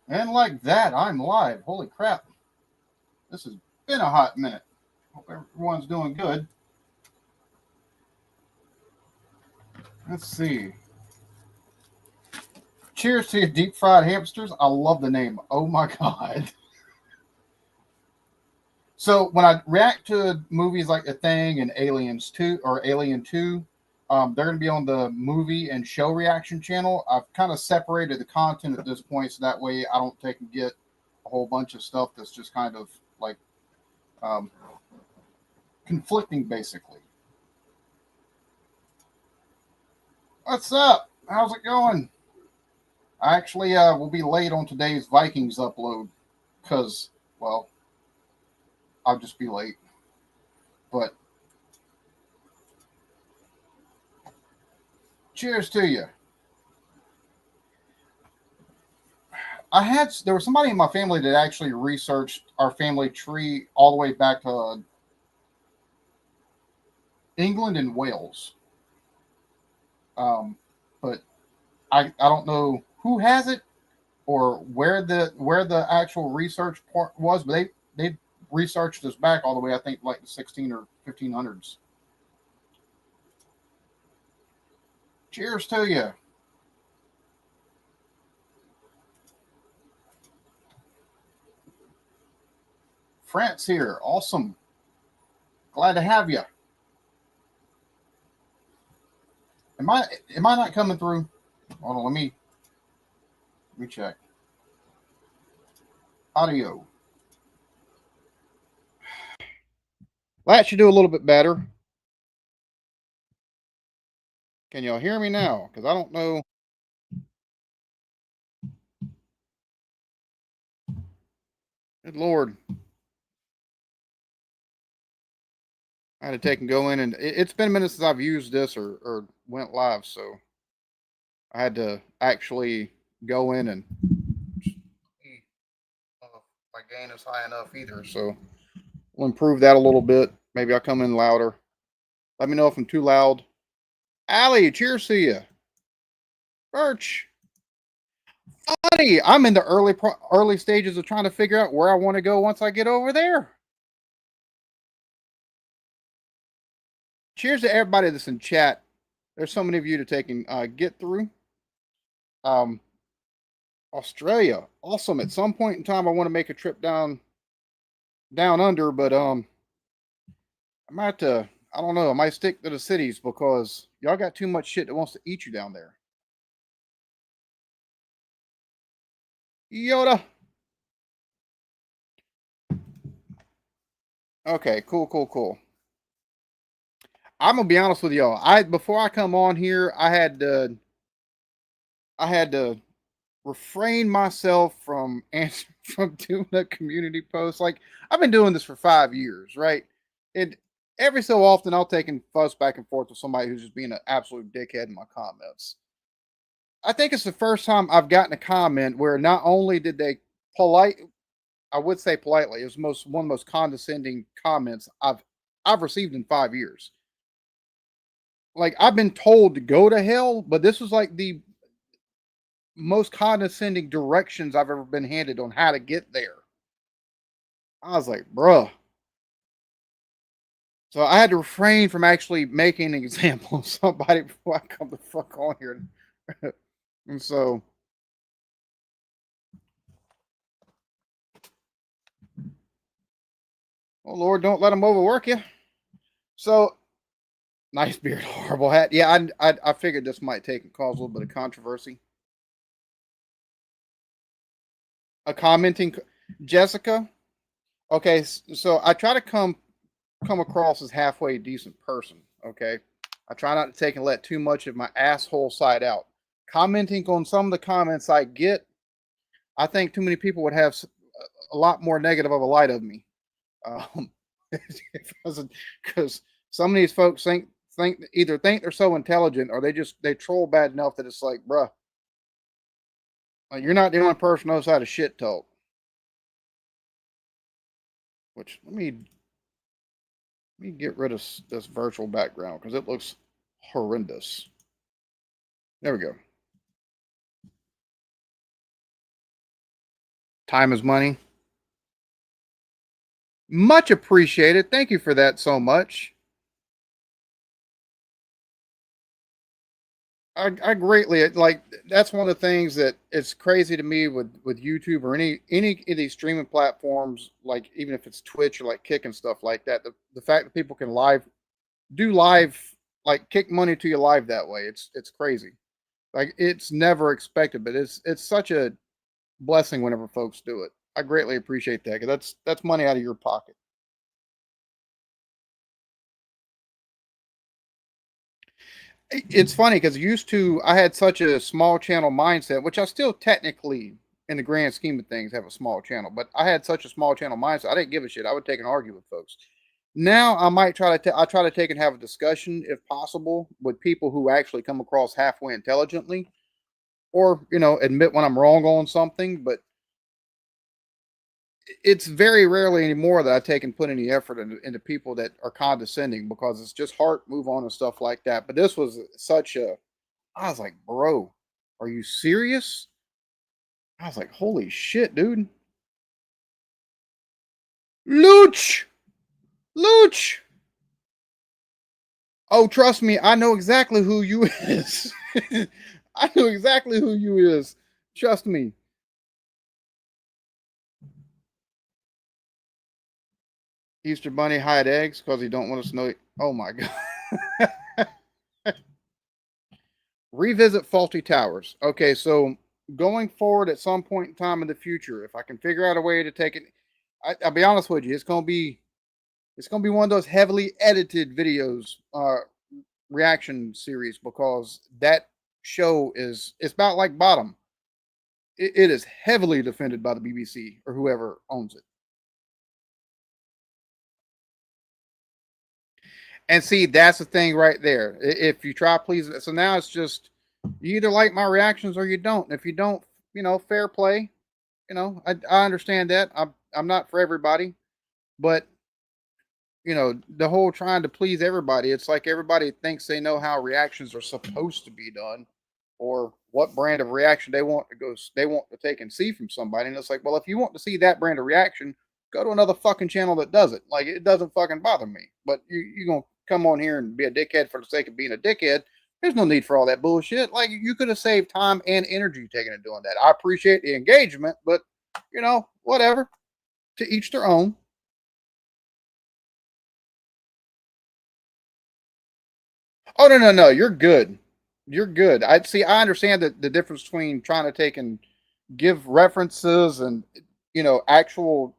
And like that, I'm live. Holy crap. This has been a hot minute. Hope everyone's doing good. Let's see. Cheers to you, deep fried hamsters. I love the name. Oh my God. So when I react to movies like The Thing and Aliens 2 or Alien 2, they're going to be on the movie and show reaction channel. I've kind of separated the content at this point so that way I don't take and get a whole bunch of stuff that's just kind of like um, conflicting, basically. What's up? How's it going? I actually will be late on today's Vikings upload because, well, I'll just be late. But cheers to you. There was somebody in my family that actually researched our family tree all the way back to England and Wales. Um, but I don't know who has it or where the actual research part was, but they researched us back all the way I think like the 16 or 1500s. Cheers to you. France here. Awesome. Glad to have you. Am I not coming through? Hold on, let me check. Audio. Well, that should do a little bit better. Can y'all hear me now? Because I don't know. Good Lord. I had to take and go in, and it's been a minute since I've used this or went live, so I had to actually go in and see if my gain is high enough either. So we'll improve that a little bit. Maybe I'll come in louder. Let me know if I'm too loud. Allie, cheers to you. Birch, buddy, I'm in the early stages of trying to figure out where I want to go once I get over there. Cheers to everybody that's in chat. There's so many of you to take and get through. Um, Australia, awesome. At some point in time, I want to make a trip down under, but I might have to. I don't know. I might stick to the cities because y'all got too much shit that wants to eat you down there. Yoda. Okay, cool. I'm gonna be honest with y'all. Before I come on here, I had to refrain myself from from doing a community post. Like I've been doing this for 5 years, right? It every so often I'll take and fuss back and forth with somebody who's just being an absolute dickhead in my comments. I think it's the first time I've gotten a comment where not only did they polite, I would say politely, it was one of the most condescending comments I've received in 5 years. Like I've been told to go to hell, but this was like the most condescending directions I've ever been handed on how to get there. I was like, bruh. So I had to refrain from actually making an example of somebody before I come the fuck on here. And so, oh Lord, don't let them overwork you. So, nice beard, horrible hat. Yeah, I figured this might take and cause a little bit of controversy. A commenting Jessica. Okay, so I try to come across as halfway decent person. Okay, I try not to take and let too much of my asshole side out. Commenting on some of the comments I get, I think too many people would have a lot more negative of a light of me. Um, because some of these folks think they're so intelligent or they troll bad enough that it's like, bruh, like you're not the only person who knows how to shit talk. Which let me get rid of this virtual background because it looks horrendous. There we go. Time is money. Much appreciated. Thank you for that so much. I greatly like that's one of the things that it's crazy to me with YouTube or any of these streaming platforms, like even if it's Twitch or like Kick and stuff like that. The fact that people can do live like kick money to you live that way, it's crazy. Like it's never expected, but it's such a blessing whenever folks do it. I greatly appreciate that because that's money out of your pocket. It's funny because used to I had such a small channel mindset, which I still technically, in the grand scheme of things, have a small channel. But I had such a small channel mindset, I didn't give a shit. I would take and argue with folks. Now I might I try to take and have a discussion if possible with people who actually come across halfway intelligently, or admit when I'm wrong on something. But it's very rarely anymore that I take and put any effort into people that are condescending because it's just heart move on and stuff like that. But this was such a I was like, bro, are you serious? I was like, holy shit, dude. Luch! Luch! Oh, trust me, I know exactly who you is. I know exactly who you is. Trust me. Easter Bunny hide eggs because he don't want us to know. Oh my god. Revisit faulty towers. Okay, so going forward at some point in time in the future, if I can figure out a way to take it, I'll be honest with you, it's gonna be one of those heavily edited videos, reaction series because that show is it's about like bottom. It is heavily defended by the BBC or whoever owns it. And see, that's the thing right there. If you try please, so now it's just you either like my reactions or you don't. If you don't, fair play. I understand that. I'm not for everybody, but the whole trying to please everybody, it's like everybody thinks they know how reactions are supposed to be done or what brand of reaction they want to take and see from somebody. And it's like, well, if you want to see that brand of reaction, go to another fucking channel that does it. Like it doesn't fucking bother me. But you're gonna come on here and be a dickhead for the sake of being a dickhead. There's no need for all that bullshit. Like you could have saved time and energy taking and doing that. I appreciate the engagement, but whatever. To each their own. Oh no, no, no, you're good. You're good. I see. I understand the difference between trying to take and give references and actual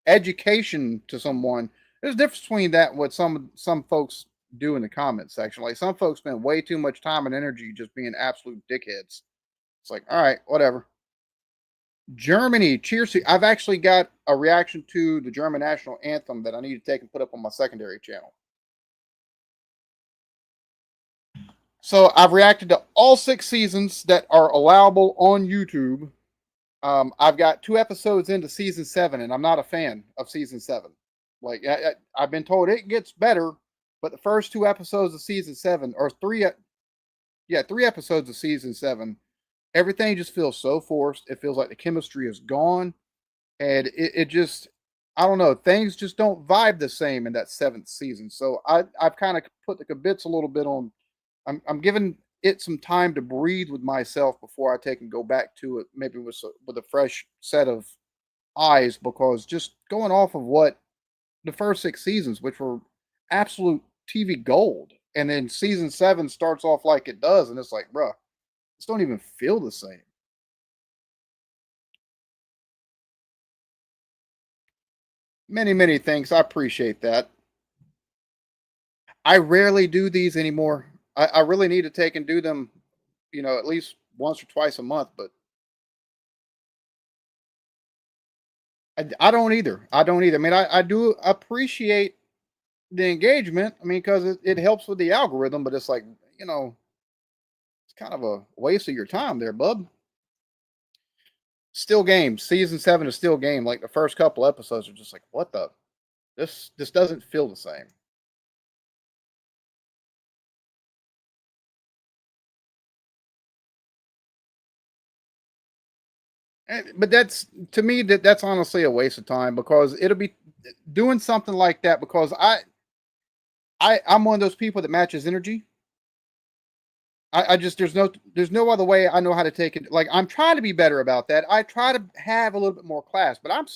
education to someone. There's a difference between that and what some folks do in the comment section. Like some folks spend way too much time and energy just being absolute dickheads. It's like, all right, whatever. Germany, cheers to. I've actually got a reaction to the German national anthem that I need to take and put up on my secondary channel. So I've reacted to all 6 seasons that are allowable on YouTube. I've got 2 episodes into season 7, and I'm not a fan of season 7. Like I've been told it gets better, but the first 2 episodes of season 7, or three, yeah, 3 episodes of season 7, everything just feels so forced. It feels like the chemistry is gone, and it just, I don't know, things just don't vibe the same in that 7th season. So I've kind of put the kibitz a little bit on. I'm giving it some time to breathe with myself before I take and go back to it, maybe with a fresh set of eyes, because just going off of what the first 6 seasons, which were absolute TV gold, and then season 7 starts off like it does, and it's like, bruh, this don't even feel the same. Many, many thanks. I appreciate that. I rarely do these anymore. I really need to take and do them, at least once or twice a month, but I don't either. I don't either. I mean, I do appreciate the engagement. I mean, because it helps with the algorithm, but it's like, it's kind of a waste of your time there, bub. Still game. Season 7 is still game. Like the first couple episodes are just like, what the? This doesn't feel the same. But that's, to me, that's honestly a waste of time, because it'll be doing something like that, because I'm one of those people that matches energy. I just, there's no other way I know how to take it. Like, I'm trying to be better about that. I try to have a little bit more class, but I'm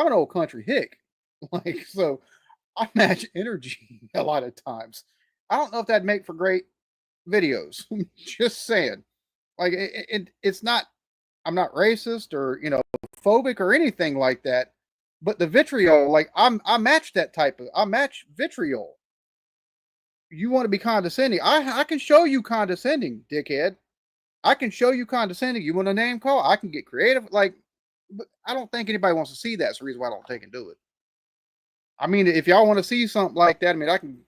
an old country hick. Like, so I match energy a lot of times. I don't know if that'd make for great videos. Just saying. Like, it's not, I'm not racist or, phobic or anything like that. But the vitriol, like, I match that type of, I match vitriol. You want to be condescending? I can show you condescending, dickhead. I can show you condescending. You want a name call? I can get creative. Like, but I don't think anybody wants to see that. That's the reason why I don't take and do it. I mean, if y'all want to see something like that, I mean, I can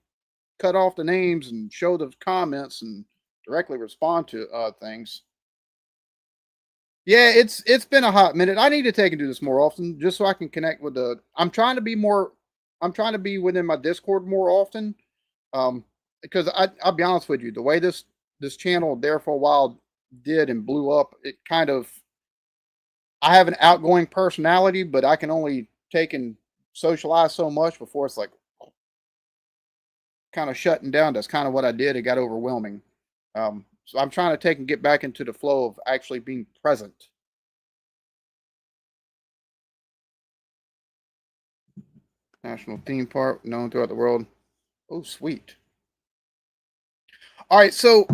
cut off the names and show the comments and directly respond to things. Yeah, it's been a hot minute. I need to take and do this more often, just so I can connect with the. I'm trying to be more. I'm trying to be within my Discord more often. Because I'll be honest with you, the way this channel there for a while did and blew up, it kind of. I have an outgoing personality, but I can only take and socialize so much before it's like kind of shutting down. That's kind of what I did. It got overwhelming. So I'm trying to take and get back into the flow of actually being present. National theme park known throughout the world. Oh, sweet. All right, so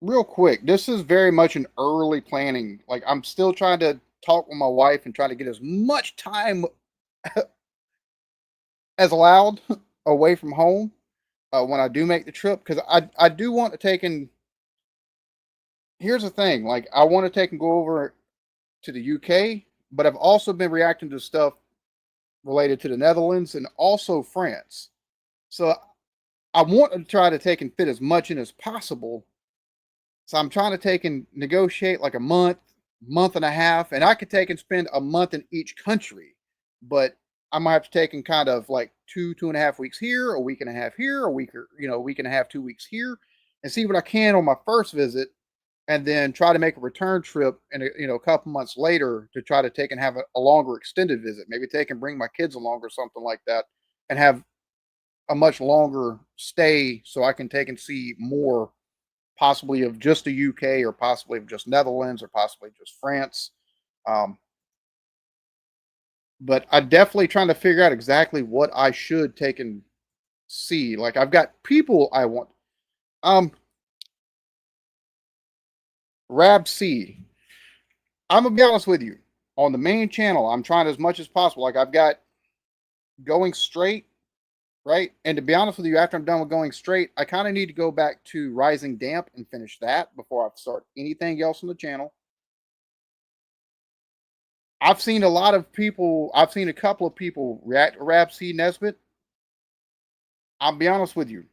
real quick, this is very much an early planning. Like, I'm still trying to talk with my wife and try to get as much time as allowed away from home when I do make the trip, because I do want to take and. Here's the thing, like, I want to take and go over to the UK, but I've also been reacting to stuff related to the Netherlands and also France. So I want to try to take and fit as much in as possible. So I'm trying to take and negotiate like a month and a half, and I could take and spend a month in each country, but I might have to take and kind of like 2.5 weeks here, a week and a half here, a week, or a week and a half, 2 weeks here, and see what I can on my first visit, and then try to make a return trip and a couple months later to try to take and have a longer extended visit. Maybe take and bring my kids along or something like that, and have a much longer stay so I can take and see more, possibly of just the UK, or possibly of just Netherlands, or possibly just France. Um, but I definitely trying to figure out exactly what I should take and see. Like, I've got people I want. Rab C. I'm gonna be honest with you. On the main channel, I'm trying as much as possible. Like, I've got Going Straight, right? And to be honest with you, after I'm done with Going Straight, I kind of need to go back to Rising Damp and finish that before I start anything else on the channel. I've seen a lot of people, I've seen a couple of people react to Rab C. Nesbitt. I'll be honest with you.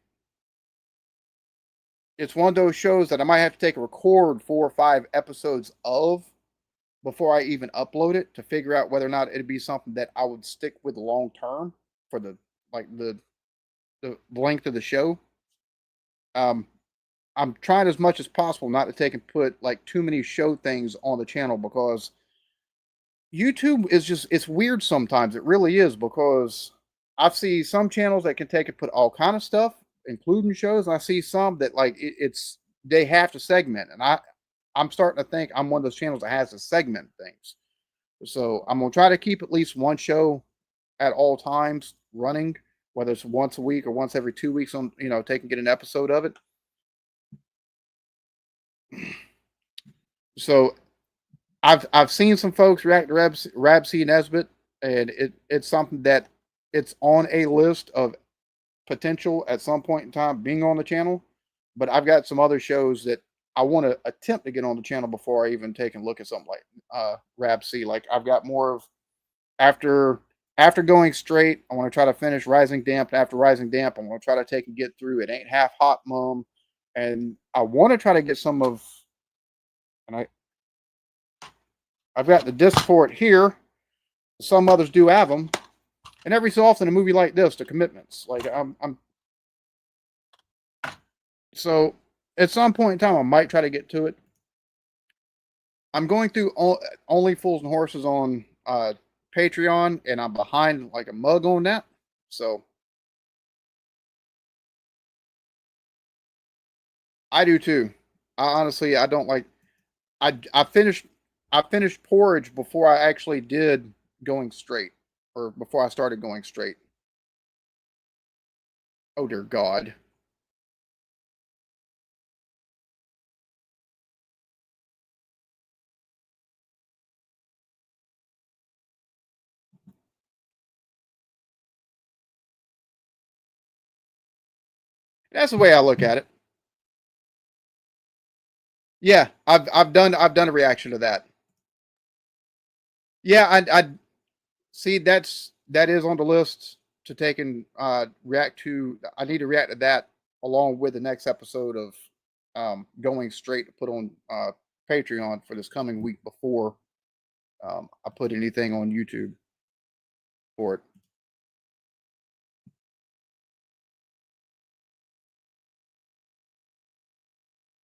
It's one of those shows that I might have to take a record 4 or 5 episodes of before I even upload it, to figure out whether or not it'd be something that I would stick with long term for the length of the show. I'm trying as much as possible not to take and put like too many show things on the channel, because YouTube is just, it's weird sometimes. It really is, because I see some channels that can take and put all kind of stuff, including shows, and I see some that like it's they have to segment, and I'm starting to think I'm one of those channels that has to segment things. So I'm gonna try to keep at least one show at all times running, whether it's once a week or once every 2 weeks. On take and get an episode of it. So I've seen some folks react to Rab C. Nesbitt, and it's something that it's on a list of potential at some point in time being on the channel. But I've got some other shows that I want to attempt to get on the channel before I even take and look at something like Rab C. Like, I've got more of, after Going Straight, I want to try to finish Rising Damp. And after Rising Damp, I want to try to take and get through It Ain't Half Hot, Mom. And I want to try to get some of, and I've got the disc for it here. Some others do have them. And every so often, a movie like this, The Commitments. Like, I'm so at some point in time, I might try to get to it. I'm going through Only Fools and Horses on Patreon, and I'm behind like a mug on that. So I do too. I don't like. I finished porridge before I actually did going straight, or before I started going straight. Oh dear God. That's the way I look at it. Yeah, I've done a reaction to that. Yeah, I see that is on the list to take and react to. I need to react to that along with the next episode of going straight to put on Patreon for this coming week before I put anything on YouTube for it.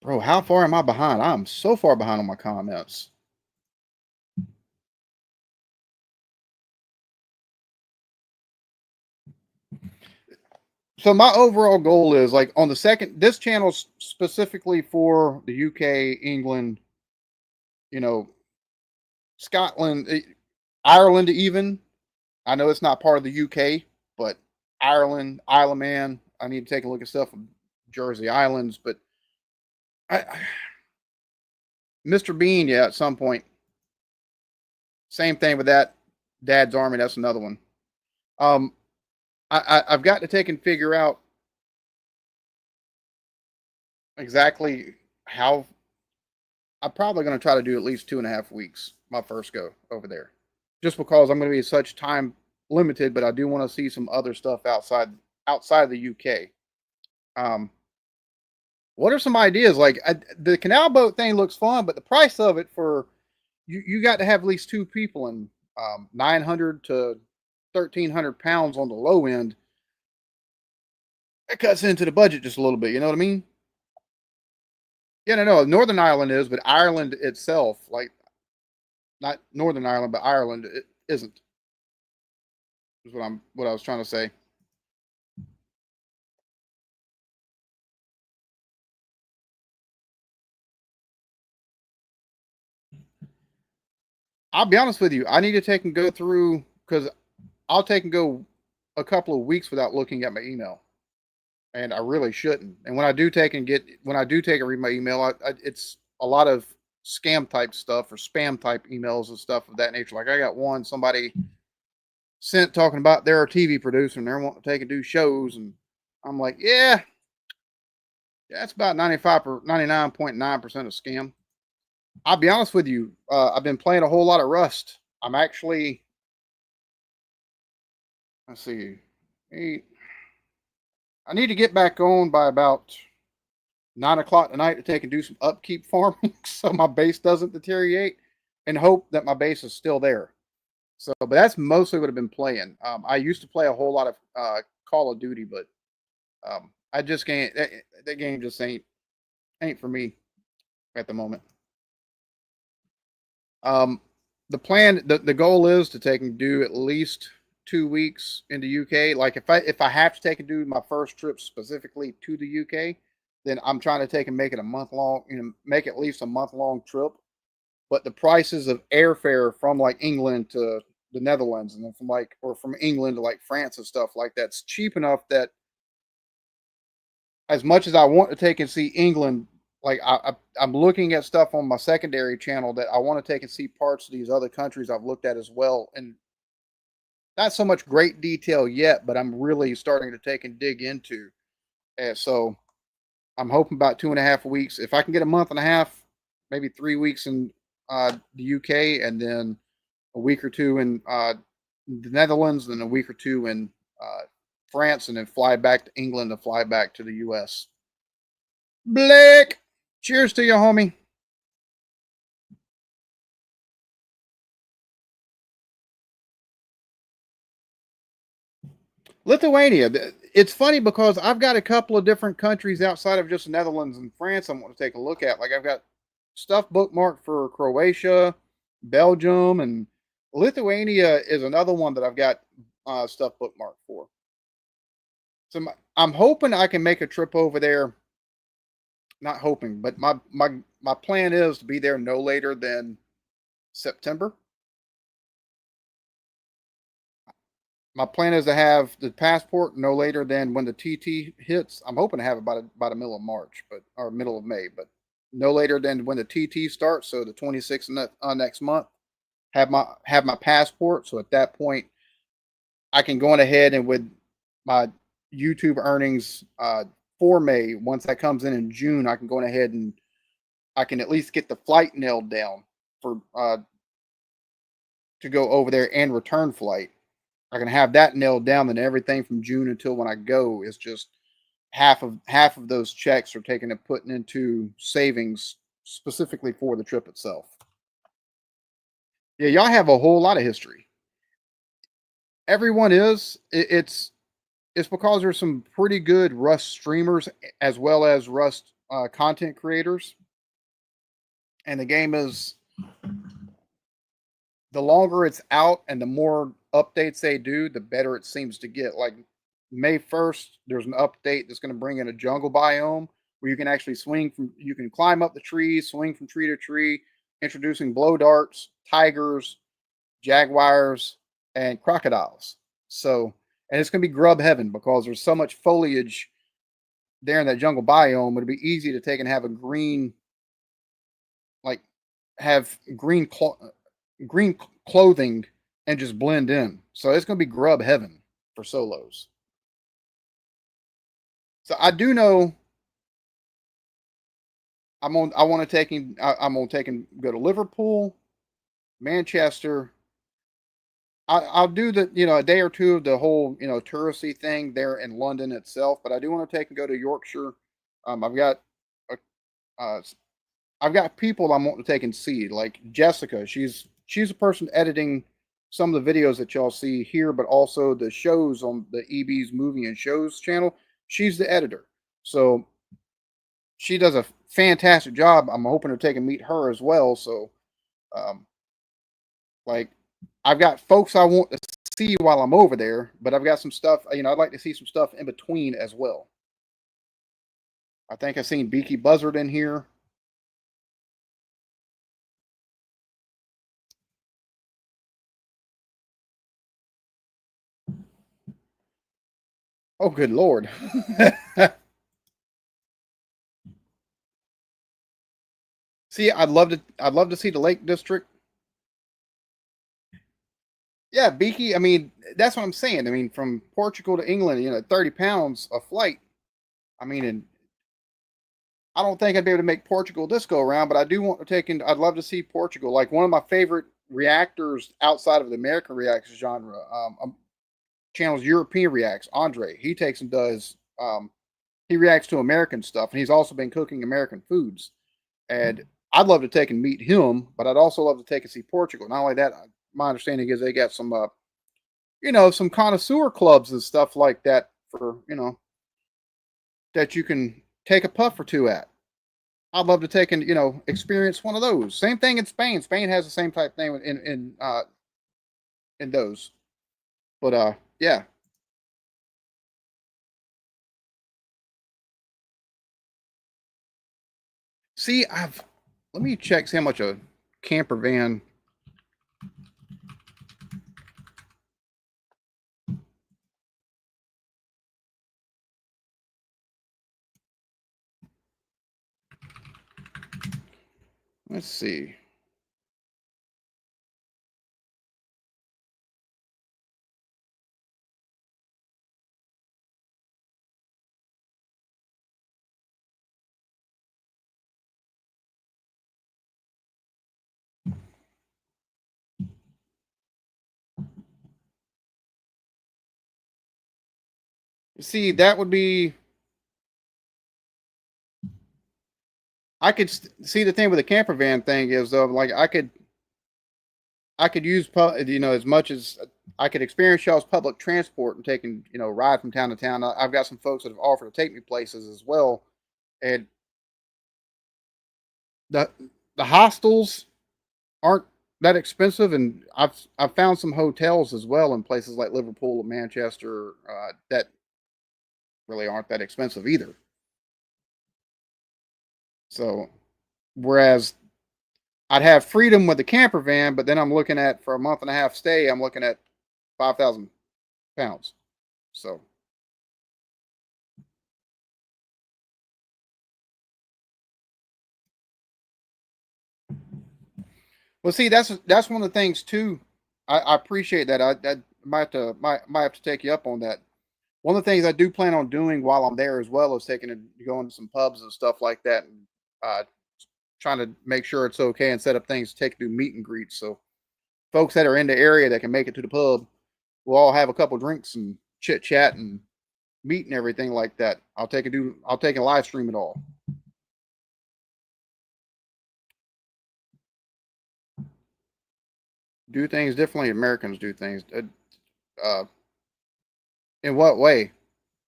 Bro, how far am I behind? I'm so far behind on my comments. So my overall goal is like on the second, this channel's specifically for the UK, England, you know, Scotland, Ireland, even. I know it's not part of the UK, but Ireland, Isle of Man. I need to take a look at stuff from Jersey Islands, but Mr. Bean, yeah, at some point. Same thing with that. Dad's Army. That's another one. Um, I've got to take and figure out exactly how. I'm probably going to try to do at least 2.5 weeks. My first go over there, just because I'm going to be such time limited. But I do want to see some other stuff outside of the UK. Um, what are some ideas? Like the canal boat thing looks fun, but the price of it for you got to have at least two people and 900 to 1,300 pounds on the low end. It cuts into the budget just a little bit. You know what I mean? Yeah, no. Northern Ireland is, but Ireland itself, like not Northern Ireland, but Ireland, it isn't. Is what I was trying to say. I'll be honest with you. I need to take and go through because I'll take and go a couple of weeks without looking at my email, and I really shouldn't. And when I do take and read my email, it's a lot of scam type stuff or spam type emails and stuff of that nature. Like I got one somebody sent talking about they're a TV producer and they're wanting to take and do shows, and I'm like, yeah, that's about 95 or 99.9% of scam. I'll be honest with you. I've been playing a whole lot of Rust. I'm actually, let's see, eight. I need to get back on by about 9 o'clock tonight to take and do some upkeep farming so my base doesn't deteriorate and hope that my base is still there. So, but that's mostly what I've been playing. I used to play a whole lot of Call of Duty, but I just can't. That game just ain't for me at the moment. Um, the goal is to take and do at least 2 weeks in the UK. Like if I have to take and do my first trip specifically to the UK, then I'm trying to take and make it a month long. Make at least a month long trip. But the prices of airfare from like England to the Netherlands, and then from England to like France and stuff like that's cheap enough that as much as I want to take and see England, like I'm looking at stuff on my secondary channel that I want to take and see parts of these other countries I've looked at as well, and not so much great detail yet, but I'm really starting to take and dig into. And so I'm hoping about 2.5 weeks. If I can get a month and a half, maybe 3 weeks in the UK, and then a week or two in the Netherlands, and a week or two in France, and then fly back to England and fly back to the US. Blake, cheers to you, homie. Lithuania. It's funny because I've got a couple of different countries outside of just the Netherlands and France I want to take a look at. Like I've got stuff bookmarked for Croatia, Belgium, and Lithuania is another one that I've got stuff bookmarked for. So I'm hoping I can make a trip over there. Not hoping, but my plan is to be there no later than September. My plan is to have the passport no later than when the TT hits. I'm hoping to have it by the middle of March, but or middle of May, but no later than when the TT starts. So the 26th next month, have my passport. So at that point, I can go on ahead and with my YouTube earnings for May, once that comes in June, I can go on ahead and I can at least get the flight nailed down for to go over there and return flight. I can have that nailed down, and everything from June until when I go is just half of those checks are taken and putting into savings specifically for the trip itself. Yeah, y'all have a whole lot of history. Everyone is. It's because there's some pretty good Rust streamers as well as Rust content creators, and the game is the longer it's out and the more updates they do, the better it seems to get. Like May 1st, there's an update that's going to bring in a jungle biome where you can actually you can climb up the trees, swing from tree to tree, introducing blow darts, tigers, jaguars, and crocodiles. So, and it's going to be grub heaven because there's so much foliage there in that jungle biome. It'd be easy to take and have a green, like, have green clothing and just blend in. So it's going to be grub heaven for solos. So I do know I'm on. I want to take. I'm on taking go to Liverpool, Manchester. I'll do a day or two of the whole touristy thing there in London itself, but I do want to take and go to Yorkshire. I've got a, uh, I've got people I'm wanting to take and see, like Jessica. She's a person editing some of the videos that y'all see here, but also the shows on the EB's movie and shows channel. She's the editor, so she does a fantastic job. I'm hoping to take and meet her as well. So, um, like, I've got folks I want to see while I'm over there, but I've got some stuff. I'd like to see some stuff in between as well. I think I've seen Beaky Buzzard in here. Oh, good lord! See, I'd love to see the Lake District. Yeah, Beaky. I mean, that's what I'm saying. I mean, from Portugal to England, 30 pounds a flight. I mean, and I don't think I'd be able to make Portugal this go around, but I do want to take in. I'd love to see Portugal. Like one of my favorite reactors outside of the American reacts genre, channels European reacts. Andre, he takes and does. He reacts to American stuff, and he's also been cooking American foods. And I'd love to take and meet him, but I'd also love to take and see Portugal. Not only that, my understanding is they got some, some connoisseur clubs and stuff like that for that you can take a puff or two at. I'd love to take and experience one of those. Same thing in Spain. Spain has the same type thing in those. But yeah. See, let me check see how much a camper van. Let's see. See, that would be. I could see the thing with the camper van thing is though, like I could use as much as I could experience y'all's public transport and taking ride from town to town. I've got some folks that have offered to take me places as well, and the the hostels aren't that expensive, and I've found some hotels as well in places like Liverpool and Manchester that really aren't that expensive either. So whereas I'd have freedom with the camper van, but then I'm looking at for a month and a half stay, I'm looking at £5,000. So well, see, that's one of the things too. I appreciate that. I might have to take you up on that. One of the things I do plan on doing while I'm there as well is taking and going to some pubs and stuff like that, and uh, trying to make sure it's okay and set up things to take do meet and greets. So folks that are in the area that can make it to the pub, we'll all have a couple drinks and chit chat and meet and everything like that. I'll take a live stream it all. Do things differently. Americans do things. Uh, in what way?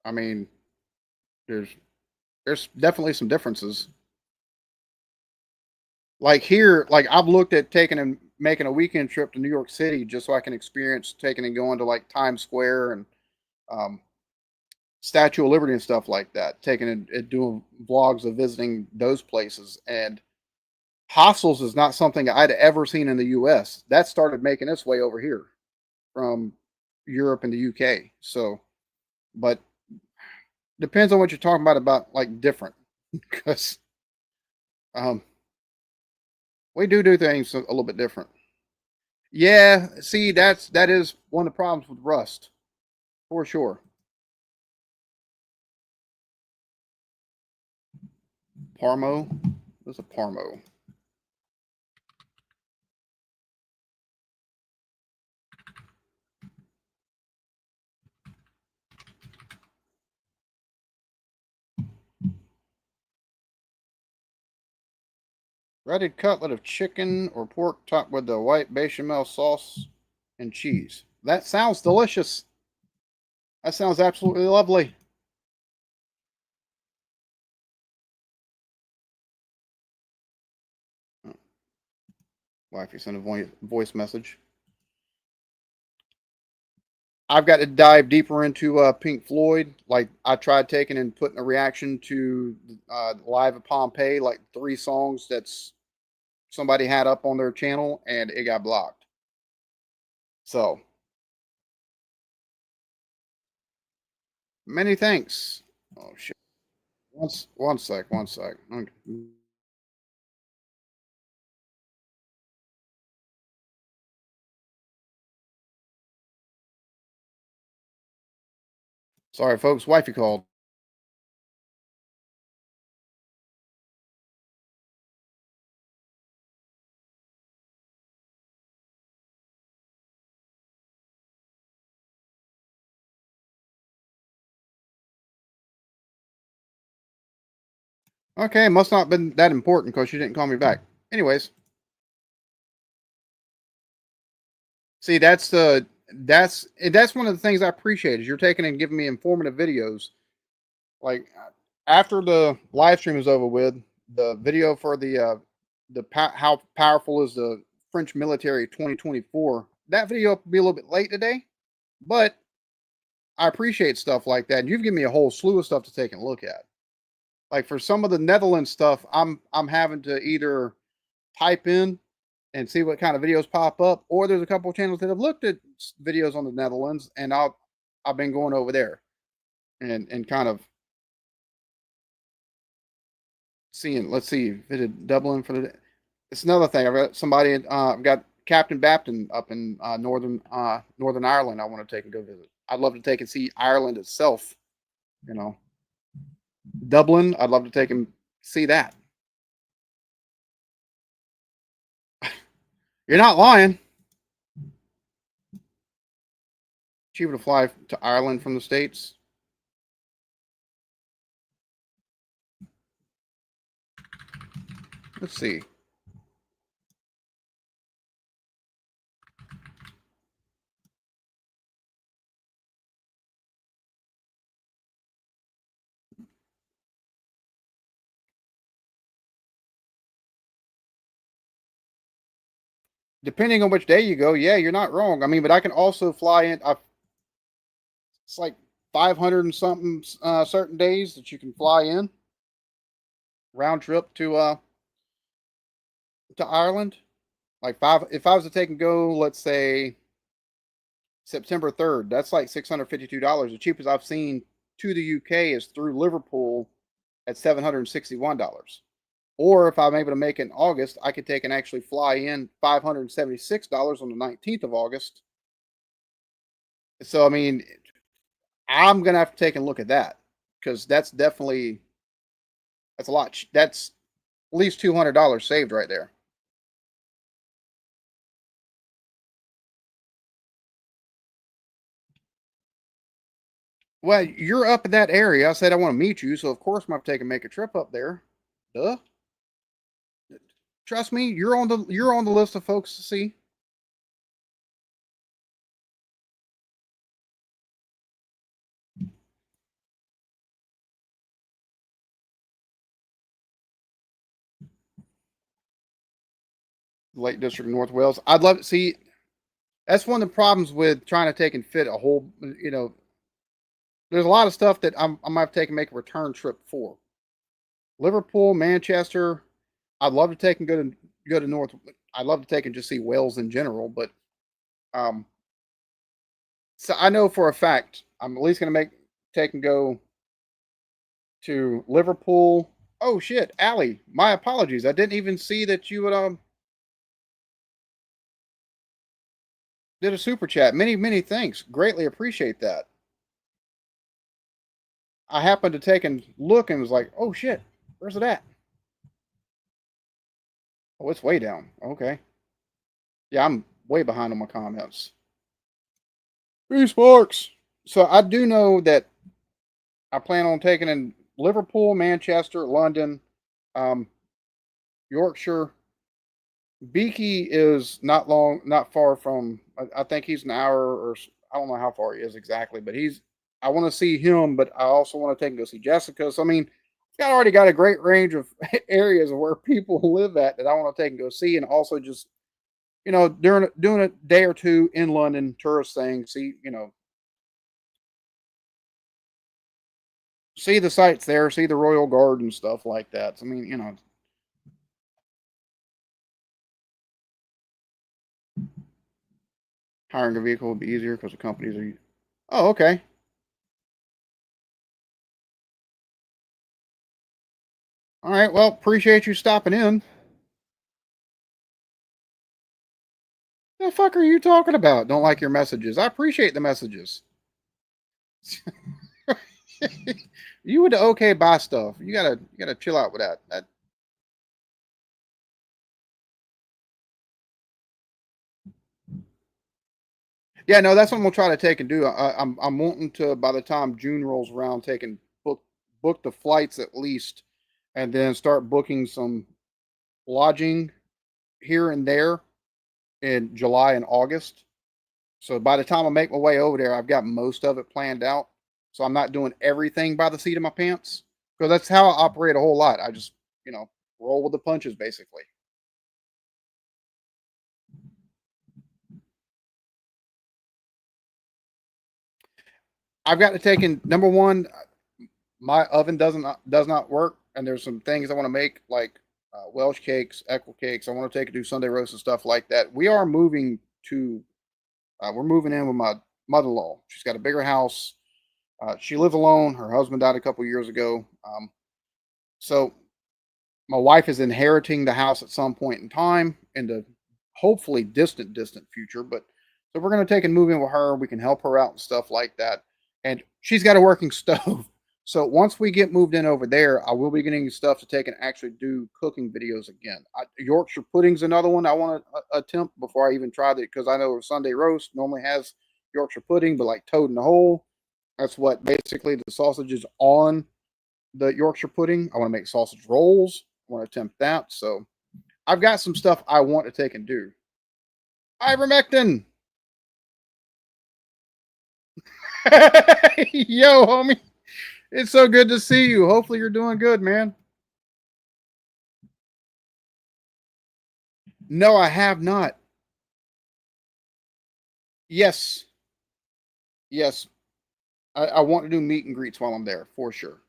I mean, there's there's definitely some differences. Like here, like I've looked at taking and making a weekend trip to New York City just so I can experience taking and going to like Times Square and um, Statue of Liberty and stuff like that. Taking and doing vlogs of visiting those places. And hostels is not something I'd ever seen in the U.S. That started making its way over here from Europe and the UK. So, but depends on what you're talking about like different, because um, we do things a little bit different. Yeah, see, that is one of the problems with Rust for sure. Parmo, what's a Parmo? Breaded cutlet of chicken or pork topped with the white bechamel sauce and cheese. That sounds delicious. That sounds absolutely lovely. Oh, wifey sent a voice message. I've got to dive deeper into Pink Floyd. Like I tried taking and putting a reaction to Live at Pompeii, like 3 songs that's somebody had up on their channel, and it got blocked. So many thanks. Oh shit! One sec. Okay. Sorry, folks. Wifey called. Okay, must not have been that important because she didn't call me back. Anyways, see, that's one of the things I appreciate is you're taking and giving me informative videos. Like after the live stream is over with, the video for how powerful is the French military 2024. That video will be a little bit late today, but I appreciate stuff like that. And you've given me a whole slew of stuff to take and look at. Like for some of the Netherlands stuff, I'm having to either type in and see what kind of videos pop up, or there's a couple of channels that have looked at videos on the Netherlands, and I've been going over there and kind of seeing. Let's see, visited Dublin for the. It's another thing. I've got somebody. I've got Captain Bapton up in Northern Ireland. I want to take and go visit. I'd love to take and see Ireland itself. You know, Dublin. I'd love to take and see that. You're not lying. Cheaper to fly to Ireland from the States. Let's see. depending on which day you go, yeah, you're not wrong. I mean, but I can also fly in. It's like 500 and something certain days that you can fly in round trip to Ireland. Like five, if I was to take and go, let's say September 3rd, that's like $652. The cheapest I've seen to the UK is through Liverpool at $761. Or if I'm able to make it in August, I could take and actually fly in $576 on the 19th of August. So I mean, I'm gonna have to take a look at that because that's a lot. That's at least $200 saved right there. Well, you're up in that area. I said I want to meet you, so of course I'm gonna take and make a trip up there. Duh. Trust me, you're on the list of folks to see. Lake District of North Wales. I'd love to see. That's one of the problems with trying to take and fit a whole. There's a lot of stuff that I'm gonna have to take and make a return trip for. Liverpool, Manchester. I'd love to take and go to North. I'd love to take and just see Wales in general, but um, so I know for a fact I'm at least gonna take and go to Liverpool. Oh shit, Allie, my apologies. I didn't even see that you would did a super chat. Many thanks. Greatly appreciate that. I happened to take and look and was like, oh shit, where's it at? Oh, it's way down. Okay. Yeah, I'm way behind on my comments. Peace, Marks. So I do know that I plan on taking in Liverpool, Manchester, London, um, Yorkshire. Beaky is not far from. I think he's an hour, or I don't know how far he is exactly, but he's. I want to see him, but I also want to take and go see Jessica. So I mean, I already got a great range of areas of where people live at that I want to take and go see, and also just doing a day or two in London, tourist thing, see the sights there, see the Royal Guard and stuff like that. So, I mean, hiring a vehicle would be easier because the companies are. Oh, okay. All right. Well, appreciate you stopping in. The fuck are you talking about? Don't like your messages. I appreciate the messages. You would okay buy stuff. You gotta chill out with that. Yeah, no, that's what I'm gonna try to take and do. I'm wanting to, by the time June rolls around, take and book the flights at least, and then start booking some lodging here and there in July and August. So by the time I make my way over there, I've got most of it planned out. So I'm not doing everything by the seat of my pants because that's how I operate a whole lot. I just roll with the punches basically. I've got to take in number one. My oven does not work, and there's some things I want to make like Welsh cakes, equal cakes. I want to take and do Sunday roast and stuff like that. We're moving in with my mother-in-law. She's got a bigger house. She lives alone. Her husband died a couple years ago. So my wife is inheriting the house at some point in time in the hopefully distant future. But so we're going to take and move in with her. We can help her out and stuff like that. And she's got a working stove. So once we get moved in over there, I will be getting stuff to take and actually do cooking videos again. Yorkshire pudding's another one I want to attempt before I even tried it because I know Sunday roast normally has Yorkshire pudding, but like toad in the hole. That's what basically the sausage is on the Yorkshire pudding. I want to make sausage rolls. I want to attempt that. So I've got some stuff I want to take and do. Ivermectin. Yo, homie. It's so good to see you. Hopefully you're doing good, man. No, I have not. Yes, yes. I want to do meet and greets while I'm there for sure.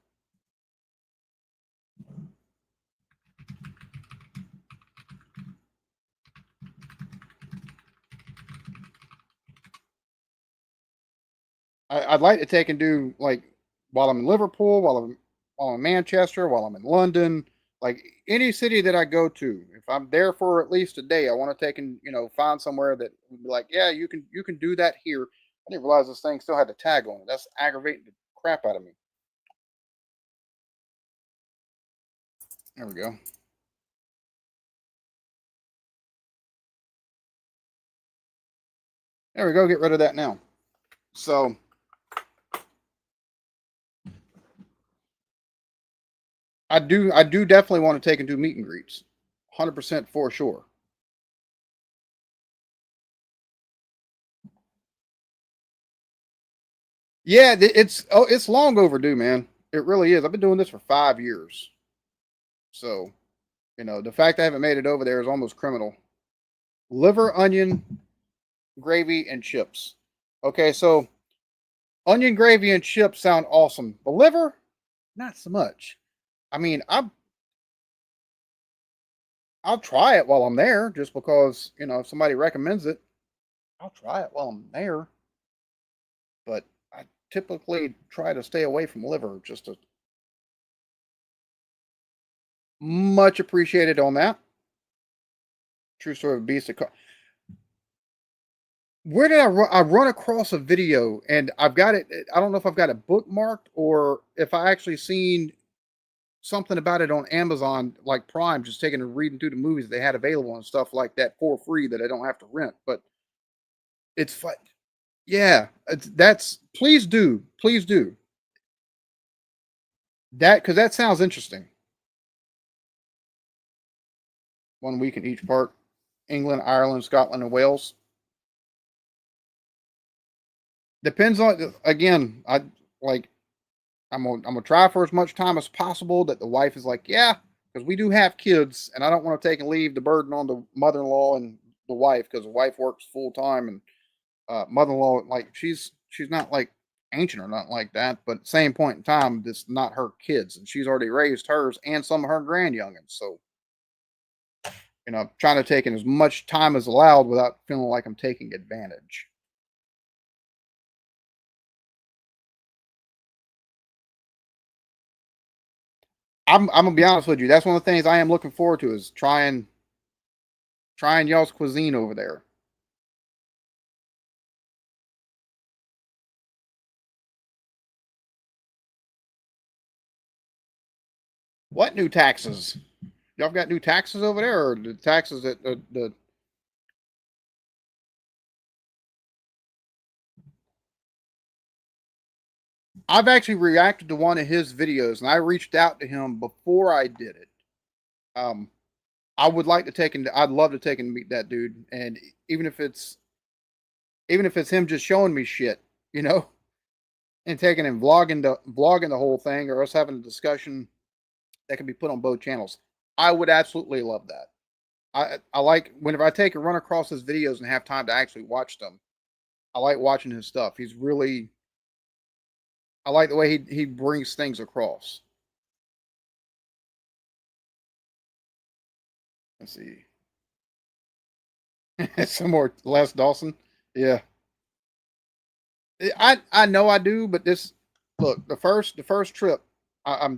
I'd like to take and do like while I'm in Liverpool, while I'm in Manchester, while I'm in London, like any city that I go to. If I'm there for at least a day, I want to take and find somewhere that would be like, yeah, you can do that here. I didn't realize this thing still had the tag on it. That's aggravating the crap out of me. There we go. There we go. Get rid of that now. So I do definitely want to take and do meet and greets. 100% for sure. Yeah, it's long overdue, man. It really is. I've been doing this for 5 years. So, the fact I haven't made it over there is almost criminal. Liver, onion, gravy, and chips. Okay, so onion gravy and chips sound awesome. The liver, not so much. I mean, I'll try it while I'm there, just because if somebody recommends it, I'll try it while I'm there. But I typically try to stay away from liver. Just a much appreciated on that. True story of beast. Where did I run across a video and I've got it. I don't know if I've got it bookmarked or if I actually seen something about it on Amazon, like Prime, just taking and reading through the movies they had available and stuff like that for free that I don't have to rent. But it's fun. Yeah, that's please do that because that sounds interesting. 1 week in each part: England, Ireland, Scotland, and Wales. Depends on again. I like I'm gonna try for as much time as possible. That the wife is like, yeah, because we do have kids, and I don't want to take and leave the burden on the mother-in-law and the wife because the wife works full time, and mother-in-law like she's not like ancient or nothing like that, but at the same point in time, this not her kids, and she's already raised hers and some of her grand youngins. So trying to take in as much time as allowed without feeling like I'm taking advantage. I'm gonna be honest with you. That's one of the things I am looking forward to is trying y'all's cuisine over there. What new taxes? Y'all got new taxes over there, or the taxes that the I've actually reacted to one of his videos, and I reached out to him before I did it. Um, I would like to take and I'd love to take and meet that dude, and even if it's even if it's him just showing me shit, you know, and taking and vlogging the whole thing, or us having a discussion that can be put on both channels. I would absolutely love that. I like whenever I take and run across his videos and have time to actually watch them. I like watching his stuff. He's really I like the way he brings things across. Let's see. Some more Les Dawson. Yeah. I know I do, but this look the first trip. I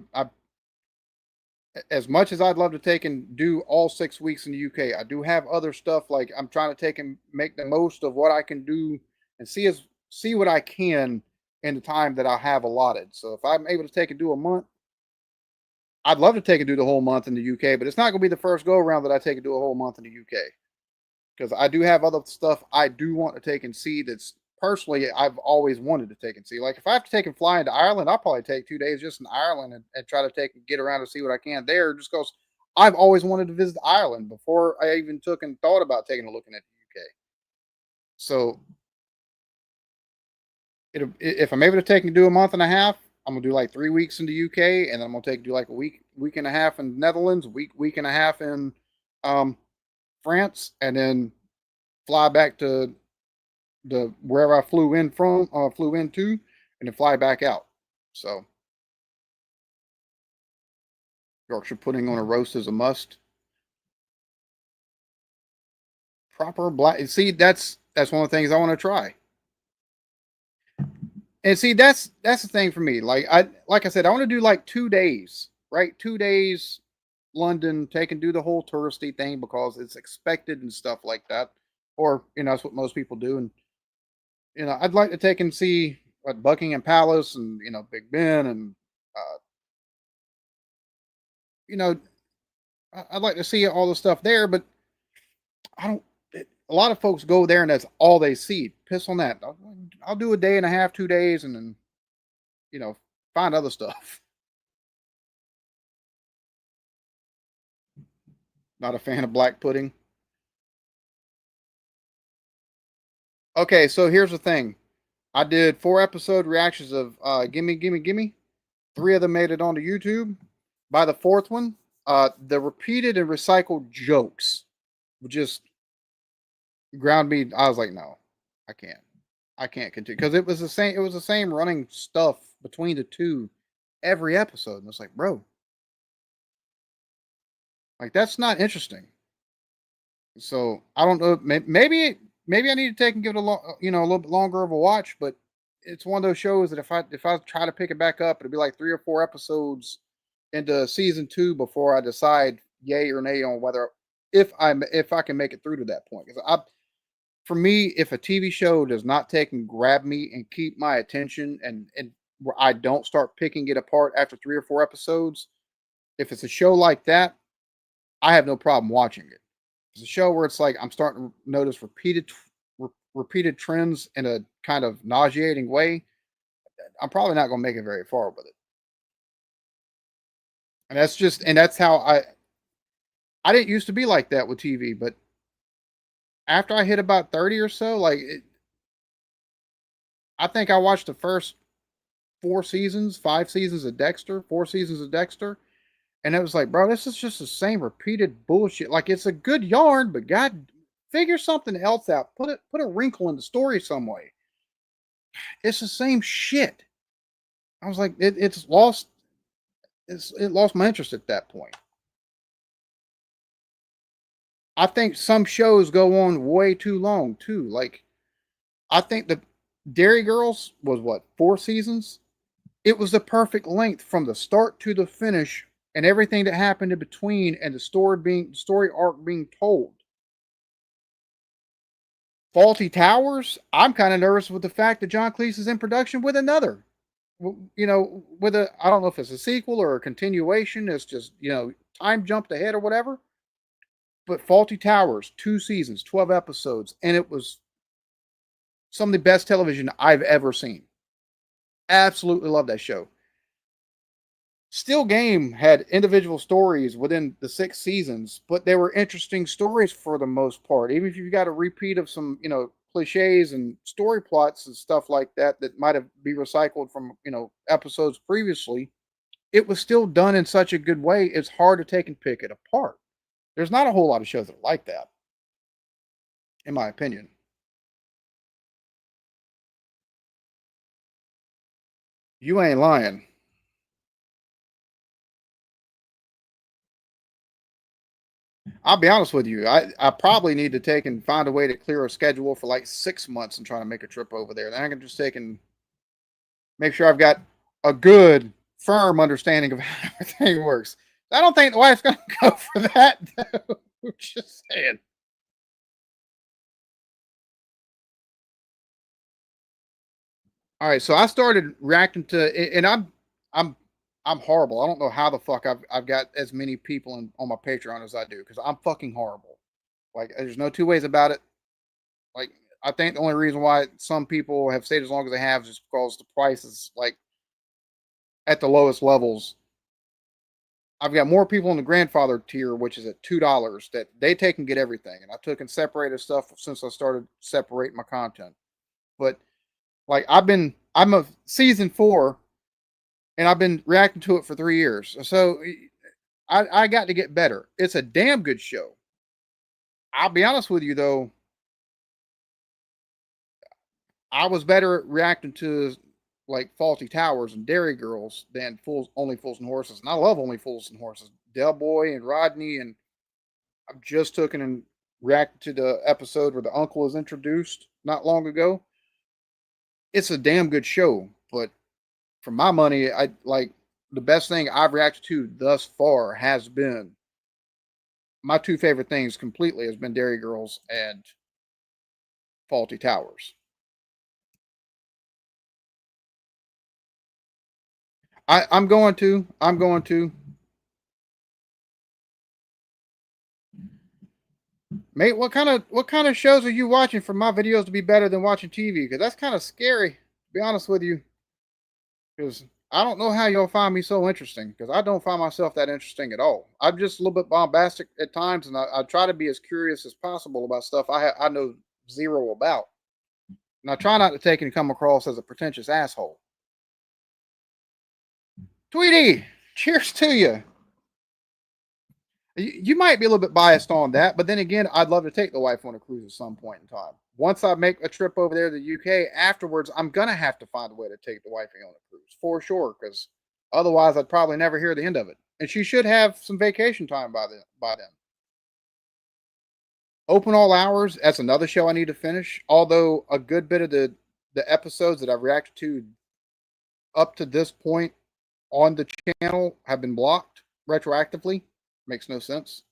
as much as I'd love to take and do all 6 weeks in the UK. I do have other stuff like I'm trying to take and make the most of what I can do and see what I can in the time that I have allotted. So if I'm able to take and do a month, I'd love to take and do the whole month in the UK. But it's not going to be the first go around that I take and do a whole month in the UK because I do have other stuff I do want to take and see that's personally I've always wanted to take and see. Like if I have to take and fly into Ireland, I'll probably take 2 days just in Ireland and try to take and get around and see what I can there just because I've always wanted to visit Ireland before I even took and thought about taking a look at the UK. So if I'm able to take and do a month and a half, I'm gonna do like 3 weeks in the UK, and then I'm gonna take do like a week and a half in the Netherlands, week and a half in um, France, and then fly back to the wherever I flew into, and then fly back out. So Yorkshire pudding on a roast is a must. Proper black. See, that's one of the things I want to try. And see, that's the thing for me. Like I said, I want to do like 2 days, right? 2 days, London, take and do the whole touristy thing because it's expected and stuff like that. Or that's what most people do. And I'd like to take and see what Buckingham Palace and Big Ben and uh, you know I'd like to see all the stuff there, but I don't. A lot of folks go there and that's all they see. Piss on that. I'll do a day and a half, 2 days, and then you know find other stuff. Not a fan of black pudding. Okay, so here's the thing. I did 4 episode reactions of Gimme Gimme Gimme. 3 of them made it onto YouTube. By the 4th one, the repeated and recycled jokes would just ground me. I was like, no, I can't. I can't continue because it was the same. It was the same running stuff between the two every episode, and it's like, bro, like that's not interesting. So I don't know. Maybe I need to take and give it a little bit longer of a watch. But it's one of those shows that if I try to pick it back up, it'll be like 3 or 4 episodes into season 2 before I decide yay or nay on whether if I can make it through to that point. Because for me, if a TV show does not take and grab me and keep my attention, and where I don't start picking it apart after 3 or 4 episodes, if it's a show like that, I have no problem watching it. It's a show where it's like I'm starting to notice repeated trends in a kind of nauseating way. I'm probably not going to make it very far with it. And that's how I didn't used to be like that with TV, but after I hit about 30 or so, I think I watched the first 4 seasons, 5 seasons of Dexter, 4 seasons of Dexter, and it was like, bro, this is just the same repeated bullshit. Like it's a good yarn, but God, figure something else out. Put a wrinkle in the story some way. It's the same shit. I was like, it lost my interest at that point. I think some shows go on way too long too. Like I think the Dairy Girls was what 4 seasons. It was the perfect length from the start to the finish, and everything that happened in between, and the story arc being told. Faulty Towers. I'm kind of nervous with the fact that John Cleese is in production with another. With I don't know if it's a sequel or a continuation. It's just time jumped ahead or whatever. But Faulty Towers, 2 seasons, 12 episodes, and it was some of the best television I've ever seen. Absolutely love that show. Still Game had individual stories within the 6 seasons, but they were interesting stories for the most part. Even if you got a repeat of some, cliches and story plots and stuff like that that might have be recycled from, episodes previously, it was still done in such a good way. It's hard to take and pick it apart. There's not a whole lot of shows that are like that, in my opinion. You ain't lying. I'll be honest with you. I probably need to take and find a way to clear a schedule for like 6 months and try to make a trip over there. Then I can just take and make sure I've got a good, firm understanding of how everything works. I don't think the wife's going to go for that, though. Just saying. All right, so I started reacting to, and I'm horrible. I don't know how the fuck I've got as many people on my Patreon as I do because I'm fucking horrible. Like, there's no two ways about it. Like, I think the only reason why some people have stayed as long as they have is just because the price is like at the lowest levels. I've got more people in the grandfather tier, which is at $2, that they take and get everything. And I took and separated stuff since I started separating my content. But like I'm a season 4, and I've been reacting to it for 3 years. So I got to get better. It's a damn good show. I'll be honest with you though. I was better at reacting to like Faulty Towers and Dairy Girls than Only Fools and Horses. And I love Only Fools and Horses. Del Boy and Rodney, and I've just taken and reacted to the episode where the uncle was introduced not long ago. It's a damn good show, but for my money, I like the best thing I've reacted to thus far has been my two favorite things completely has been Dairy Girls and Faulty Towers. I'm going to. I'm going to. Mate, what kind of shows are you watching for my videos to be better than watching TV? Because that's kind of scary, to be honest with you. Because I don't know how you'll find me so interesting. Because I don't find myself that interesting at all. I'm just a little bit bombastic at times, and I try to be as curious as possible about stuff I know zero about. And I try not to take and come across as a pretentious asshole. Tweety, cheers to you. You might be a little bit biased on that, but then again, I'd love to take the wife on a cruise at some point in time. Once I make a trip over there to the UK, afterwards, I'm gonna have to find a way to take the wifey on a cruise for sure, because otherwise, I'd probably never hear the end of it. And she should have some vacation time by then. Open All Hours. That's another show I need to finish. Although a good bit of the episodes that I've reacted to up to this point on the channel have been blocked retroactively. Makes no sense.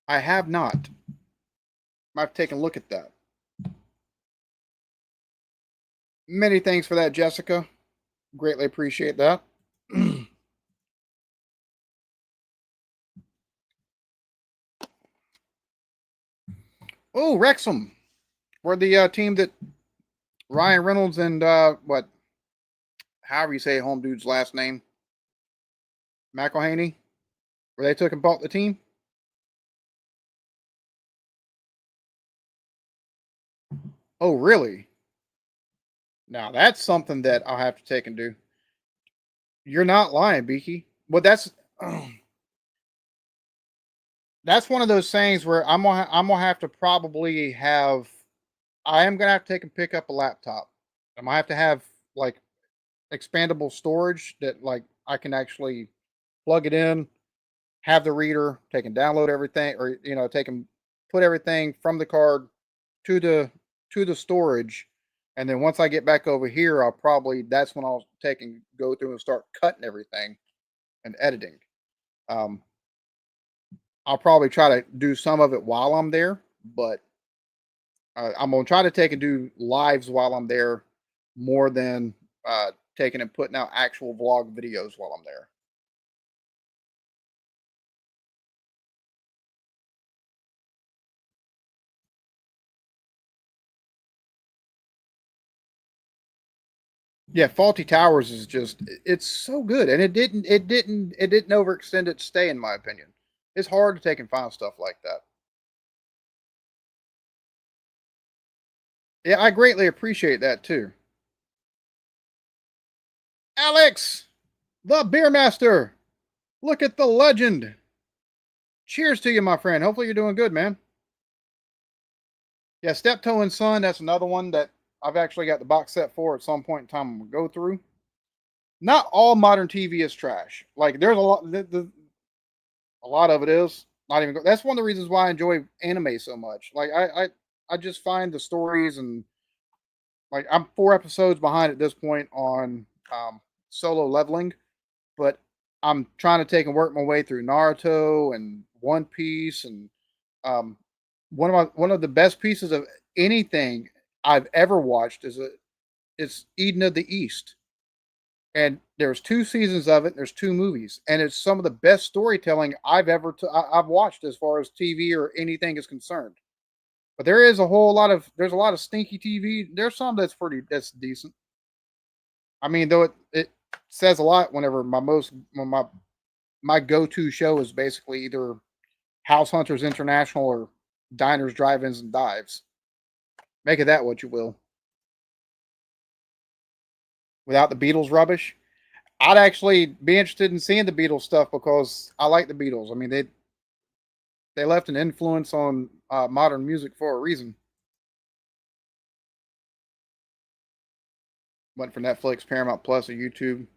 I have not. I've taken a look at that. Many thanks for that, Jessica. Greatly appreciate that. Oh, Wrexham. We're the team that Ryan Reynolds and however you say home dude's last name, McElhaney, where they took and bought the team. Oh, really? Now that's something that I'll have to take and do. You're not lying, Beaky. Well, that's one of those things where I'm gonna have to probably have. I am gonna have to take and pick up a laptop. I'm gonna have to have like expandable storage that like I can actually plug it in, have the reader, take and download everything, or take and put everything from the card to the storage, and then once I get back over here, that's when I'll take and go through and start cutting everything and editing. Um, I'll probably try to do some of it while I'm there, but I'm gonna try to take and do lives while I'm there more than taking and putting out actual vlog videos while I'm there. Yeah, Faulty Towers is it's so good, and it didn't overextend its stay in my opinion. It's hard to take and find stuff like that. Yeah, I greatly appreciate that too. Alex, the beer master. Look at the legend. Cheers to you, my friend. Hopefully you're doing good, man. Yeah, Steptoe and Son, that's another one that I've actually got the box set for at some point in time. I'm gonna go through. Not all modern TV is trash. Like there's a lot of it is not even. That's one of the reasons why I enjoy anime so much. Like I just find the stories, and like I'm 4 episodes behind at this point on Solo Leveling, but I'm trying to take and work my way through Naruto and One Piece, and um, one of the best pieces of anything I've ever watched it's Eden of the East, and there's 2 seasons of it. And there's 2 movies, and it's some of the best storytelling I've watched as far as TV or anything is concerned. But there's a lot of stinky TV. There's some that's decent. I mean, though it says a lot whenever my go to show is basically either House Hunters International or Diners, Drive-ins, and Dives. Make it that what you will. Without the Beatles rubbish, I'd actually be interested in seeing the Beatles stuff because I like the Beatles. I mean, they left an influence on modern music for a reason. went for Netflix, Paramount Plus, or YouTube.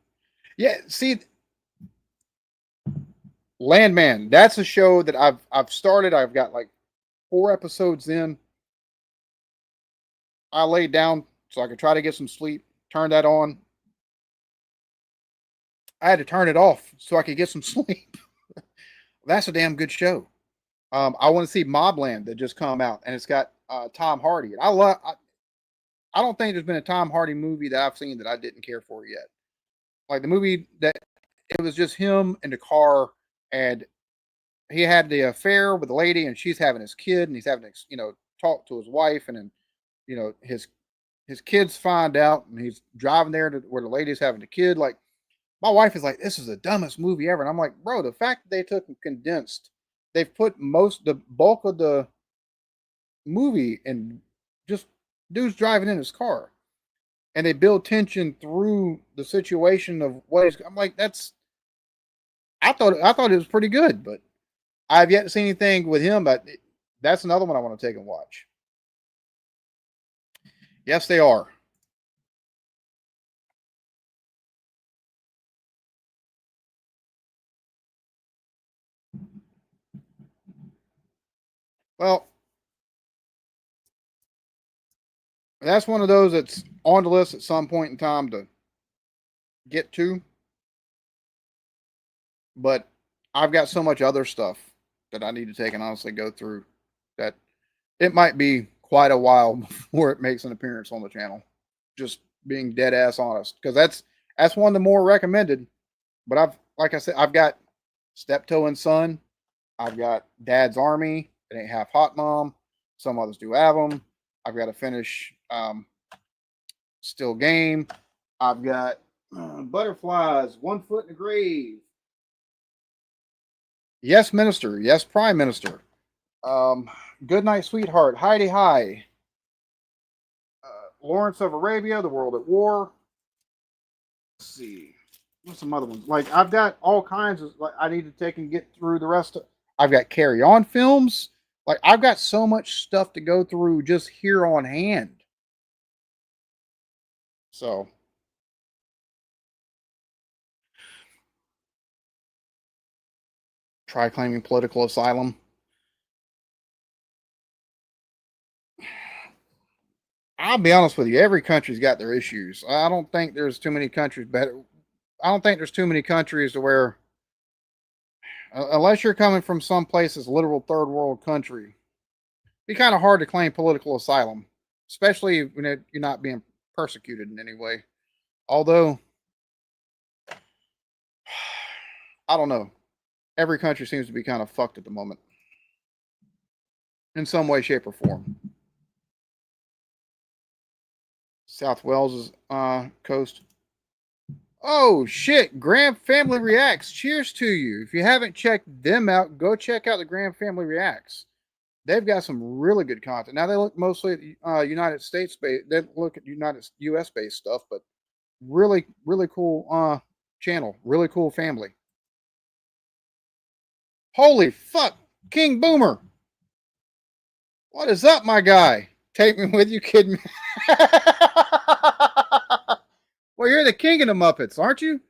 Yeah, see, Landman. That's a show that I've started. I've got like 4 episodes in. I laid down so I could try to get some sleep. Turn that on. I had to turn it off so I could get some sleep. That's a damn good show. I want to see Mobland that just come out, and it's got Tom Hardy. I love. I don't think there's been a Tom Hardy movie that I've seen that I didn't care for yet. Like the movie that it was just him in the car, and he had the affair with the lady, and she's having his kid, and he's having to, talk to his wife, and then, his kids find out, and he's driving there to where the lady's having the kid. Like my wife is like, "This is the dumbest movie ever," and I'm like, "Bro, the fact that they took and condensed, they've put the bulk of the movie and just dude's driving in his car, and they build tension through the situation of what he's." I'm like, I thought it was pretty good, but I've yet to see anything with him. But that's another one I want to take and watch. Yes, they are. Well, that's one of those that's on the list at some point in time to get to. But I've got so much other stuff that I need to take and honestly go through that it might be quite a while before it makes an appearance on the channel. Just being dead ass honest, because that's one of the more recommended. But like I said, I've got Steptoe and Son. I've got Dad's Army. It ain't half hot, Mom. Some others do have them. I've got to finish Still Game. I've got Butterflies, One Foot in the Grave. Yes, Minister. Yes, Prime Minister. Good Night, Sweetheart. Heidi High. Lawrence of Arabia, The World at War. Let's see. What's some other ones? Like I've got all kinds of. Like I need to take and get through the rest of. I've got Carry On films. Like I've got so much stuff to go through just here on hand. So try claiming political asylum. I'll be honest with you. Every country's got their issues. I don't think there's too many countries better. I don't think there's too many countries to where, unless you're coming from some place that's literal third world country, it'd be kind of hard to claim political asylum, especially when you're not being persecuted in any way. Although, I don't know. Every country seems to be kind of fucked at the moment, in some way, shape, or form. South Wales' coast. Oh shit! Graham Family Reacts. Cheers to you. If you haven't checked them out, go check out the Graham Family Reacts. They've got some really good content. Now they look mostly at United States based. They look at US based stuff, but really cool channel. Really cool family. Holy fuck, King Boomer! What is up, my guy? Take me with you, kidding me? Well, you're the king of the Muppets, aren't you?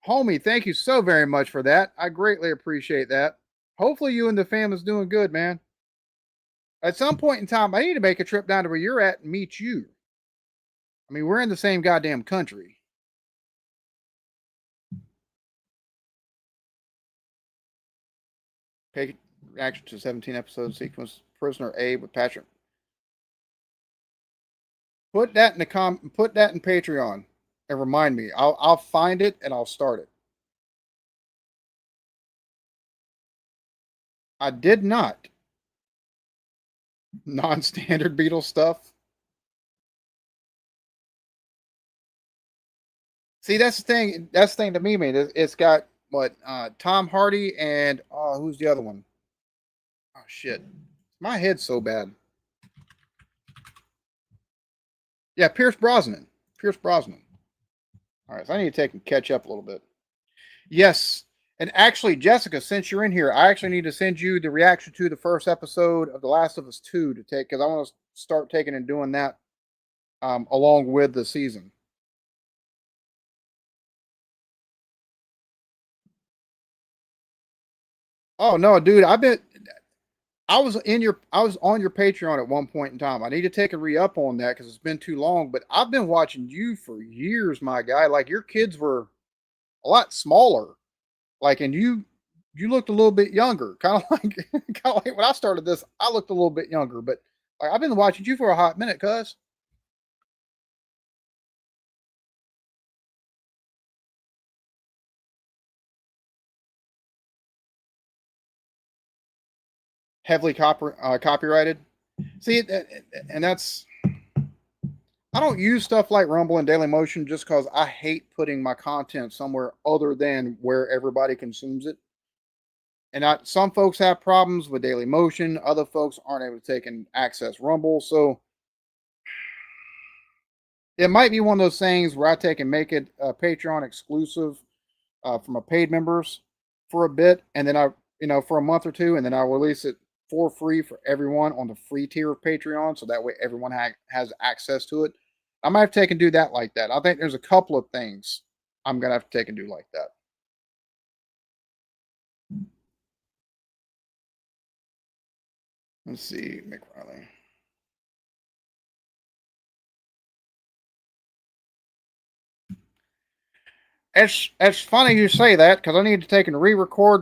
Homie, thank you so very much for that. I greatly appreciate that. Hopefully you and the family's doing good, man. At some point in time, I need to make a trip down to where you're at and meet you. I mean, we're in the same goddamn country. Okay, reaction to 17 episode sequence Prisoner A with Patrick. Put that in the put that in Patreon and remind me. I'll find it and I'll start it. I did not. Non-standard Beatles stuff. See, that's the thing. That's the thing to me, man. It's got what Tom Hardy and who's the other one? Oh shit, my head's so bad. Yeah, Pierce Brosnan. Pierce Brosnan. All right, so I need to take and catch up a little bit. Yes, and actually, Jessica, since you're in here, I actually need to send you the reaction to the first episode of The Last of Us 2 to take because I want to start taking and doing that along with the season. Oh no, dude, I was on your Patreon at one point in time. I need to take a re-up on that because it's been too long. But I've been watching you for years, my guy. Like your kids were a lot smaller. Like, and you looked a little bit younger, kind of like kind of like when I started this. I looked a little bit younger, but like I've been watching you for a hot minute, cuz heavily copyrighted. See, and that's I don't use stuff like Rumble and Daily Motion just because I hate putting my content somewhere other than where everybody consumes it. And some folks have problems with Daily Motion. Other folks aren't able to take and access Rumble. So it might be one of those things where I take and make it Patreon exclusive for my paid members for a bit, and then for a month or two, and then I'll release it for free for everyone on the free tier of Patreon, so that way everyone has access to it. I might have to take and do that like that. I think there's a couple of things I'm gonna have to take and do like that. Let's see, McRiley. It's funny you say that because I need to take and re-record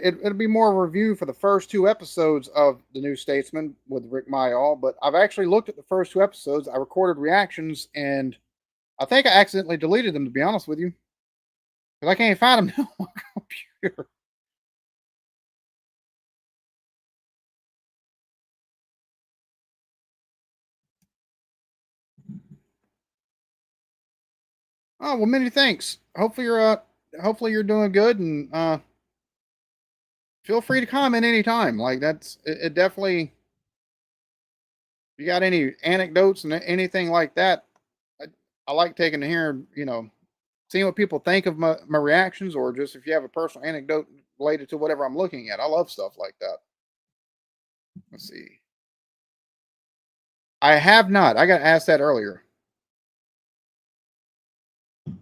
it'll be more a review for the first two episodes of The New Statesman with Rick Mayall, but I've actually looked at the first two episodes. I recorded reactions, and I think I accidentally deleted them, to be honest with you, because I can't find them now on my computer. Oh well, many thanks. Hopefully you're doing good, and feel free to comment anytime. Like it definitely. If you got any anecdotes and anything like that, I, I like taking to hearing, seeing what people think of my reactions, or just if you have a personal anecdote related to whatever I'm looking at. I love stuff like that. Let's see. I have not. I got asked that earlier.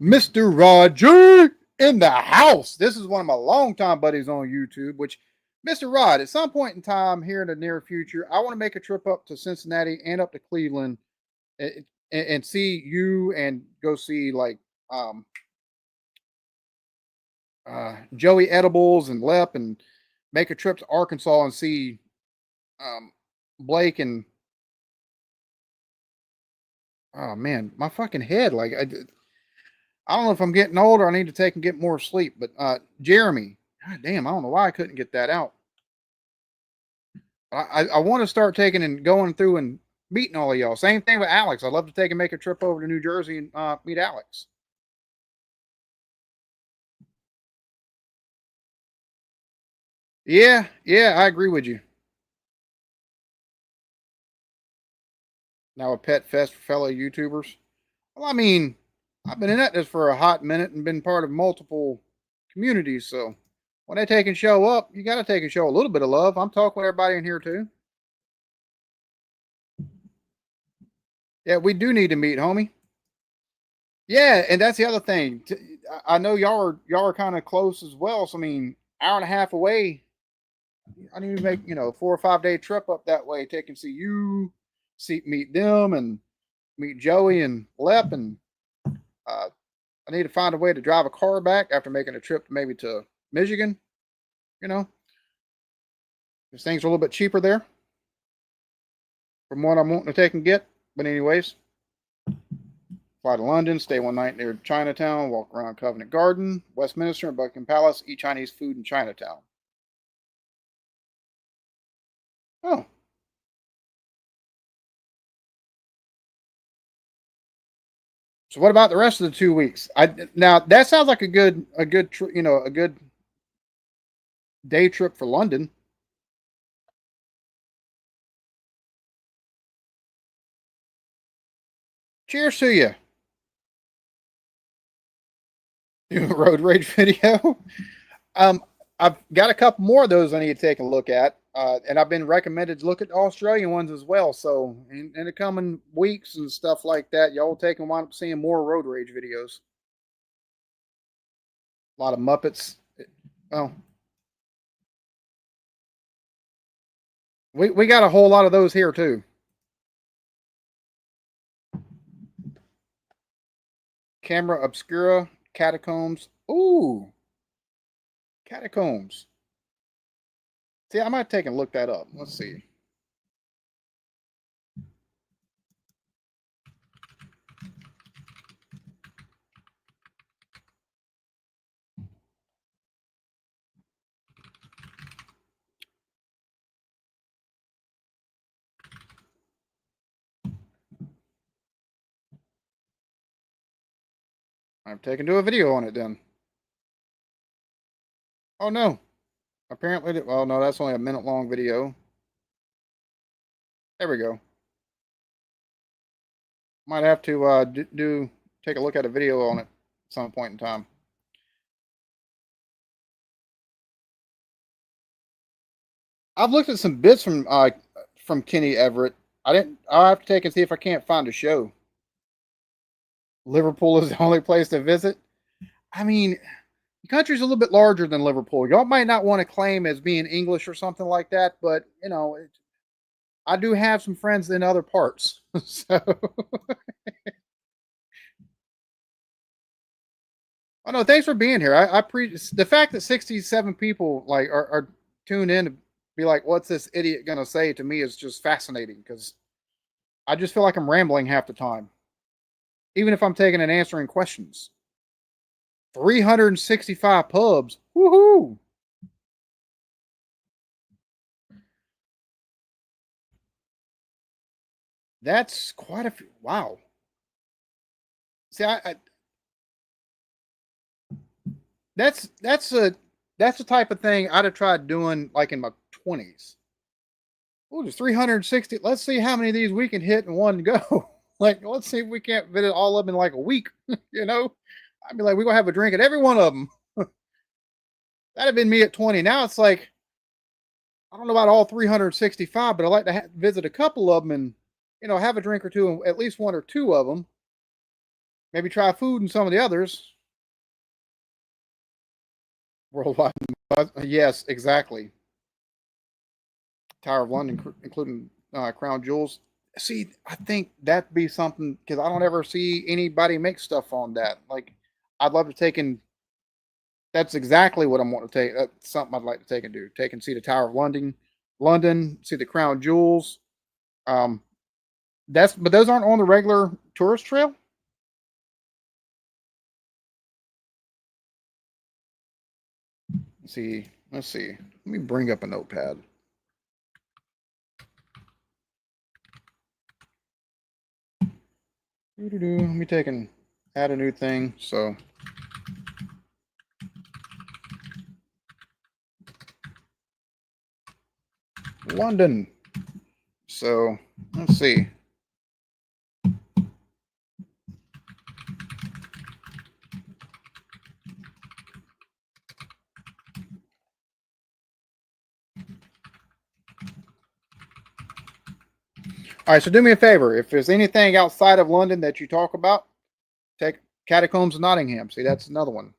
Mr. Roger in the house. This is one of my longtime buddies on YouTube, which Mr. Rod, at some point in time here in the near future, I want to make a trip up to Cincinnati and up to Cleveland and see you and go see like um, Joey Edibles and Lep and make a trip to Arkansas and see um, Blake and oh man, my fucking head. Like I don't know if I'm getting older. I need to take and get more sleep. But Jeremy, god damn, I don't know why I couldn't get that out. I want to start taking and going through and meeting all of y'all. Same thing with Alex. I'd love to take and make a trip over to New Jersey and meet Alex. Yeah, I agree with you. Now a pet fest for fellow YouTubers. Well, I mean, I've been in this for a hot minute and been part of multiple communities. So when they take and show up, you got to take and show a little bit of love. I'm talking with everybody in here too. Yeah, we do need to meet, homie. Yeah, and that's the other thing. I know y'all are kind of close as well. So I mean, hour and a half away. I need to make 4 or 5 day trip up that way. Take and see you, meet them, and meet Joey and Lep, and uh, I need to find a way to drive a car back after making a trip maybe to Michigan. You know, because things are a little bit cheaper there from what I'm wanting to take and get. But anyways, fly to London, stay one night near Chinatown, walk around Covent Garden, Westminster, and Buckingham Palace, eat Chinese food in Chinatown. Oh, so what about the rest of the 2 weeks? Now that sounds like a good day trip for London. Cheers to you. Do a road rage video. I've got a couple more of those I need to take a look at, and I've been recommended to look at the Australian ones as well. So in the coming weeks and stuff like that, y'all will take and wind up seeing more road rage videos. A lot of Muppets. Oh, We got a whole lot of those here too. Camera obscura, catacombs. Ooh, catacombs. See, I might take and look that up. Let's see. I'm taking to a video on it then. Oh no. Apparently, well, no, that's only a minute long video. There we go. Might have to take a look at a video on it at some point in time. I've looked at some bits from Kenny Everett. I didn't. I'll have to take and see if I can't find a show. Liverpool is the only place to visit. I mean, the country's a little bit larger than Liverpool. Y'all might not want to claim as being English or something like that, but you know, I do have some friends in other parts. So, oh no, thanks for being here. The fact that 67 people like are tuned in to be like, "What's this idiot gonna say?" to me is just fascinating because I just feel like I'm rambling half the time, even if I'm taking and answering questions. 365 pubs. Woohoo! That's quite a few. Wow. See, that's that's the type of thing I'd have tried doing like in my 20s. Oh, there's 360. Let's see how many of these we can hit in one go. Like, let's see if we can't fit it all up in like a week. You know, I'd be like, we're gonna have a drink at every one of them. That'd have been me at 20. Now it's like, I don't know about all 365, but I like to visit a couple of them and, you know, have a drink or two, and at least one or two of them. Maybe try food and some of the others. Worldwide. Yes, exactly. Tower of London, including Crown Jewels. See, I think that'd be something because I don't ever see anybody make stuff on that. Like, I'd love to take and that's exactly what I'm wanting to take. That's something I'd like to take and do. Take and see the Tower of London, see the Crown Jewels. Um, but those aren't on the regular tourist trail. Let's see. Let me bring up a notepad. Let me take and add a new thing. So London. So let's see. All right, so do me a favor. If there's anything outside of London that you talk about, take Catacombs of Nottingham. See, that's another one.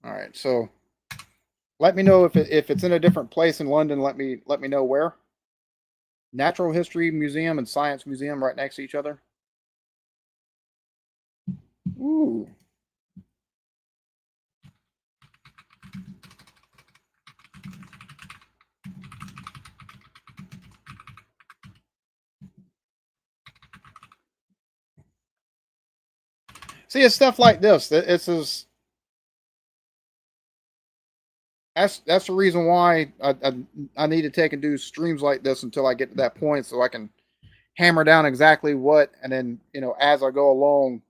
All right, so let me know if it's in a different place in London. Let me know where. Natural History Museum and Science Museum right next to each other. Ooh. See, it's stuff like this. It's is that's the reason why I need to take and do streams like this until I get to that point, so I can hammer down exactly what, and then you know as I go along,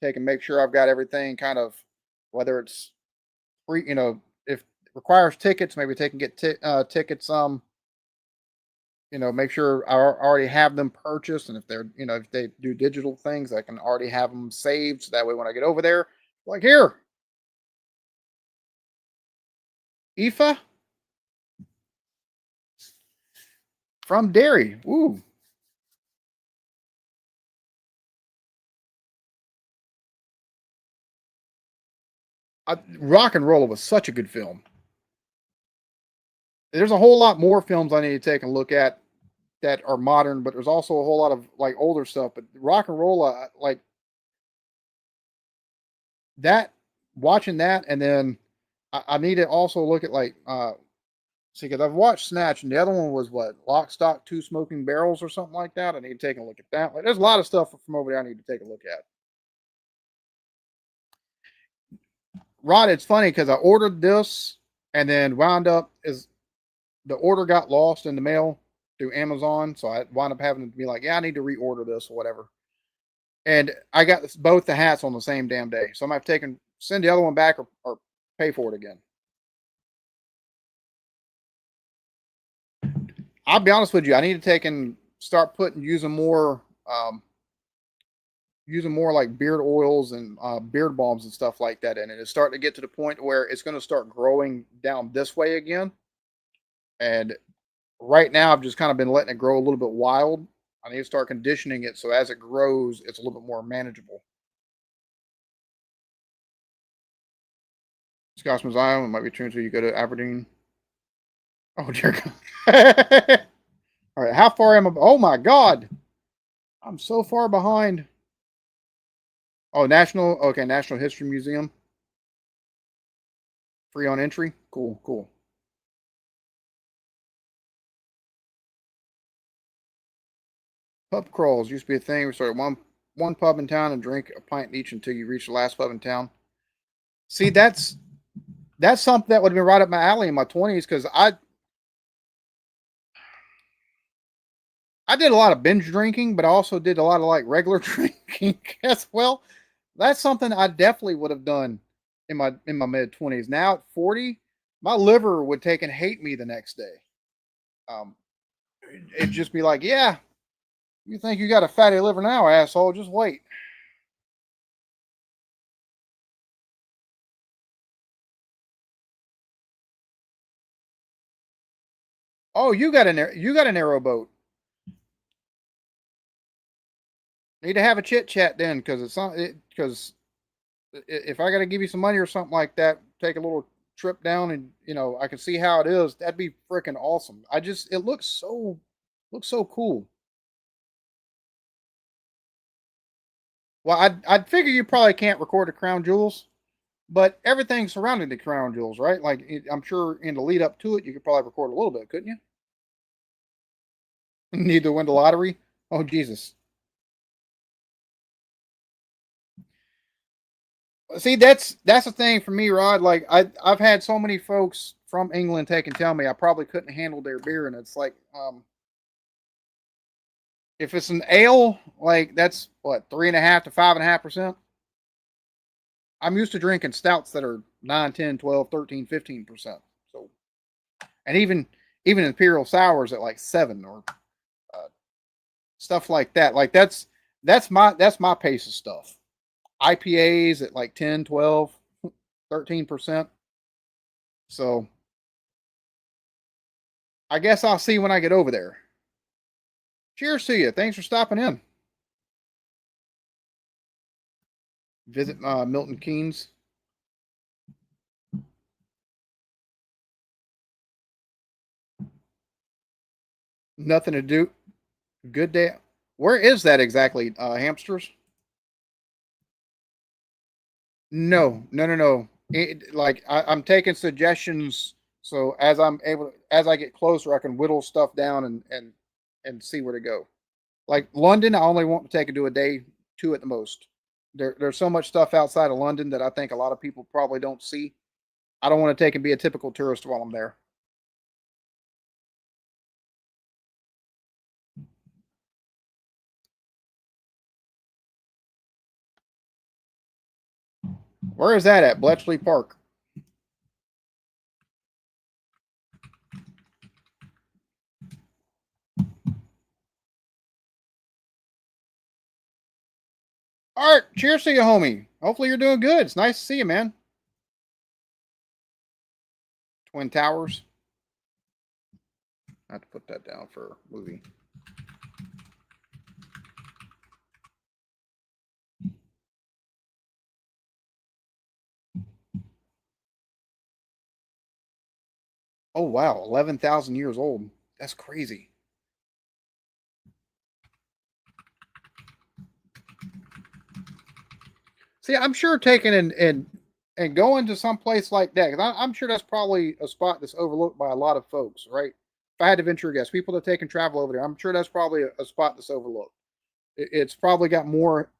take and make sure I've got everything kind of whether it's free, you know, if it requires tickets, maybe take and get tickets. You know, make sure I already have them purchased, and if they're you know if they do digital things, I can already have them saved, so that way when I get over there, like here, IFA from Derry. Ooh. Rock and Roll was such a good film. There's a whole lot more films I need to take a look at that are modern, but there's also a whole lot of like older stuff. But Rock and Roll, like that, watching that, and then I need to also look at like see, because I've watched Snatch, and the other one was what, Lock, Stock, Two Smoking Barrels or something like that. I need to take a look at that. Like, there's a lot of stuff from over there I need to take a look at. Rod, it's funny because I ordered this and then wound up is the order got lost in the mail through Amazon, so I wound up having to be like, yeah, I need to reorder this or whatever. And I got both the hats on the same damn day, so I might have taken send the other one back or pay for it again. I'll be honest with you, I need to take and start putting using more like beard oils and beard balms and stuff like that in it. It's starting to get to the point where it's going to start growing down this way again. And right now, I've just kind of been letting it grow a little bit wild. I need to start conditioning it so as it grows, it's a little bit more manageable. Scotsman's Island might be true until you go to Aberdeen. Oh dear God! All right, how far am I? Oh my God, I'm so far behind. Oh, National History Museum, free on entry. Cool, cool. Pub crawls used to be a thing. We started one pub in town and drink a pint each until you reach the last pub in town. See, that's something that would have been right up my alley in my 20s because I did a lot of binge drinking, but I also did a lot of like regular drinking as well. That's something I definitely would have done in my mid 20s. Now at 40, my liver would take and hate me the next day. Um, it'd just be like, yeah, you think you got a fatty liver now, asshole? Just wait. Oh, you got an aeroboat. Need to have a chit chat then, because because if I got to give you some money or something like that, take a little trip down and I can see how it is. That'd be freaking awesome. It looks so cool. Well, I'd figure you probably can't record the crown jewels, but everything surrounding the crown jewels, right? Like I'm sure in the lead up to it, you could probably record a little bit, couldn't you? Need to win the lottery. Oh Jesus! See, that's the thing for me, Rod. Like I've had so many folks from England take and tell me I probably couldn't handle their beer, and it's like, if it's an ale, like that's what, 3.5 to 5.5%. I'm used to drinking stouts that are 9, 10, 12, 13, 15%. So, and even imperial sours at like 7 or uh, stuff like that. Like that's my pace of stuff. IPAs at like 10, 12, 13%. So I guess I'll see when I get over there. Cheers to you. Thanks for stopping in. Visit Milton Keynes. Nothing to do. Good day. Where is that exactly? Hamsters? No, no, no, no. Like I'm taking suggestions, so as I get closer, I can whittle stuff down and see where to go. Like London, I only want to take it to a day, two at the most. There's so much stuff outside of London that I think a lot of people probably don't see. I don't want to take and be a typical tourist while I'm there. Where is that at? Bletchley Park. All right, cheers to you, homie. Hopefully you're doing good. It's nice to see you, man. Twin Towers. I have to put that down for a movie. Oh wow, 11,000 years old. That's crazy. See, I'm sure taking and going to some place like that, because I'm sure that's probably a spot that's overlooked by a lot of folks, right? If I had to venture a guess, people that take and travel over there, I'm sure that's probably a spot that's overlooked. It's probably got more.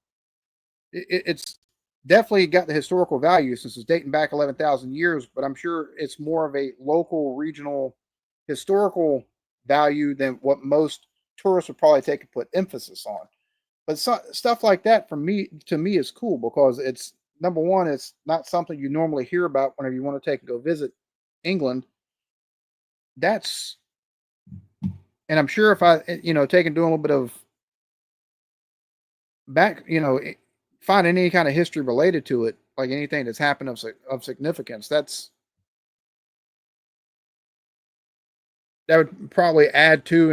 It's definitely got the historical value since it's dating back 11,000 years, but I'm sure it's more of a local, regional, historical value than what most tourists would probably take and put emphasis on. But stuff like that for me to me is cool because it's number one, it's not something you normally hear about whenever you want to take and go visit England. That's and I'm sure if I take and do a little bit of back, finding any kind of history related to it, like anything that's happened of significance, that would probably add to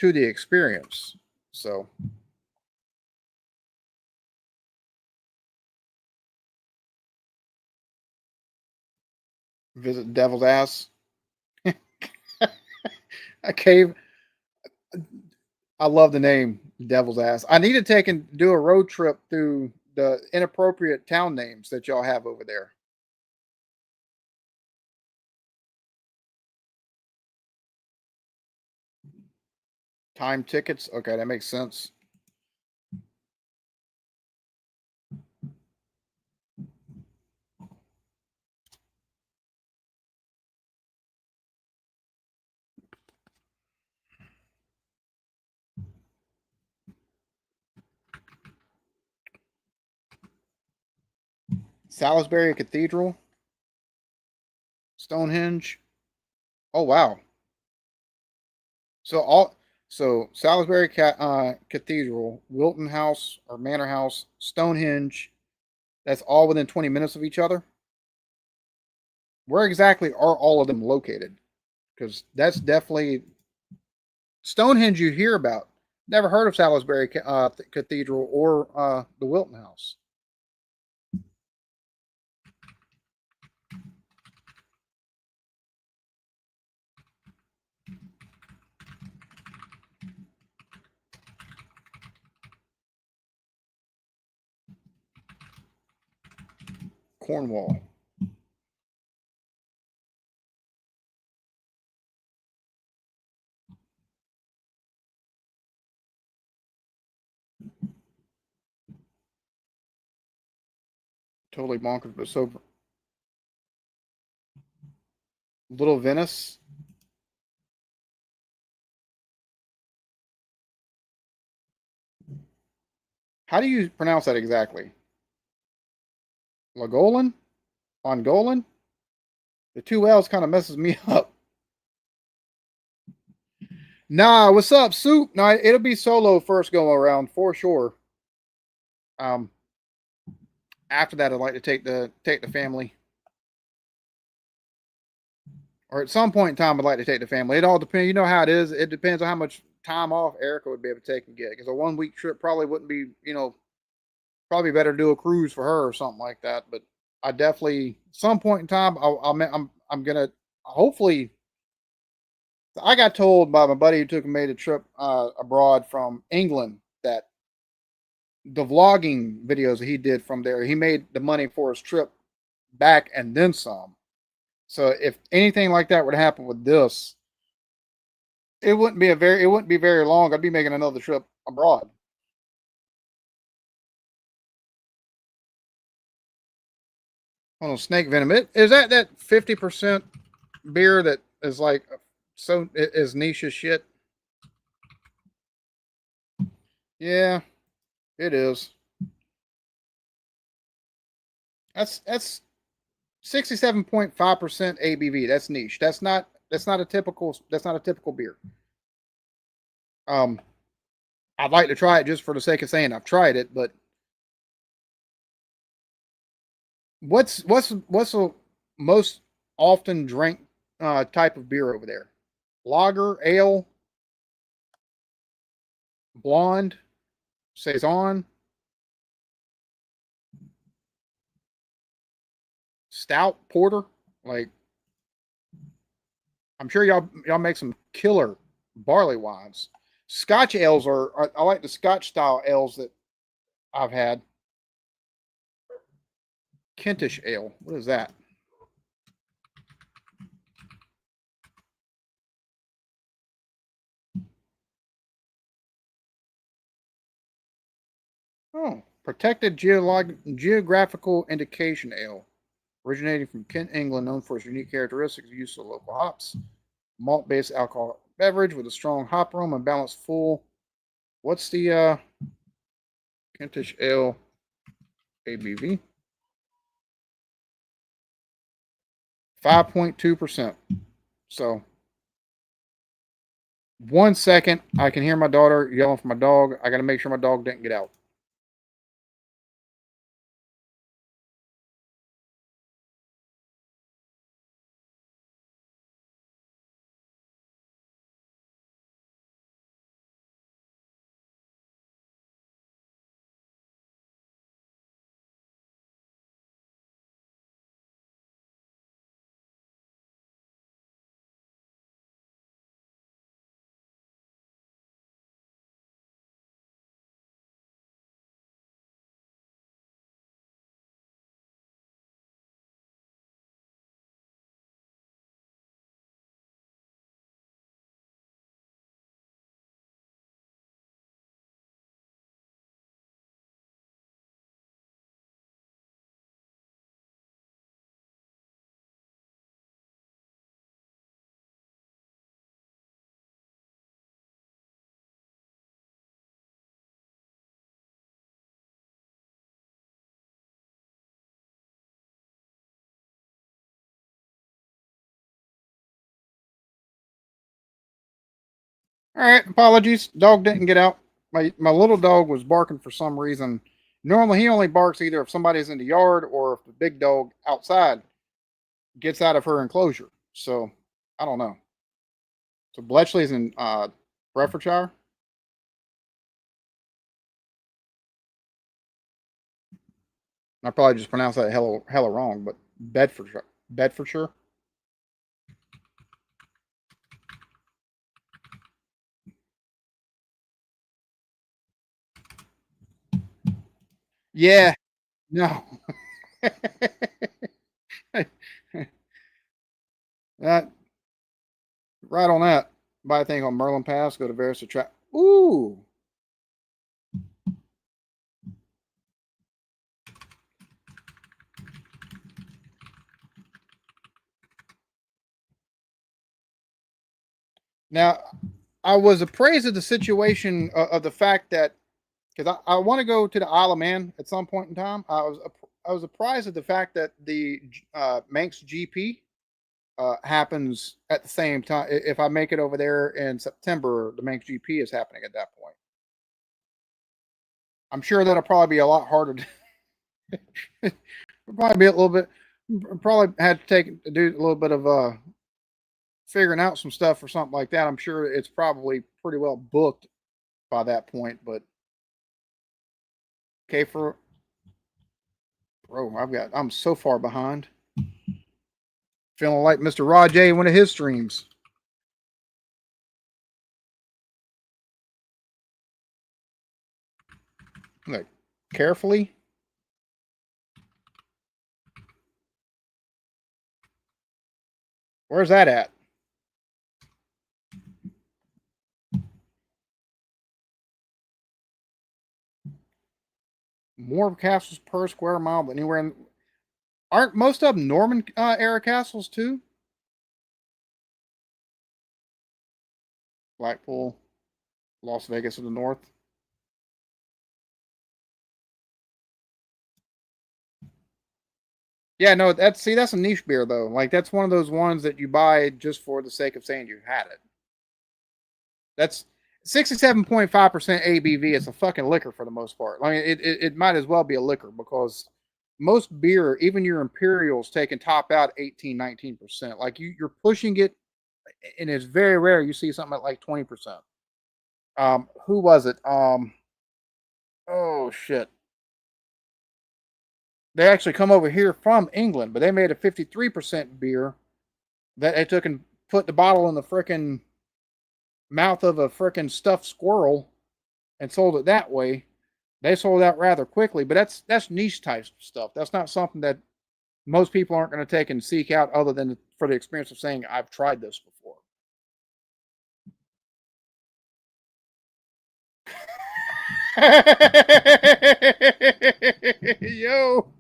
the experience. So visit Devil's Ass, a cave. I love the name Devil's Ass. I need to take and do a road trip through the inappropriate town names that y'all have over there. Time tickets. Okay, that makes sense. Salisbury Cathedral, Stonehenge. Oh wow. So all Salisbury Cathedral, Wilton House or Manor House, Stonehenge. That's all within 20 minutes of each other. Where exactly are all of them located? Because that's definitely Stonehenge you hear about. Never heard of Salisbury Cathedral or the Wilton House. Cornwall. Totally bonkers, but so Little Venice. How do you pronounce that exactly? Lagolan? Ongolan? The two L's kind of messes me up. Nah, what's up, Soup? No, it'll be solo first go around for sure. Um, After that, I'd like to take the family, or at some point in time, I'd like to take the family. It all depends. You know how it is. It depends on how much time off Erica would be able to take and get. Because a 1 week trip probably wouldn't be, probably better to do a cruise for her or something like that. But I definitely, some point in time, I'm gonna hopefully. I got told by my buddy who took and made a trip abroad from England that the vlogging videos that he did from there, he made the money for his trip back and then some. So if anything like that were to happen with this, it wouldn't be very long. I'd be making another trip abroad. On snake venom. Is that 50% beer that is like so is niche as shit. Yeah, it is. That's 67.5% ABV. That's niche. That's not a typical beer. Um, I'd like to try it just for the sake of saying I've tried it, but what's the most often drank type of beer over there? Lager, ale, blonde, saison, stout, porter. Like I'm sure y'all make some killer barley wines. Scotch ales are I like the Scotch style ales that I've had. Kentish ale. What is that? Oh, protected geographical indication ale, originating from Kent, England, known for its unique characteristics of use of local hops. Malt-based alcohol beverage with a strong hop aroma and balanced full. What's the Kentish ale ABV? 5.2%. So 1 second, I can hear my daughter yelling for my dog. I got to make sure my dog didn't get out. All right, apologies. Dog didn't get out. My little dog was barking for some reason. Normally, he only barks either if somebody's in the yard or if the big dog outside gets out of her enclosure. So I don't know. So Bletchley's in Bedfordshire. I probably just pronounced that hella wrong, but Bedfordshire. Bedfordshire. Yeah. No. that right on that. Buy a thing on Merlin Pass. Go to Varus to track. Ooh. Now, I was appraised of the situation of the fact that because I want to go to the Isle of Man at some point in time. I was apprised of the fact that the Manx GP happens at the same time. If I make it over there in September, the Manx GP is happening at that point. I'm sure that'll probably be a lot harder. Probably be a little bit. Probably had to do a little bit of figuring out some stuff or something like that. I'm sure it's probably pretty well booked by that point. But okay, for bro, I'm so far behind. Feeling like Mr. Rajay in one of his streams. Like carefully. Where's that at? More castles per square mile than anywhere in. Aren't most of them Norman era castles too? Blackpool, Las Vegas in the north. Yeah, no, that's a niche beer though. Like that's one of those ones that you buy just for the sake of saying you had it. That's 67.5% ABV. It's a fucking liquor for the most part. I mean, it might as well be a liquor because most beer, even your imperials, taking top out 18, 19%. Like you're pushing it, and it's very rare you see something at like 20%. Who was it? Oh shit. They actually come over here from England, but they made a 53% beer that they took and put the bottle in the frickin' mouth of a frickin' stuffed squirrel and sold it that way. They sold out rather quickly, but that's niche type stuff. That's not something that most people aren't going to take and seek out other than for the experience of saying, I've tried this before. Yo.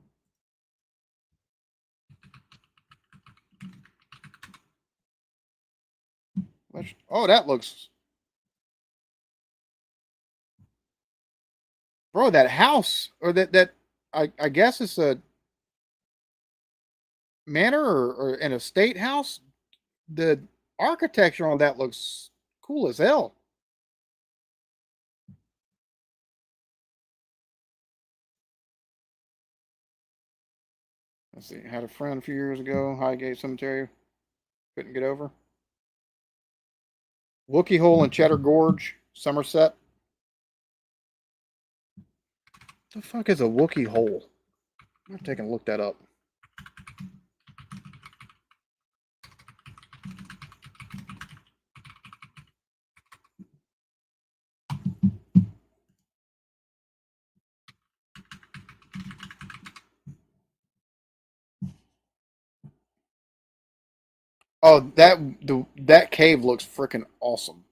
Oh, that looks. Bro, that house, or that I guess it's a manor or an estate house. The architecture on that looks cool as hell. Let's see. Had a friend a few years ago, Highgate Cemetery. Couldn't get over. Wookie Hole in Cheddar Gorge, Somerset. What the fuck is a Wookie Hole? I'm taking a look that up. Oh, that cave looks freaking awesome.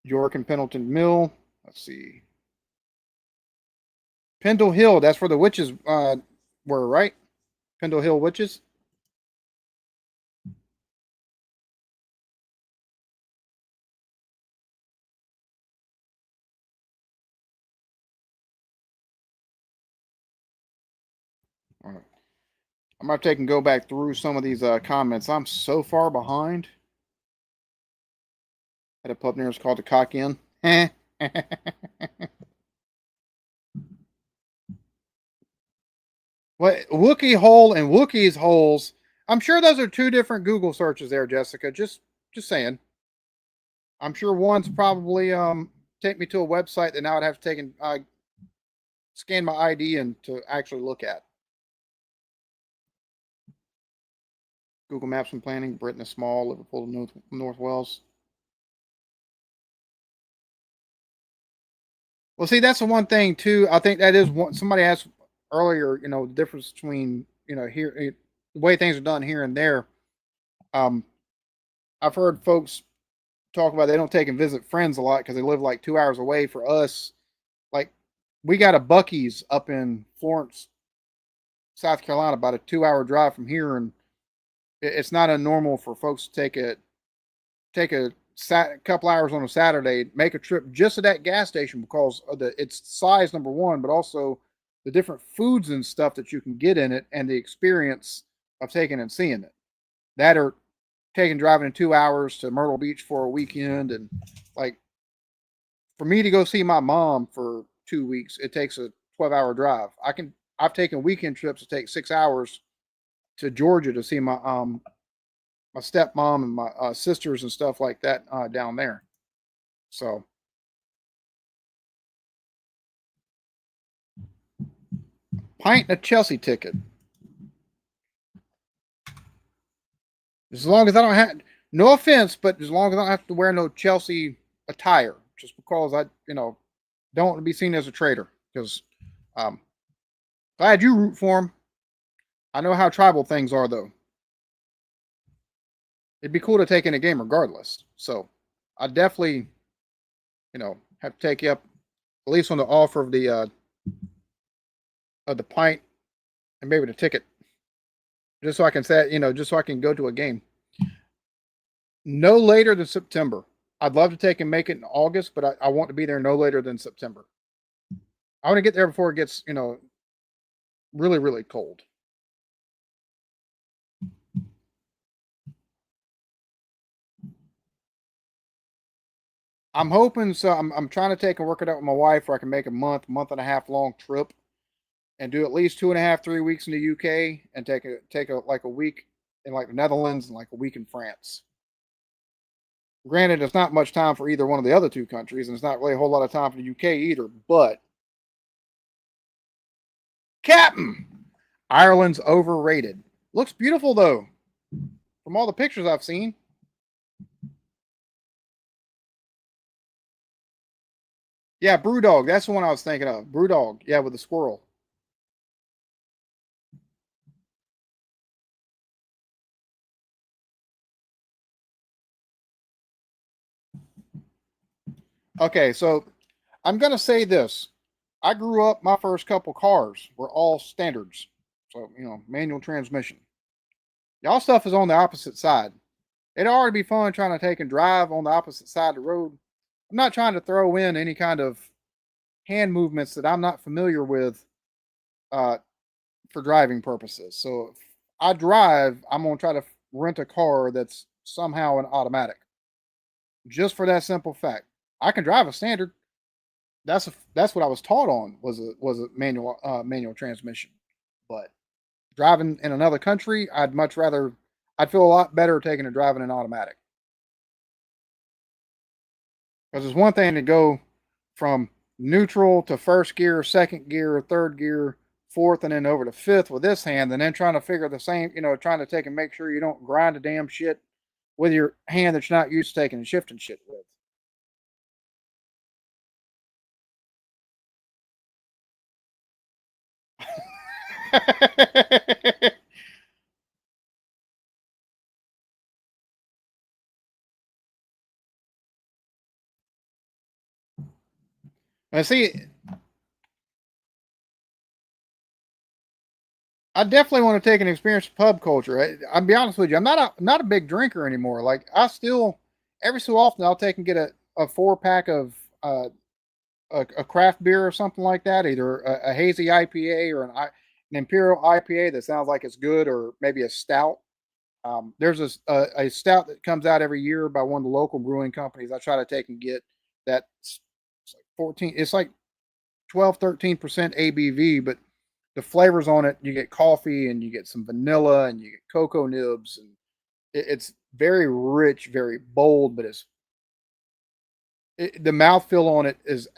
York and Pendleton Mill. Let's see. Pendle Hill. That's where the witches were, right? Pendle Hill witches. All right. I'm going to take and go back through some of these comments. I'm so far behind. Had a pub near us called the Cock Inn. What Wookie Hole and Wookie's holes? I'm sure those are two different Google searches there, Jessica. Just saying. I'm sure one's probably take me to a website that now I'd have to take and scan my ID and to actually look at. Google Maps and planning. Britain is small. Liverpool to North Wales. Well, see, that's the one thing too. I think that is one. Somebody asked earlier, you know, the difference between here, the way things are done here and there. I've heard folks talk about they don't take and visit friends a lot because they live like 2 hours away. For us, like we got a Buc-ee's up in Florence, South Carolina, about a 2 hour drive from here, and it's not unnormal for folks to take a couple hours on a Saturday, make a trip just to that gas station because of its size, number one, but also the different foods and stuff that you can get in it and the experience of taking and seeing it. That are taking driving in 2 hours to Myrtle Beach for a weekend, and like for me to go see my mom for 2 weeks, it takes a 12-hour drive. I've taken weekend trips to take 6 hours to Georgia to see my stepmom and my sisters and stuff like that down there. So, pint and a Chelsea ticket. As long as I don't have, no offense, but as long as I don't have to wear no Chelsea attire, just because I, don't want to be seen as a traitor. Because glad you root for them. I know how tribal things are, though. It'd be cool to take in a game regardless. So I definitely, have to take you up at least on the offer of the pint and maybe the ticket, just so I can say, just so I can go to a game. No later than September. I'd love to take and make it in August, but I want to be there no later than September. I want to get there before it gets, really, really cold. I'm hoping so. I'm trying to take and work it out with my wife where I can make a month and a half long trip and do at least 2.5, 3 weeks in the UK and take a week in like the Netherlands and like a week in France. Granted, it's not much time for either one of the other two countries, and it's not really a whole lot of time for the UK either, but Captain, Ireland's overrated. Looks beautiful though, from all the pictures I've seen. Yeah, Brewdog. That's the one I was thinking of. Brewdog. Yeah, with the squirrel. Okay, so I'm gonna say this. I grew up. My first couple cars were all standards, so manual transmission. Y'all stuff is on the opposite side. It'd already be fun trying to take and drive on the opposite side of the road. I'm not trying to throw in any kind of hand movements that I'm not familiar with uh, for driving purposes. So if I drive, I'm gonna try to rent a car that's somehow an automatic, just for that simple fact. I can drive a standard. That's what I was taught on was a manual transmission. But driving in another country, I'd much rather. I'd feel a lot better taking and driving an automatic, because it's one thing to go from neutral to first gear, second gear, third gear, fourth, and then over to fifth with this hand, and then trying to figure the same, trying to take and make sure you don't grind a damn shit with your hand that you're not used to taking and shifting shit with. And see, I definitely want to take an experience of pub culture. I'll be honest with you, I'm not a big drinker anymore. Like I still every so often I'll take and get a 4 pack of a craft beer or something like that, either a hazy IPA or an imperial IPA that sounds like it's good, or maybe a stout. There's a stout that comes out every year by one of the local brewing companies. I try to take and get that. It's like 14. It's like 12, 13% ABV, but the flavors on it, you get coffee and you get some vanilla and you get cocoa nibs, and it's very rich, very bold, but the mouthfeel on it is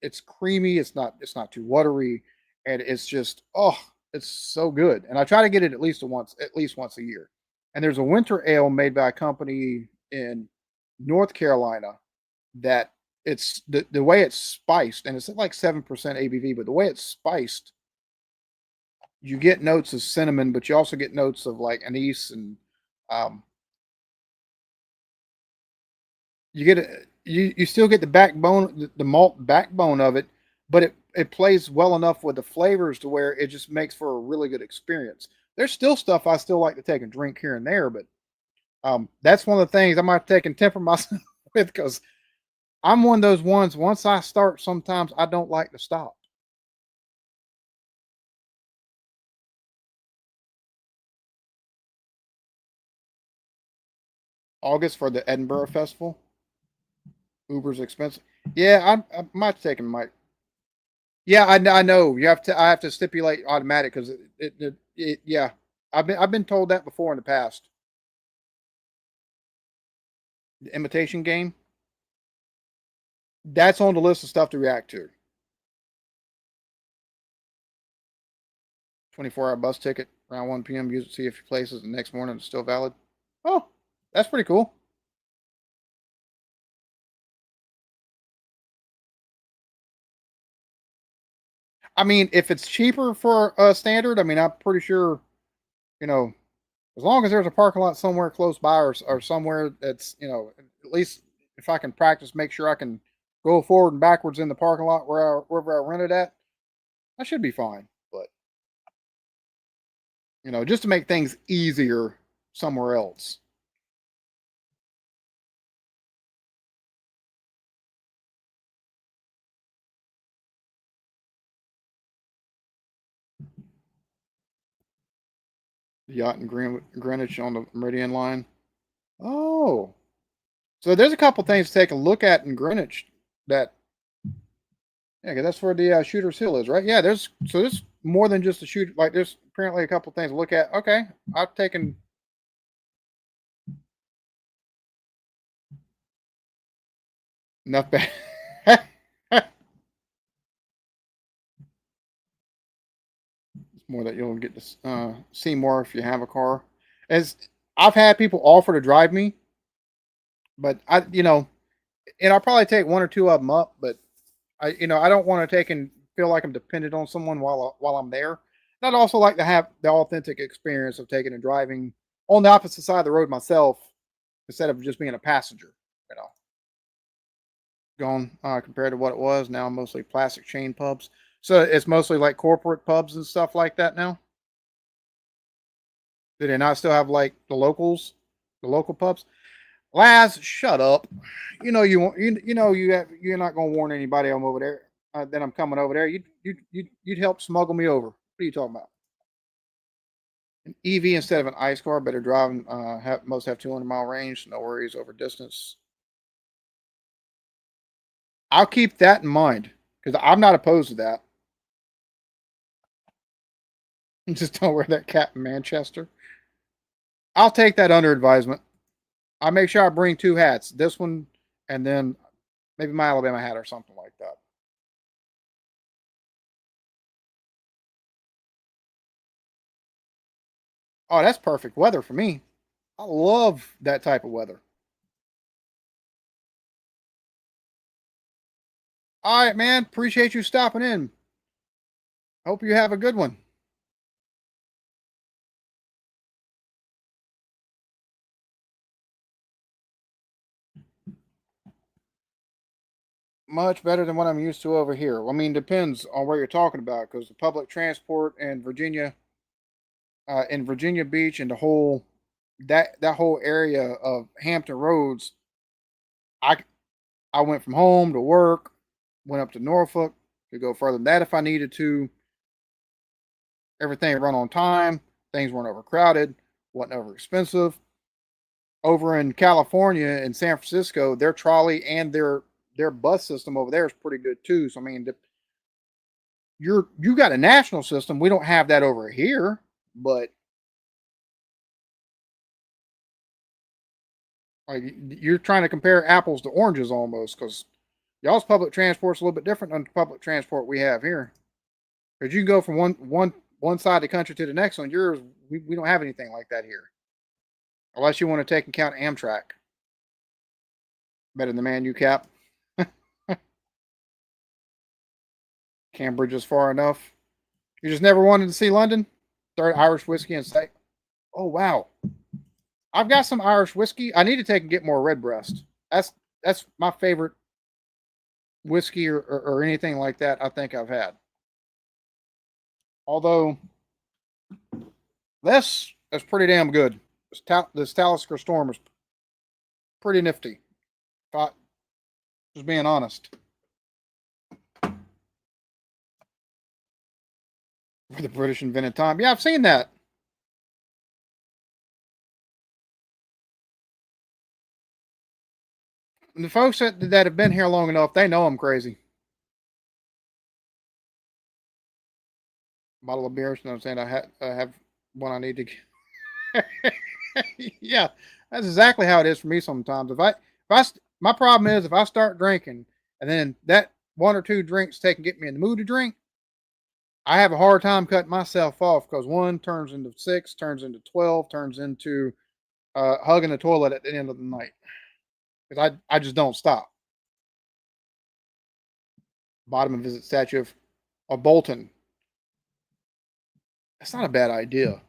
it's creamy. It's not too watery, and it's just it's so good. And I try to get it at least once a year. And there's a winter ale made by a company in North Carolina that it's the way it's spiced, and it's like 7% ABV, but the way it's spiced, you get notes of cinnamon, but you also get notes of like anise and um, you get you still get the backbone, the malt backbone of it, but it plays well enough with the flavors to where it just makes for a really good experience. There's still stuff I still like to take and drink here and there, but that's one of the things I might take and temper myself with, because I'm one of those ones. Once I start, sometimes I don't like to stop. August for the Edinburgh Festival. Uber's expensive. Yeah, I might take him. Might. Yeah, I know. You have to. I have to stipulate automatic because yeah. I've been told that before in the past. The imitation game. That's on the list of stuff to react to. 24-hour bus ticket around 1 p.m. Use it, see if your place is the next morning it's still valid. Oh, that's pretty cool. I mean, if it's cheaper for a standard, I mean, I'm pretty sure, you know, as long as there's a parking lot somewhere close by, or somewhere that's, at least if I can practice, make sure I can go forward and backwards in the parking lot wherever I rented at, I should be fine. But, just to make things easier somewhere else. The yacht in Greenwich on the Meridian line. Oh, so there's a couple things to take a look at in Greenwich that, yeah, 'cause that's where the Shooter's Hill is, right? Yeah, there's more than just the shoot. Like there's apparently a couple things to look at. Okay, I've taken enough bad. more that you'll get to see more if you have a car. As I've had people offer to drive me, but and I'll probably take one or two of them up. But I don't want to take and feel like I'm dependent on someone while I'm there. And I'd also like to have the authentic experience of taking and driving on the opposite side of the road myself instead of just being a passenger. You know, going compared to what it was now, mostly plastic chain pubs. So it's mostly like corporate pubs and stuff like that now. Do they not still have like the local pubs? Laz, shut up. You know you won't. You're not going to warn anybody I'm over there. That I'm coming over there. You'd help smuggle me over. What are you talking about? An EV instead of an ICE car. Better driving. Most have 200-mile range. No worries over distance. I'll keep that in mind because I'm not opposed to that. Just don't wear that cap in Manchester. I'll take that under advisement. I'll make sure I bring two hats. This one and then maybe my Alabama hat or something like that. Oh, that's perfect weather for me. I love that type of weather. All right, man. Appreciate you stopping in. Hope you have a good one. Much better than what I'm used to over here. I mean, depends on where you're talking about because the public transport in Virginia Beach and the whole that whole area of Hampton Roads, I I went from home to work, went up to Norfolk to go further than that if I needed to. Everything run on time. Things weren't overcrowded, wasn't over expensive. Over in California and San Francisco, their trolley and their bus system over there is pretty good too. So I mean, you got a national system. We don't have that over here, but like you're trying to compare apples to oranges almost because y'all's public transport's a little bit different than the public transport we have here. Because you can go from one side of the country to the next one. Yours, we don't have anything like that here, unless you want to take and count Amtrak. Better than the man you cap. Cambridge is far enough. You just never wanted to see London? Start Irish whiskey and say, "Oh wow, I've got some Irish whiskey. I need to take and get more Redbreast. That's my favorite whiskey or anything like that I think I've had. Although this is pretty damn good. This Talisker Storm is pretty nifty. Just being honest. For the British invented time. Yeah, I've seen that. And the folks that have been here long enough, they know I'm crazy. Bottle of beer, you know what I'm saying? I have one I need to get. Yeah, that's exactly how it is for me sometimes. My problem is if I start drinking and then that one or two drinks take and get me in the mood to drink, I have a hard time cutting myself off because one turns into 6, turns into 12, turns into hugging the toilet at the end of the night because I just don't stop. Bottom and visit statue of Bolton. That's not a bad idea.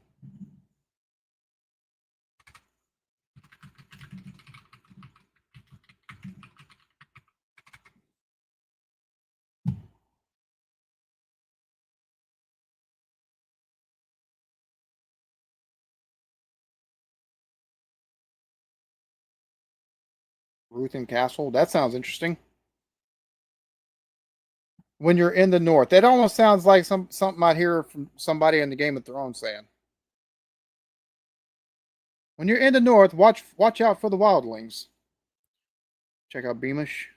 Ruthin Castle. That sounds interesting. When you're in the north, that almost sounds like something I'd hear from somebody in the Game of Thrones saying. When you're in the north, watch out for the wildlings. Check out Beamish.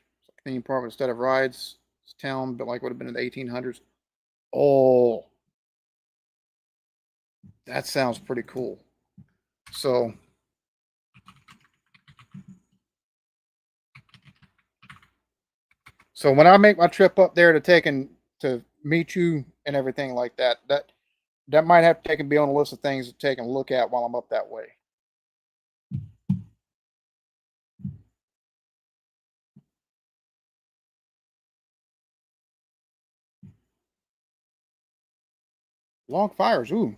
Theme park instead of rides. It's a town, but like would have been in the 1800s. Oh, that sounds pretty cool. So when I make my trip up there to meet you and everything like that, that might have to be on a list of things to take a look at while I'm up that way. Long fires, ooh.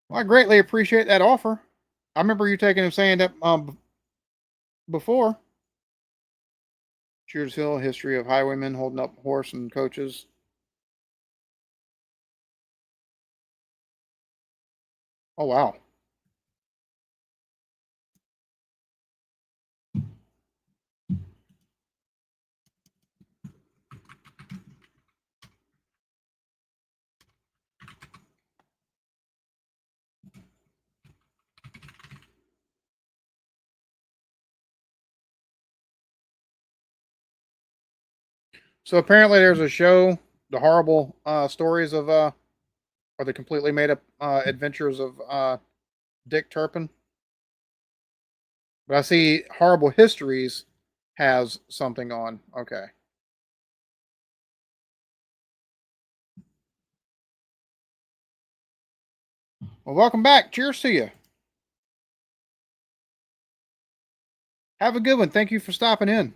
Well, I greatly appreciate that offer. I remember you taking and saying that before. Cheers Hill, history of highwaymen holding up horse and coaches. Oh wow. So apparently there's a show, the horrible stories of or the completely made up adventures of Dick Turpin. But I see horrible histories has something on. Okay. Well, welcome back. Cheers to you. Have a good one. Thank you for stopping in.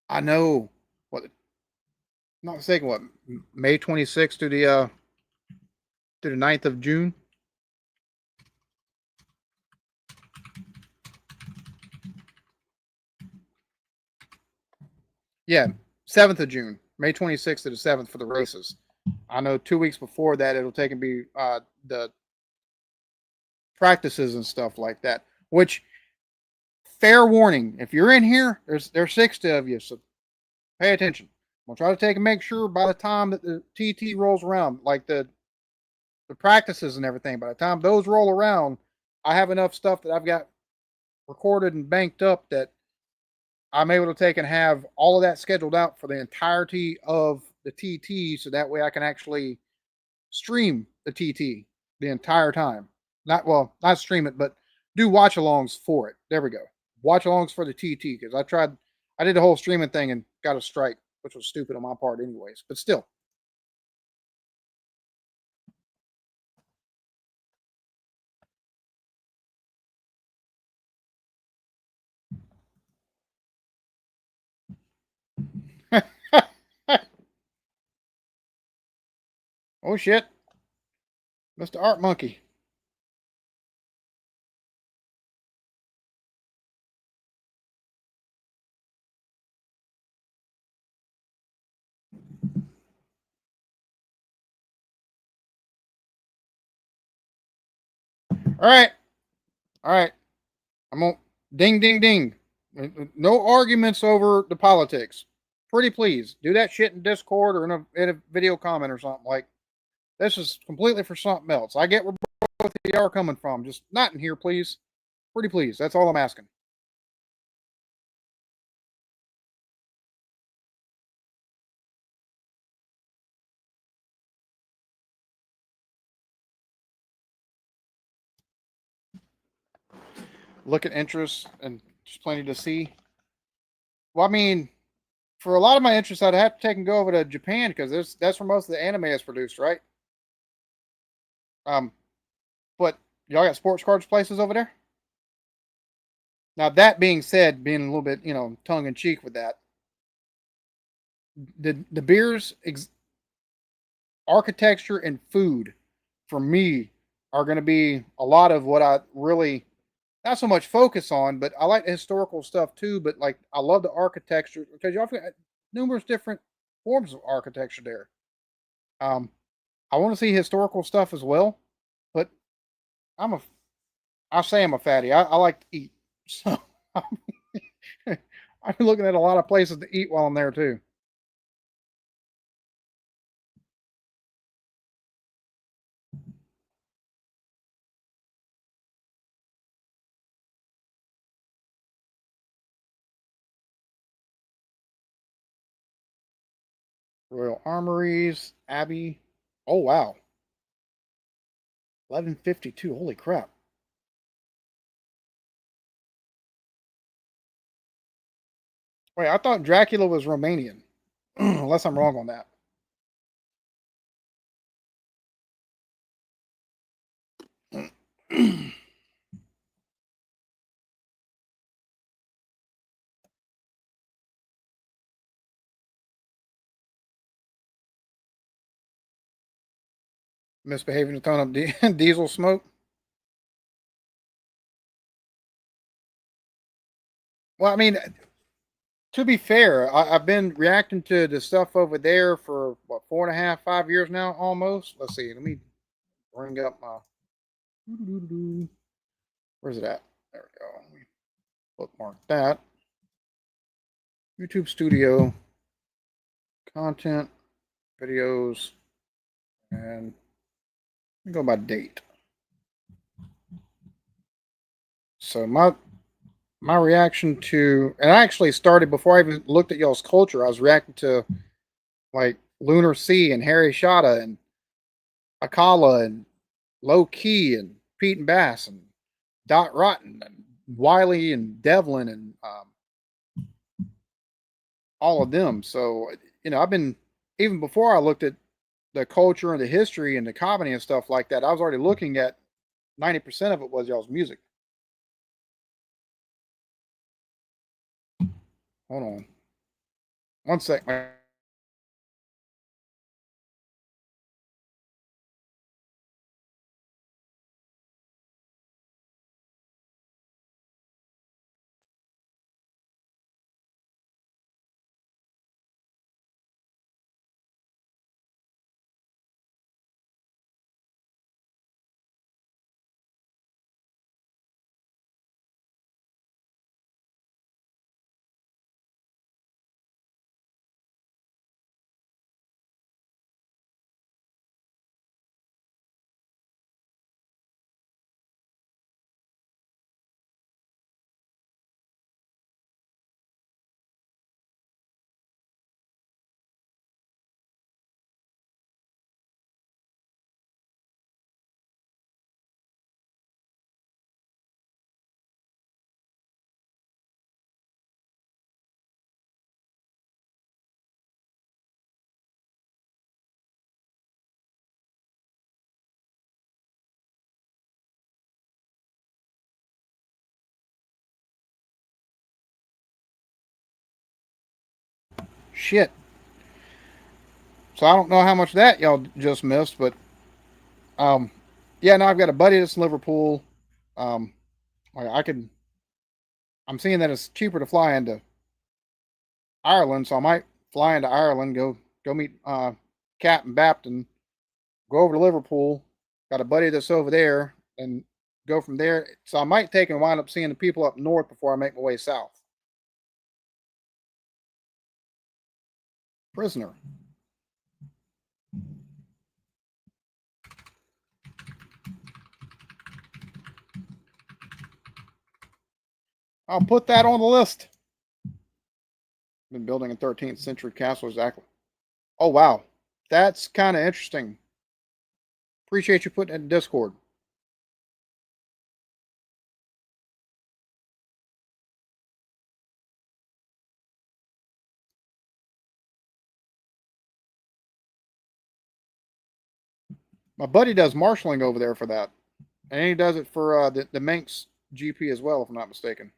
I know what, not mistaken, what, May 26th to the 9th of June. Yeah, 7th of June, May 26th to the 7th for the races. I know 2 weeks before that it'll take and be the practices and stuff like that. Which, fair warning, if you're in here, there's 60 of you, so pay attention. We'll try to take and make sure by the time that the TT rolls around, like the practices and everything, by the time those roll around, I have enough stuff that I've got recorded and banked up that I'm able to take and have all of that scheduled out for the entirety of the TT, so that way I can actually stream the TT the entire time. Not stream it, but do watch alongs for it. There we go. Watch alongs for the TT, because I did the whole streaming thing and got a strike, which was stupid on my part, anyways. But still. Oh shit, Mr. Art Monkey. All right, all right. I'm gonna ding, ding, ding. No arguments over the politics. Pretty please do that shit in Discord or in a video comment or something. Like, this is completely for something else. I get where both of you are coming from, just not in here, please. Pretty please. That's all I'm asking. Look at interests and there's plenty to see. Well, I mean, for a lot of my interests, I'd have to take and go over to Japan because that's where most of the anime is produced, right? Um, but y'all got sports cards places over there? Now, that being said, being a little bit, tongue in cheek with that, the beers, architecture, and food for me are going to be a lot of what I really not so much focus on, but I like the historical stuff too. But like, I love the architecture because y'all got numerous different forms of architecture there. Um, I want to see historical stuff as well, but I'm a I say I'm a fatty. I like to eat, so I'm looking at a lot of places to eat while I'm there too. Royal Armories, Abbey. Oh wow, 1152. Holy crap! Wait, I thought Dracula was Romanian. Unless I'm wrong on that. Misbehaving to throwing up diesel smoke. Well, I mean, to be fair, I've been reacting to the stuff over there for what 4.5, 5 years now, almost. Let's see. Let me bring up my. Where's it at? There we go. Let me bookmark that. YouTube Studio, content, videos, and let me go by date. So my reaction to, and I actually started before I even looked at y'all's culture. I was reacting to like Lunar Sea and Harry Shada and Akala and Low Key and Pete and Bass and Dot Rotten and Wiley and Devlin and all of them. So I've been even before I looked at the culture and the history and the comedy and stuff like that. I was already looking at 90% of it was y'all's music. Hold on, one sec. Shit. So I don't know how much that y'all just missed, but um, yeah, no, I've got a buddy that's in Liverpool. Um, I could. I'm seeing that it's cheaper to fly into Ireland, so I might fly into Ireland, go meet Captain Bapton, go over to Liverpool. Got a buddy that's over there, and go from there. So I might take and wind up seeing the people up north before I make my way south. Prisoner. I'll put that on the list. Been building a 13th century castle exactly. Oh wow, that's kind of interesting. Appreciate you putting it in Discord. My buddy does marshaling over there for that, and he does it for the Manx GP as well, if I'm not mistaken.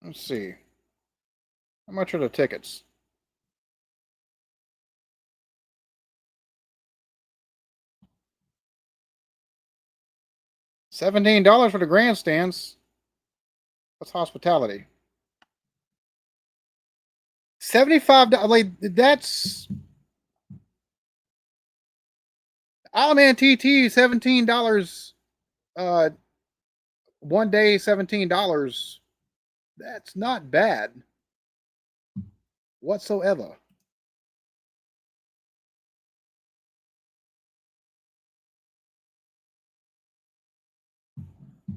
Let's see. How much are the tickets? $17 for the grandstands. What's hospitality? $75. Like that's Island TT. $17. Uh, one day $17. That's not bad whatsoever.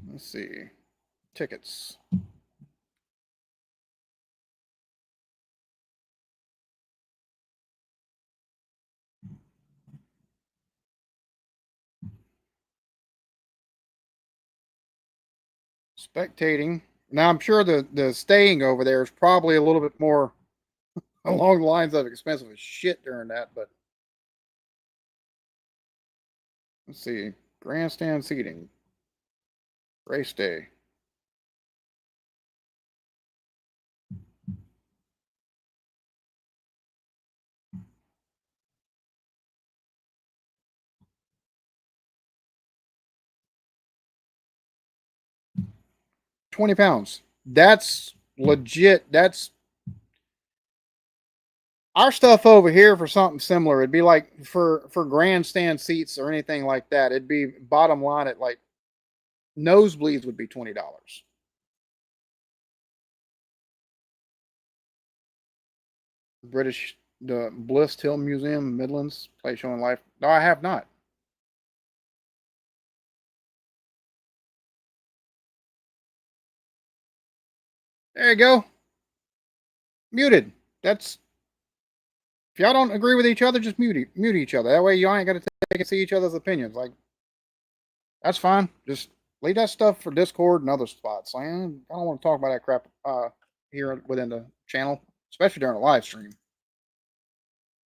Let's see. tickets. Spectating. Now I'm sure the staying over there is probably a little bit more along the lines of expensive as shit during that, but let's see. Grandstand seating. Race day. £20. That's legit. That's our stuff over here for something similar. It'd be like for grandstand seats or anything like that. It'd be bottom line at like nosebleeds would be $20. British the Bliss Hill Museum, Midlands, play showing life. No, I have not. There you go. Muted. That's if y'all don't agree with each other, just mute each other. That way you ain't got to take and see each other's opinions. Like that's fine. Just leave that stuff for Discord and other spots. Like, I don't want to talk about that crap here within the channel, especially during a live stream.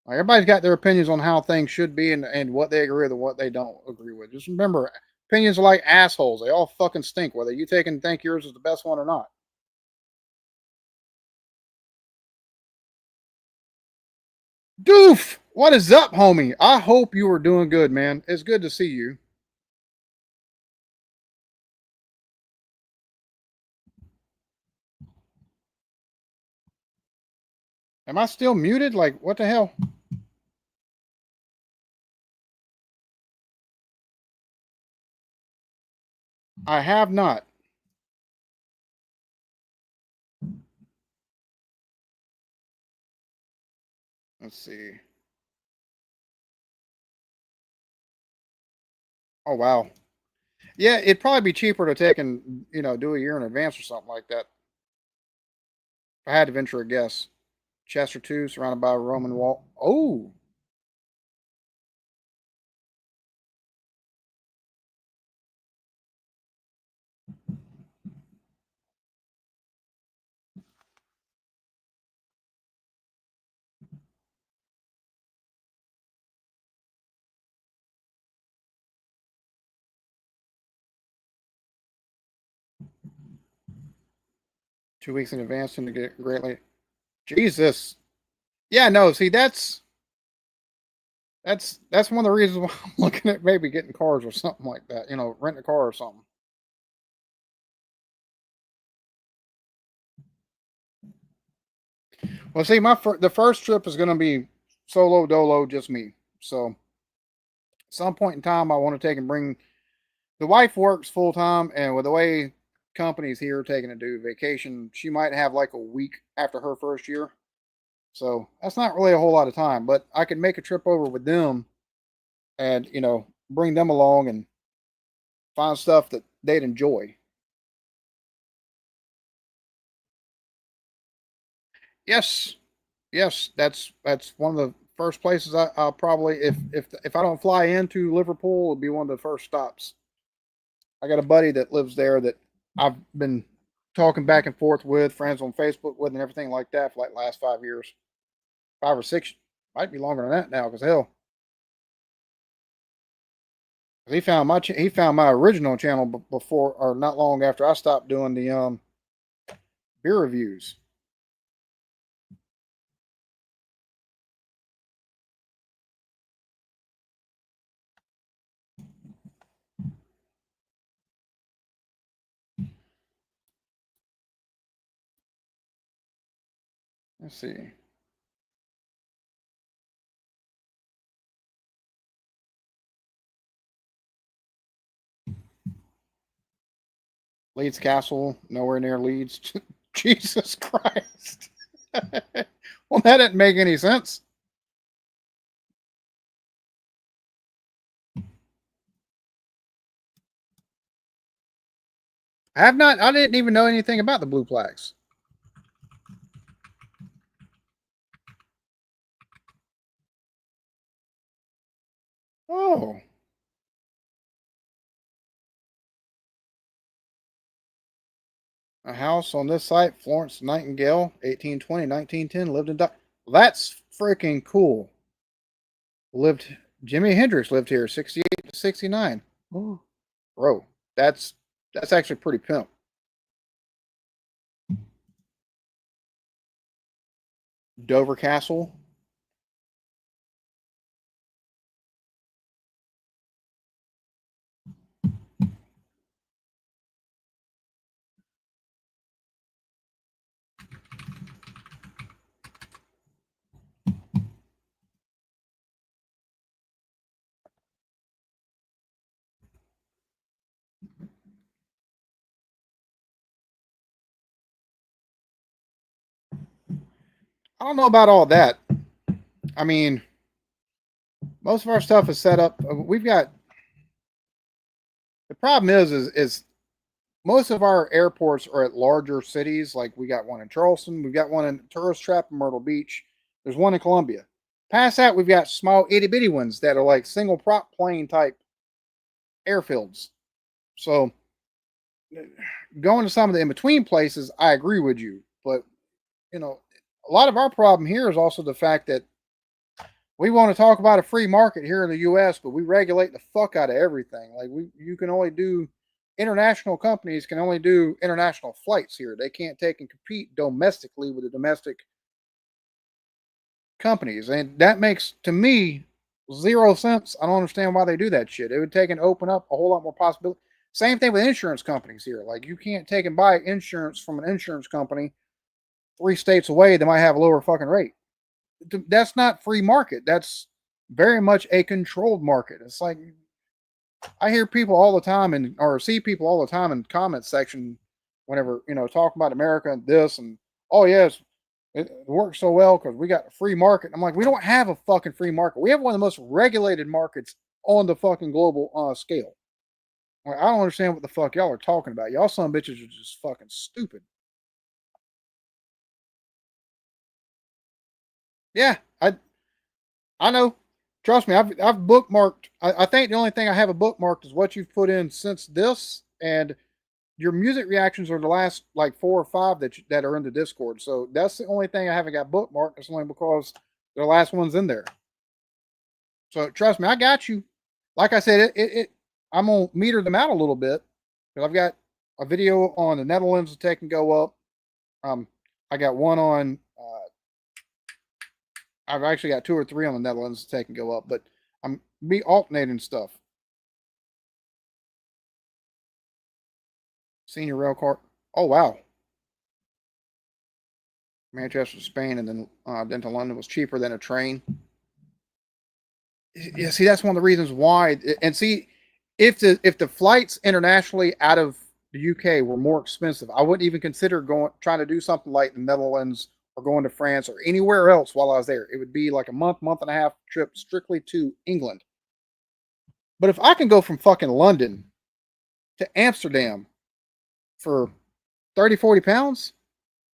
Like, everybody's got their opinions on how things should be and what they agree with and what they don't agree with. Just remember, opinions are like assholes. They all fucking stink, whether you take and think yours is the best one or not. Doof! What is up, homie? I hope you are doing good, man. It's good to see you. Am I still muted? Like, what the hell? I have not. Let's see. Oh, wow. Yeah, it'd probably be cheaper to take and, do a year in advance or something like that. If I had to venture a guess. Chester 2, surrounded by a Roman wall. Oh, two weeks in advance to get greatly. Jesus. Yeah, no, see, that's one of the reasons why I'm looking at maybe getting cars or something like that. Rent a car or something. Well, see, the first trip is going to be solo dolo, just me. So, at some point in time, I want to take and bring the wife works full time, and with the way companies here taking to do vacation, she might have like a week after her first year. So that's not really a whole lot of time, but I could make a trip over with them and bring them along and find stuff that they'd enjoy. Yes, yes, that's one of the first places I'll probably if I don't fly into Liverpool, it'll be one of the first stops. I got a buddy that lives there that I've been talking back and forth with, friends on Facebook with, and everything like that for like last 5 years, 5 or 6, might be longer than that now. Because hell, he found my original channel before or not long after I stopped doing the beer reviews. Let's see. Leeds Castle, nowhere near Leeds. Jesus Christ. Well, that didn't make any sense. I have not. I didn't even know anything about the blue plaques. Oh, a house on this site, Florence Nightingale, 1820, 1910, lived and died. That's freaking cool. Lived Jimi Hendrix lived here, 68 to 69. Oh, bro, that's that's actually pretty pimp. Dover Castle. I don't know about all that. I mean, most of our stuff is set up. We've got the problem is most of our airports are at larger cities. Like we got one in Charleston, we've got one in Tourist Trap in Myrtle Beach. There's one in Columbia. Past that, we've got small itty bitty ones that are like single prop plane type airfields. So going to some of the in between places, I agree with you. But you know, a lot of our problem here is also the fact that we want to talk about a free market here in the U.S., but we regulate the fuck out of everything. Like you can only do international companies can only do international flights here. They can't take and compete domestically with the domestic companies, and that makes to me zero sense. I don't understand why they do that shit. It would take and open up a whole lot more possibility. Same thing with insurance companies here. Like you can't take and buy insurance from an insurance company 3 states away that might have a lower fucking rate. That's not free market. That's very much a controlled market. It's like I hear people all the time and or see people all the time in comment section whenever talking about America and this and oh yes, it works so well because we got a free market. I'm like, we don't have a fucking free market. We have one of the most regulated markets on the fucking global scale. Like, I don't understand what the fuck y'all are talking about. Y'all some bitches are just fucking stupid. Yeah, I know. Trust me, I've bookmarked. I think the only thing I have a bookmarked is what you've put in since this, and your music reactions are the last like 4 or 5 that are in the Discord. So that's the only thing I haven't got bookmarked. It's only because they're the last ones in there. So trust me, I got you. Like I said, I'm gonna meter them out a little bit because I've got a video on the Netherlands that they can go up. I got one on. I've actually got 2 or 3 on the Netherlands that they can go up, but I'm be alternating stuff. Senior rail car. Oh wow, Manchester, Spain, and then to London was cheaper than a train. Yeah, see, that's one of the reasons why. And see, if the flights internationally out of the UK were more expensive, I wouldn't even consider going trying to do something like the Netherlands or going to France or anywhere else while I was there. It would be like a month and a half trip strictly to England. But if I can go from fucking London to Amsterdam for 30, 40 pounds,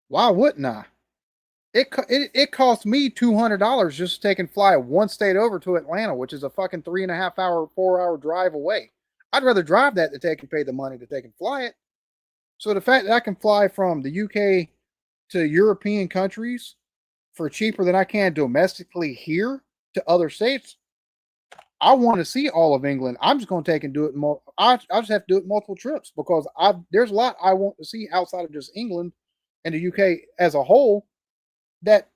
why wouldn't I? It cost me $200 just to take and fly one state over to Atlanta, which is a fucking 3.5 hour, 4 hour drive away. I'd rather drive that than take and pay the money to take and fly it. So the fact that I can fly from the UK to European countries for cheaper than I can domestically here to other states, I want to see all of England. I'm just going to take and do it. I just have to do it multiple trips because there's a lot I want to see outside of just England and the UK as a whole that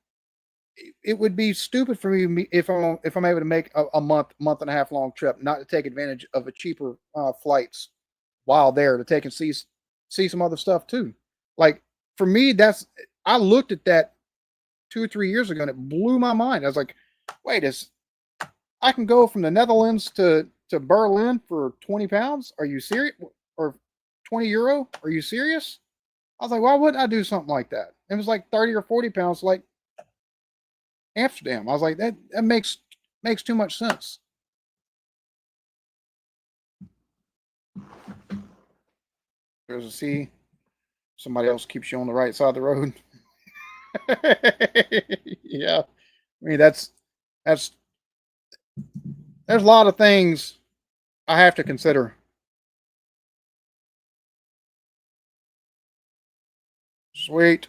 it would be stupid for me if I'm able to make a month and a half long trip, not to take advantage of a cheaper flights while there to take and see some other stuff too. Like for me, I looked at that 2 or 3 years ago and it blew my mind. I was like, wait, I can go from the Netherlands to Berlin for 20 pounds? Are you serious? Or 20 euro? Are you serious? I was like, why wouldn't I do something like that? It was like 30 or 40 pounds, like Amsterdam. I was like, that makes too much sense. There's a C. Somebody else keeps you on the right side of the road. Yeah. I mean, that's there's a lot of things I have to consider. Sweet,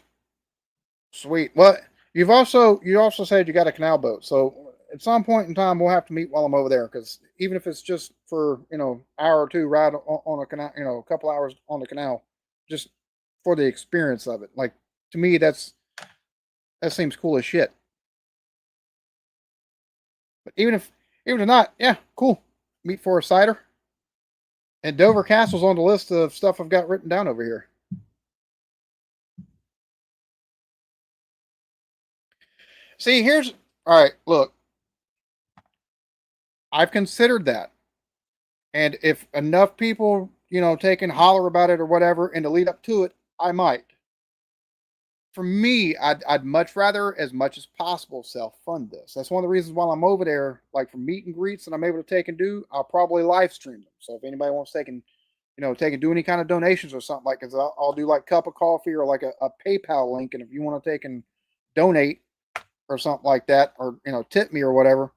sweet. Well, you also said you got a canal boat, so at some point in time we'll have to meet while I'm over there because even if it's just for hour or two ride on a canal, a couple hours on the canal, just for the experience of it. Like to me, that seems cool as shit. But even if not, yeah, cool. Meet for a cider. And Dover Castle's on the list of stuff I've got written down over here. See, here's all right. Look, I've considered that, and if enough people, take and holler about it or whatever, and to lead up to it, I might. For me, I'd much rather, as much as possible, self fund this. That's one of the reasons while I'm over there, like for meet and greets that I'm able to take and do, I'll probably live stream them. So if anybody wants to take and do any kind of donations or something like, because I'll do like cup of coffee or like a PayPal link, and if you want to take and donate or something like that, or tip me or whatever,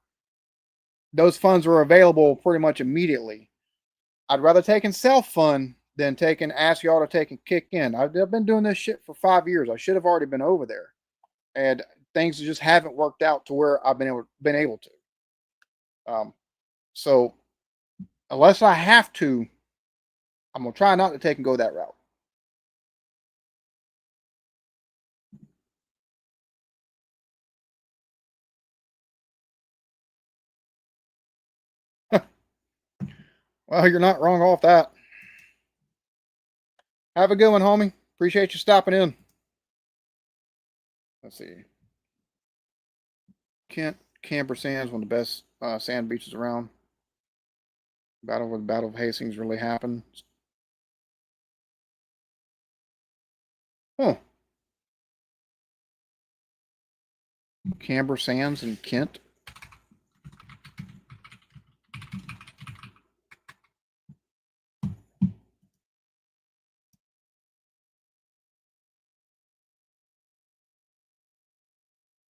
those funds are available pretty much immediately. I'd rather take and self fund than take and ask y'all to take and kick in. I've been doing this shit for 5 years. I should have already been over there, and things just haven't worked out to where I've been able to. So unless I have to, I'm gonna try not to take and go that route. Well, you're not wrong off that. Have a good one, homie. Appreciate you stopping in. Let's see. Kent Camber Sands, one of the best sand beaches around. Battle of Hastings really happened. Huh. Camber Sands in Kent.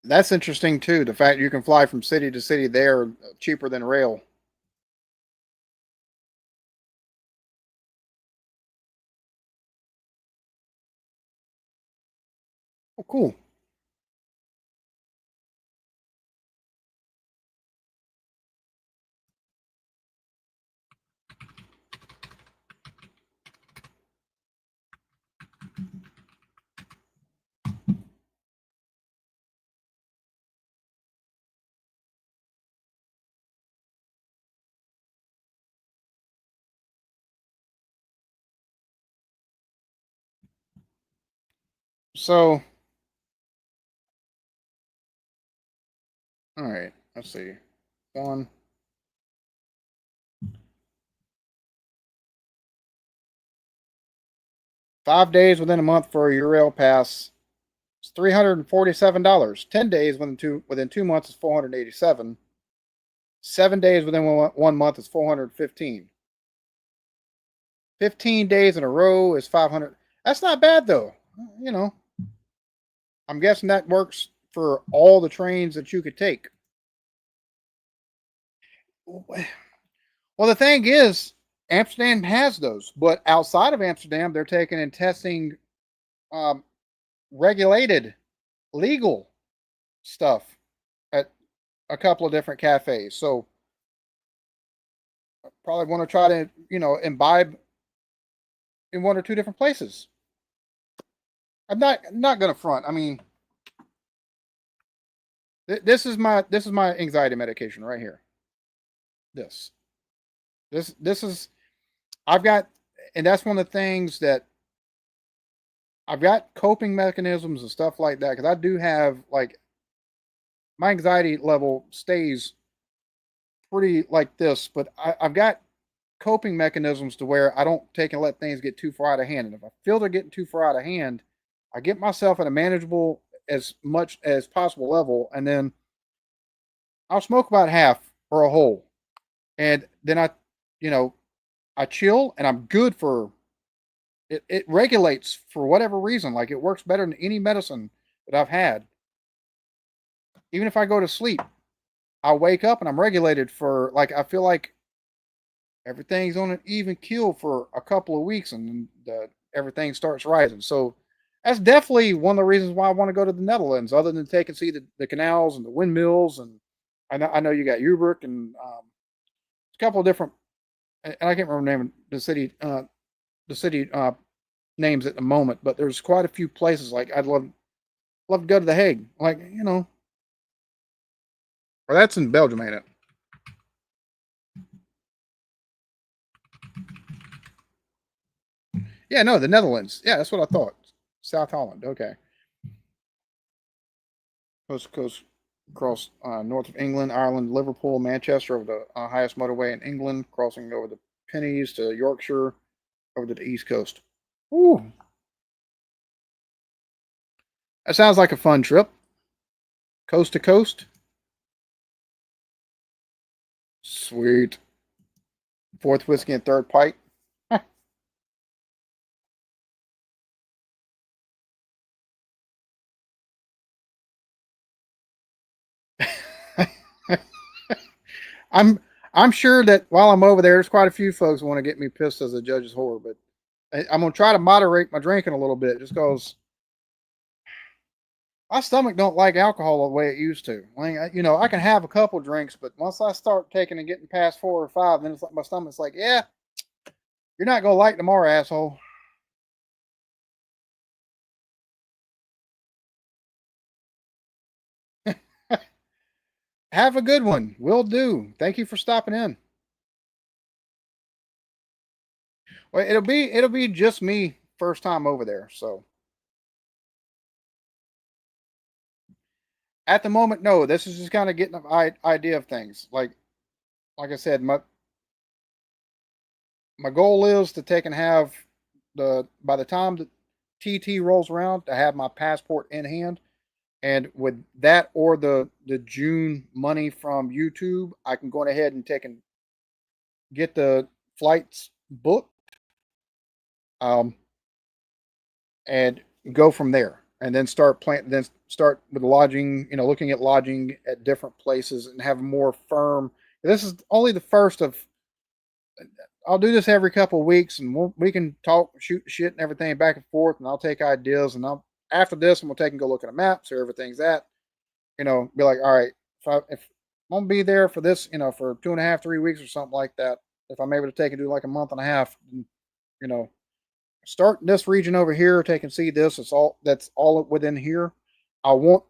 That's interesting too. The fact you can fly from city to city there cheaper than rail. Oh, cool. So, all right. Let's see. One, 5 days within a month for a URL pass. It's $347. 10 days within 2 months is 487. 7 days within one month is 415. 15 days in a row is 500. That's not bad though. You know, I'm guessing that works for all the trains that you could take. Well, the thing is, Amsterdam has those, but outside of Amsterdam, they're taking and testing um, regulated, legal stuff at a couple of different cafes. So probably want to try to, imbibe in one or two different places. I'm not going to front. I mean, this is my anxiety medication right here. This this is I've got, and that's one of the things that I've got coping mechanisms and stuff like that because I do have like my anxiety level stays pretty like this, but I've got coping mechanisms to where I don't take and let things get too far out of hand. And if I feel they're getting too far out of hand, I get myself at a manageable as much as possible level, and then I'll smoke about half or a whole, and then you know, I chill and I'm good for It regulates for whatever reason. Like it works better than any medicine that I've had. Even if I go to sleep, I wake up and I'm regulated for like I feel like everything's on an even keel for a couple of weeks, and then everything starts rising. So that's definitely one of the reasons why I want to go to the Netherlands, other than take and see the canals and the windmills. And I know you got Ubrecht and a couple of different, and I can't remember the name of the city names at the moment, but there's quite a few places like I'd love to go to the Hague, like or that's in Belgium, ain't it? Yeah, no, the Netherlands. Yeah, that's what I thought. South Holland. Okay. Coast to coast across north of England, Ireland, Liverpool, Manchester over the highest motorway in England, crossing over the Pennies to Yorkshire, over to the east coast. Ooh, that sounds like a fun trip. Coast to coast. Sweet. Fourth whiskey and third pint. I'm I'm sure that while I'm over there, there's quite a few folks who want to get me pissed as a judge's whore, but I'm gonna try to moderate my drinking a little bit, just because my stomach don't like alcohol the way it used to. Like, I can have a couple drinks, but once I start taking and getting past 4 or 5, then it's like my stomach's like, yeah, you're not gonna like tomorrow, asshole. Have a good one. Will do. Thank you for stopping in. Well, it'll be just me first time over there. So at the moment, no. This is just kind of getting an idea of things. Like I said, my goal is to take and have the by the time the TT rolls around to have my passport in hand. And with that or the June money from YouTube, I can go ahead and take and get the flights booked, um, and go from there. And then start with lodging. Looking at lodging at different places and have more firm. This is only the first of. I'll do this every couple of weeks, and we can talk, shoot shit, and everything back and forth. And I'll take ideas, and I'll after this, I'm gonna take and go look at a map, so everything's at. Be like, all right, if I'm gonna be there for this, for 2.5, 3 weeks or something like that, if I'm able to take and do like a month and a half, you know, start in this region over here, take and see this. That's all within here. I want,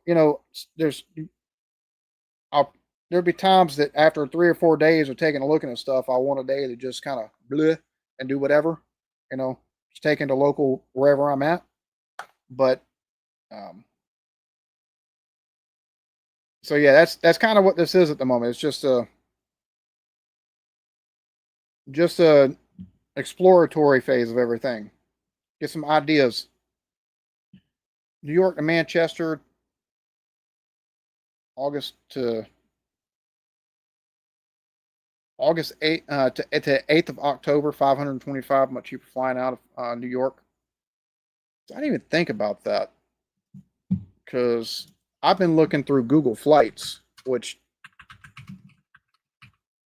I'll there'll be times that after 3 or 4 days of taking a look at stuff, I want a day to just kind of bleh and do whatever, just taking the local wherever I'm at. But um, so yeah, that's kind of what this is at the moment. It's just a exploratory phase of everything. Get some ideas. New York to Manchester, August to August 8th to 8th of October, 525, much cheaper flying out of New York. I didn't even think about that because I've been looking through Google Flights, which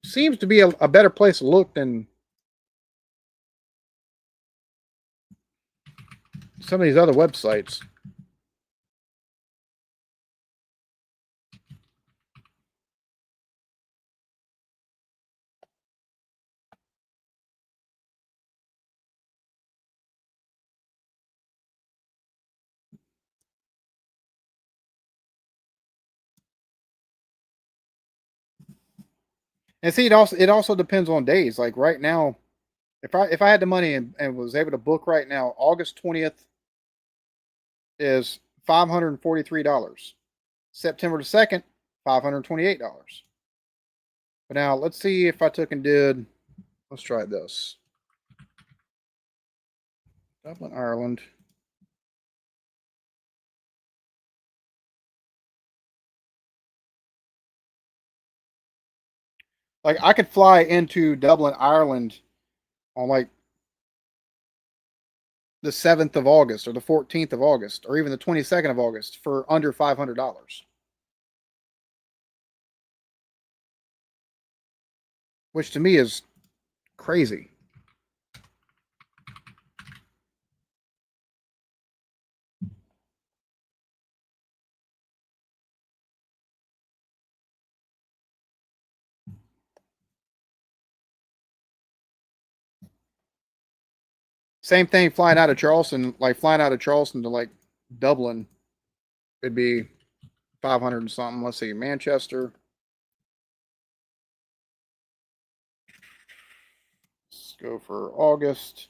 seems to be a better place to look than some of these other websites. And see, it also depends on days. Like right now, if I had the money and was able to book right now, August 20th is $543. September the 2nd, $528. But now let's see if I took and did. Let's try this. Dublin, Ireland. Like I could fly into Dublin, Ireland on like the 7th of August or the 14th of August or even the 22nd of August for under $500, which to me is crazy. Same thing flying out of Charleston, like flying out of Charleston to like Dublin, it'd be 500 and something. Let's see, Manchester. Let's go for August.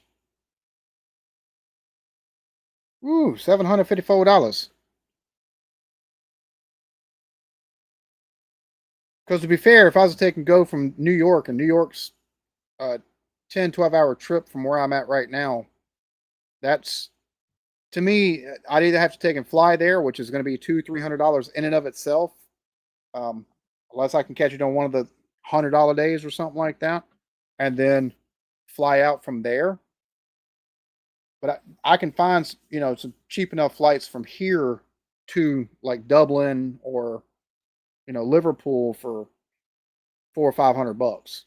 Ooh, $754. Because to be fair, if I was taking go from New York, and New York's a 10, 12-hour trip from where I'm at right now, that's, to me, I'd either have to take and fly there, which is going to be $200-300 in and of itself, um, unless I can catch it on one of the $100 days or something like that, and then fly out from there. But I can find, some cheap enough flights from here to like Dublin or Liverpool for $400 or $500.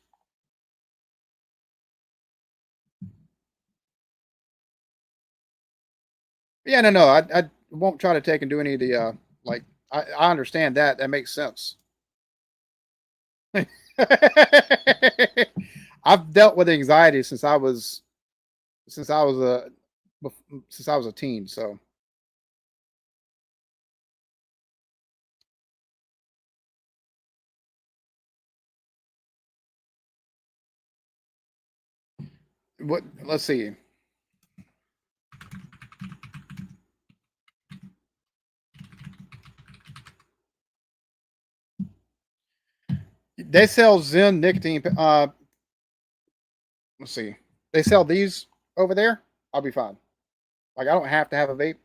Yeah, no, I won't try to take and do any of the like. I understand that. That makes sense. I've dealt with anxiety since I was a since I was a teen. So what? Let's see. They sell Zen nicotine. Let's see. They sell these over there. I'll be fine. Like I don't have to have a vape.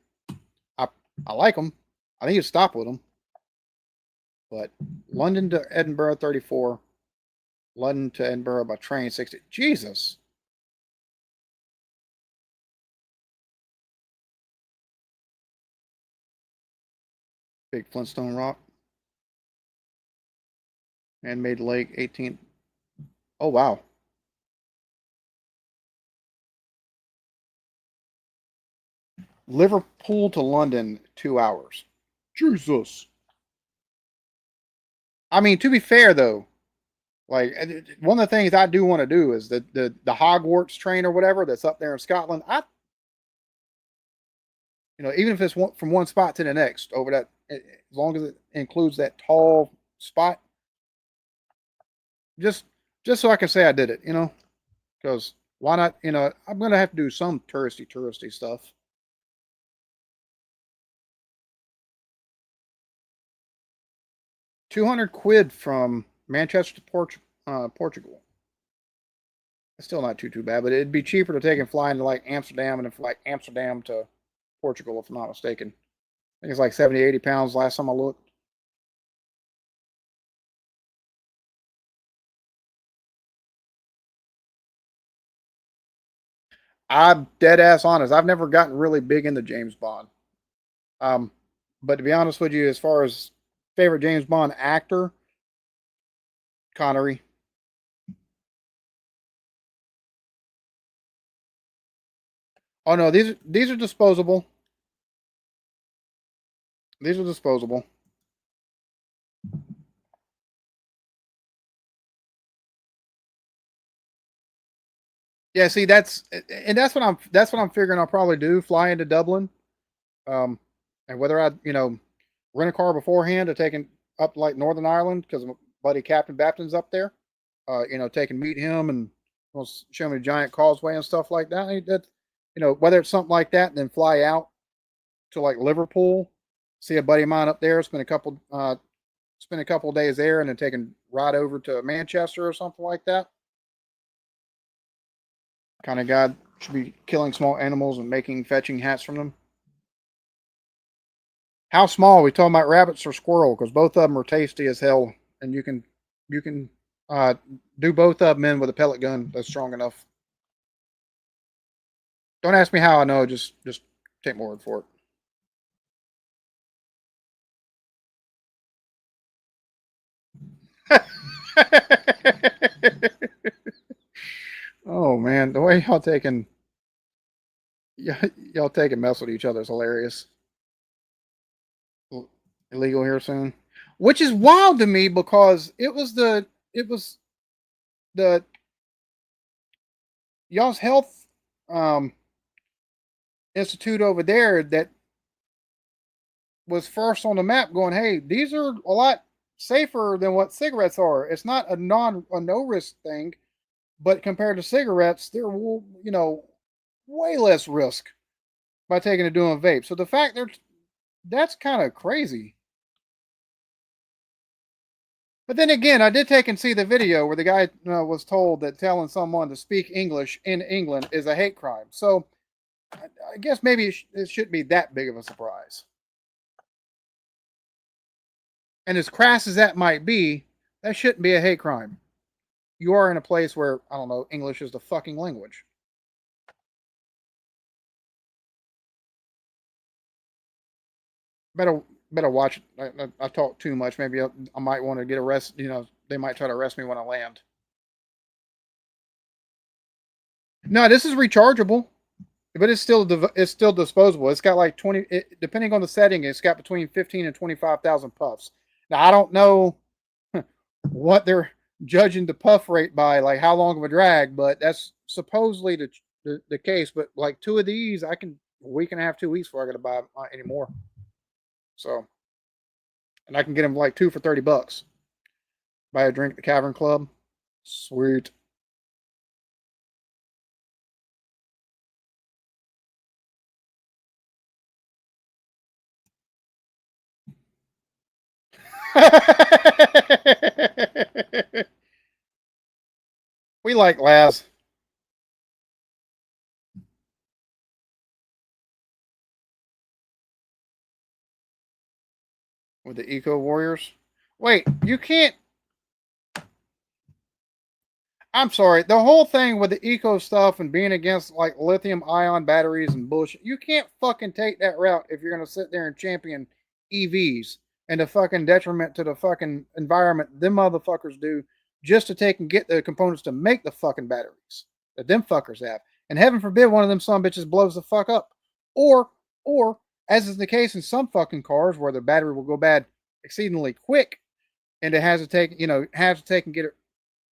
I I like them. I need to stop with them. But London to Edinburgh 34, London to Edinburgh by train 60. Jesus. Big Flintstone Rock. Man-made lake 18. Oh wow. Liverpool to London 2 hours. Jesus. I mean, to be fair though, like one of the things I do want to do is the Hogwarts train or whatever that's up there in Scotland. Even if it's from one spot to the next over that, as long as it includes that tall spot, just just so I can say I did it. Because why not? I'm gonna have to do some touristy stuff. 200 quid from Manchester to Portugal. It's still not too bad, but it'd be cheaper to take and fly into like Amsterdam and then fly Amsterdam to Portugal, if I'm not mistaken. I think it's like 70, 80 pounds last time I looked. I'm dead ass honest. I've never gotten really big into James Bond. Um, but to be honest with you, as far as favorite James Bond actor, Connery. Oh no, these are disposable. These are disposable. Yeah, see that's what I'm figuring I'll probably do. Fly into Dublin, um, and whether I rent a car beforehand or taking up like Northern Ireland because my buddy Captain Bapton's up there. Take and meet him and he'll show me the giant causeway and stuff like that. And whether it's something like that, and then fly out to like Liverpool, see a buddy of mine up there, spend a couple days there, and then take and ride over to Manchester or something like that. Kind of guy should be killing small animals and fetching hats from them. How small? Are we talking about rabbits or squirrel? Because both of them are tasty as hell, and you can uh, do both of them in with a pellet gun that's strong enough. Don't ask me how I know. Just take my word for it. Oh man, the way y'all taking mess with each other is hilarious. Illegal here soon, which is wild to me because it was the y'all's health um, institute over there that was first on the map, going, "Hey, these are a lot safer than what cigarettes are. It's not a no risk thing, but compared to cigarettes, they're way less risk by taking and doing vape. So the fact that's kind of crazy. But then again, I did take and see the video where the guy was told that telling someone to speak English in England is a hate crime. So I guess maybe it shouldn't be that big of a surprise. And as crass as that might be, that shouldn't be a hate crime. You are in a place where, I don't know, English is the fucking language. Better better watch. I talk too much. Maybe I might want to get arrested. They might try to arrest me when I land. No, this is rechargeable, but it's still disposable. It's got like 20. Depending on the setting, it's got between 15 and 25,000 puffs. Now I don't know what they're judging the puff rate by, like how long of a drag, but that's supposedly the case. But like two of these, I can a week and a half, 2 weeks before I got to buy any more. So, and I can get them like two for $30. Buy a drink at the Cavern Club. Sweet. We like Laz with the Eco Warriors. Wait, you can't. I'm sorry. The whole thing with the eco stuff and being against like lithium ion batteries and bullshit, you can't fucking take that route if you're going to sit there and champion EVs and the fucking detriment to the fucking environment them motherfuckers do just to take and get the components to make the fucking batteries that them fuckers have. And heaven forbid one of them son bitches blows the fuck up. Or, as is the case in some fucking cars where the battery will go bad exceedingly quick and it has to take and get it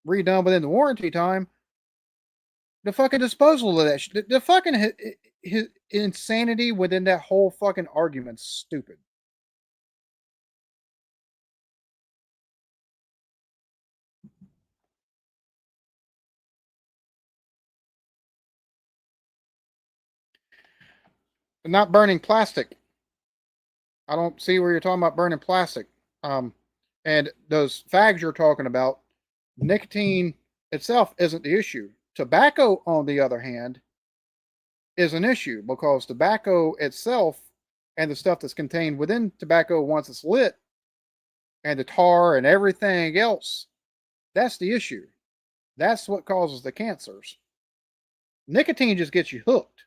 redone within the warranty time, the fucking disposal of that shit, the fucking his insanity within that whole fucking argument's stupid. But not burning plastic. I don't see where you're talking about burning plastic. Um, and those fags you're talking about, nicotine itself isn't the issue. Tobacco, on the other hand, is an issue because tobacco itself and the stuff that's contained within tobacco once it's lit and the tar and everything else, that's the issue. That's what causes the cancers. Nicotine just gets you hooked.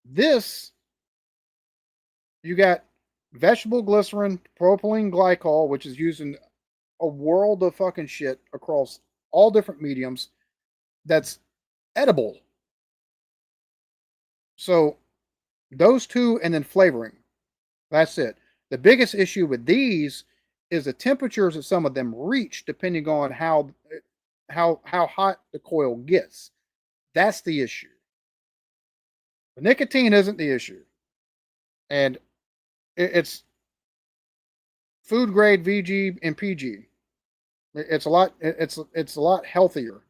This, you got vegetable glycerin, propylene glycol, which is used in a world of fucking shit across all different mediums that's edible. So those two and then flavoring. That's it. The biggest issue with these is the temperatures that some of them reach depending on how hot the coil gets. That's the issue. The nicotine isn't the issue. And it's food grade VG and PG. It's a lot. It's a lot healthier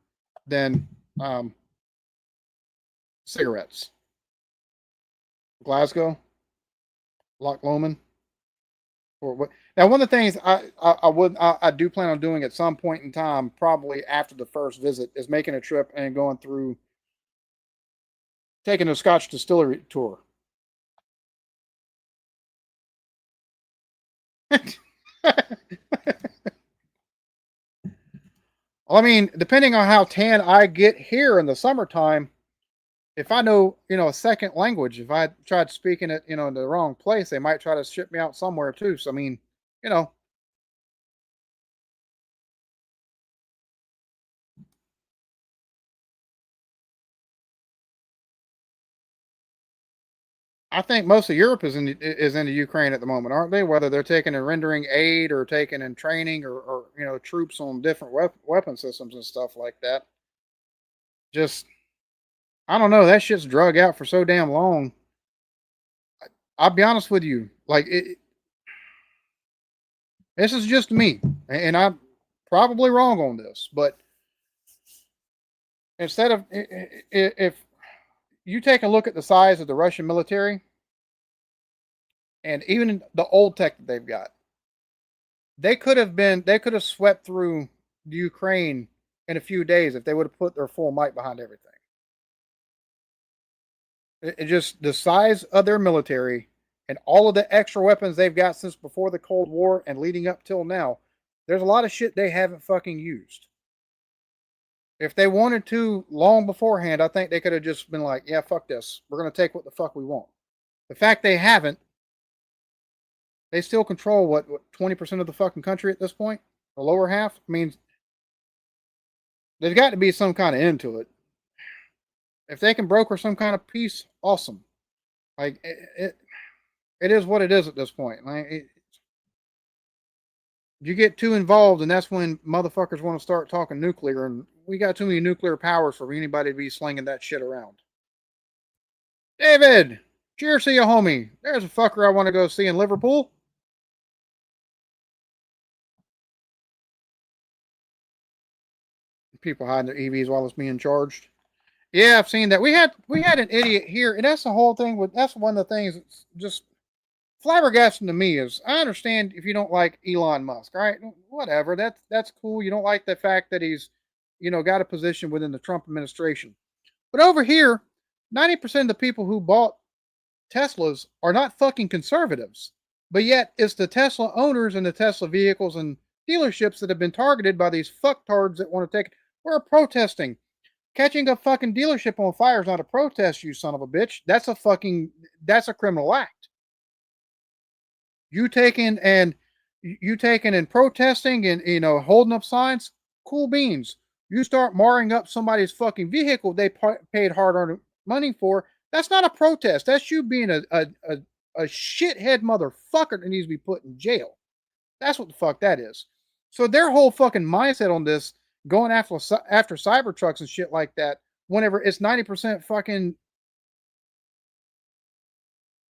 than cigarettes. Glasgow, Loch Lomond, or what? Now, one of the things I do plan on doing at some point in time, probably after the first visit, is making a trip and going through taking a Scotch distillery tour. Well, I mean, depending on how tan I get here in the summertime, if I know, a second language, if I tried speaking it, in the wrong place, they might try to ship me out somewhere too. So I mean, you know, I think most of Europe is in the Ukraine at the moment, aren't they? Whether they're taking and rendering aid or taking and training or troops on different weapon systems and stuff like that. Just I don't know. That shit's drug out for so damn long. I'll be honest with you. Like this is just me, and I'm probably wrong on this, but instead of if you take a look at the size of the Russian military and even the old tech that they've got, they could have swept through the Ukraine in a few days if they would have put their full might behind everything. It just the size of their military and all of the extra weapons they've got since before the Cold War and leading up till now. There's a lot of shit they haven't fucking used. If they wanted to long beforehand, I think they could have just been like, yeah, fuck this. We're going to take what the fuck we want. The fact they haven't, they still control what 20% of the fucking country at this point? The lower half? I mean, there's got to be some kind of end to it. If they can broker some kind of peace, awesome. Like, it is what it is at this point. Like, you get too involved, and that's when motherfuckers want to start talking nuclear, and we got too many nuclear powers for anybody to be slinging that shit around. David, cheers to you, homie. There's a fucker I want to go see in Liverpool. People hiding their EVs while it's being charged. Yeah, I've seen that. We had an idiot here, and that's the whole thing. That's one of the things that's just flabbergasting to me is I understand if you don't like Elon Musk, all right? Whatever. That's cool. You don't like the fact that he's, got a position within the Trump administration. But over here, 90% of the people who bought Teslas are not fucking conservatives. But yet it's the Tesla owners and the Tesla vehicles and dealerships that have been targeted by these fucktards that want to take. We're protesting. Catching a fucking dealership on fire is not a protest, you son of a bitch. That's a criminal act. You taking and protesting and holding up signs, cool beans. You start marring up somebody's fucking vehicle they paid hard-earned money for. That's not a protest. That's you being a shithead motherfucker that needs to be put in jail. That's what the fuck that is. So their whole fucking mindset on this, going after Cybertrucks and shit like that, whenever it's 90% fucking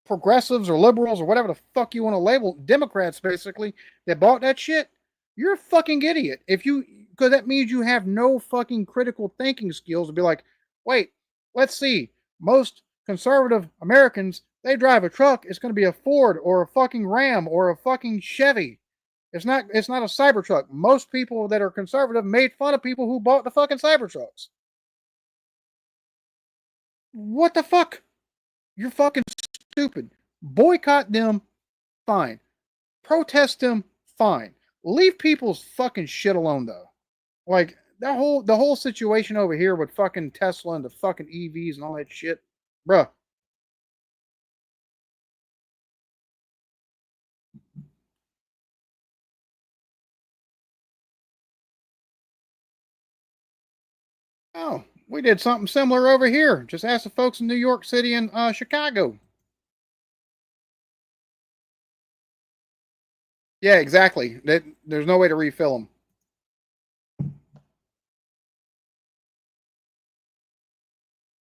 progressives or liberals or whatever the fuck you want to label Democrats basically that bought that shit, you're a fucking idiot. Because that means you have no fucking critical thinking skills to be like, wait, let's see. Most conservative Americans, they drive a truck, it's going to be a Ford or a fucking Ram or a fucking Chevy. It's not a Cybertruck. Most people that are conservative made fun of people who bought the fucking Cybertrucks. What the fuck? You're fucking stupid. Boycott them, fine. Protest them, fine. Leave people's fucking shit alone though. Like the whole situation over here with fucking Tesla and the fucking EVs and all that shit. Bruh. Oh, we did something similar over here. Just ask the folks in New York City and Chicago. Yeah, exactly. There's no way to refill them.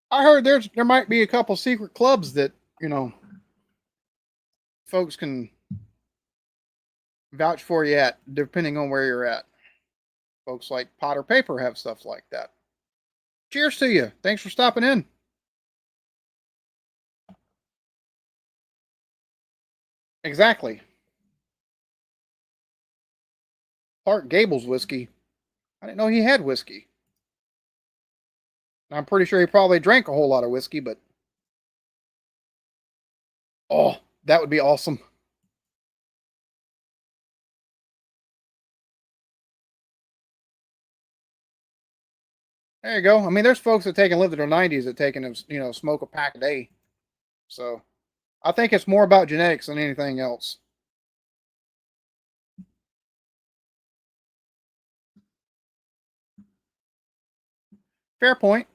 I heard there might be a couple secret clubs that folks can vouch for you at, depending on where you're at. Folks like Potter Paper have stuff like that. Cheers to you. Thanks for stopping in. Exactly. Clark Gable's whiskey. I didn't know he had whiskey. I'm pretty sure he probably drank a whole lot of whiskey, but oh, that would be awesome. There you go. I mean, there's folks that take and live in their 90s that taking smoke a pack a day. So I think it's more about genetics than anything else. Fair point.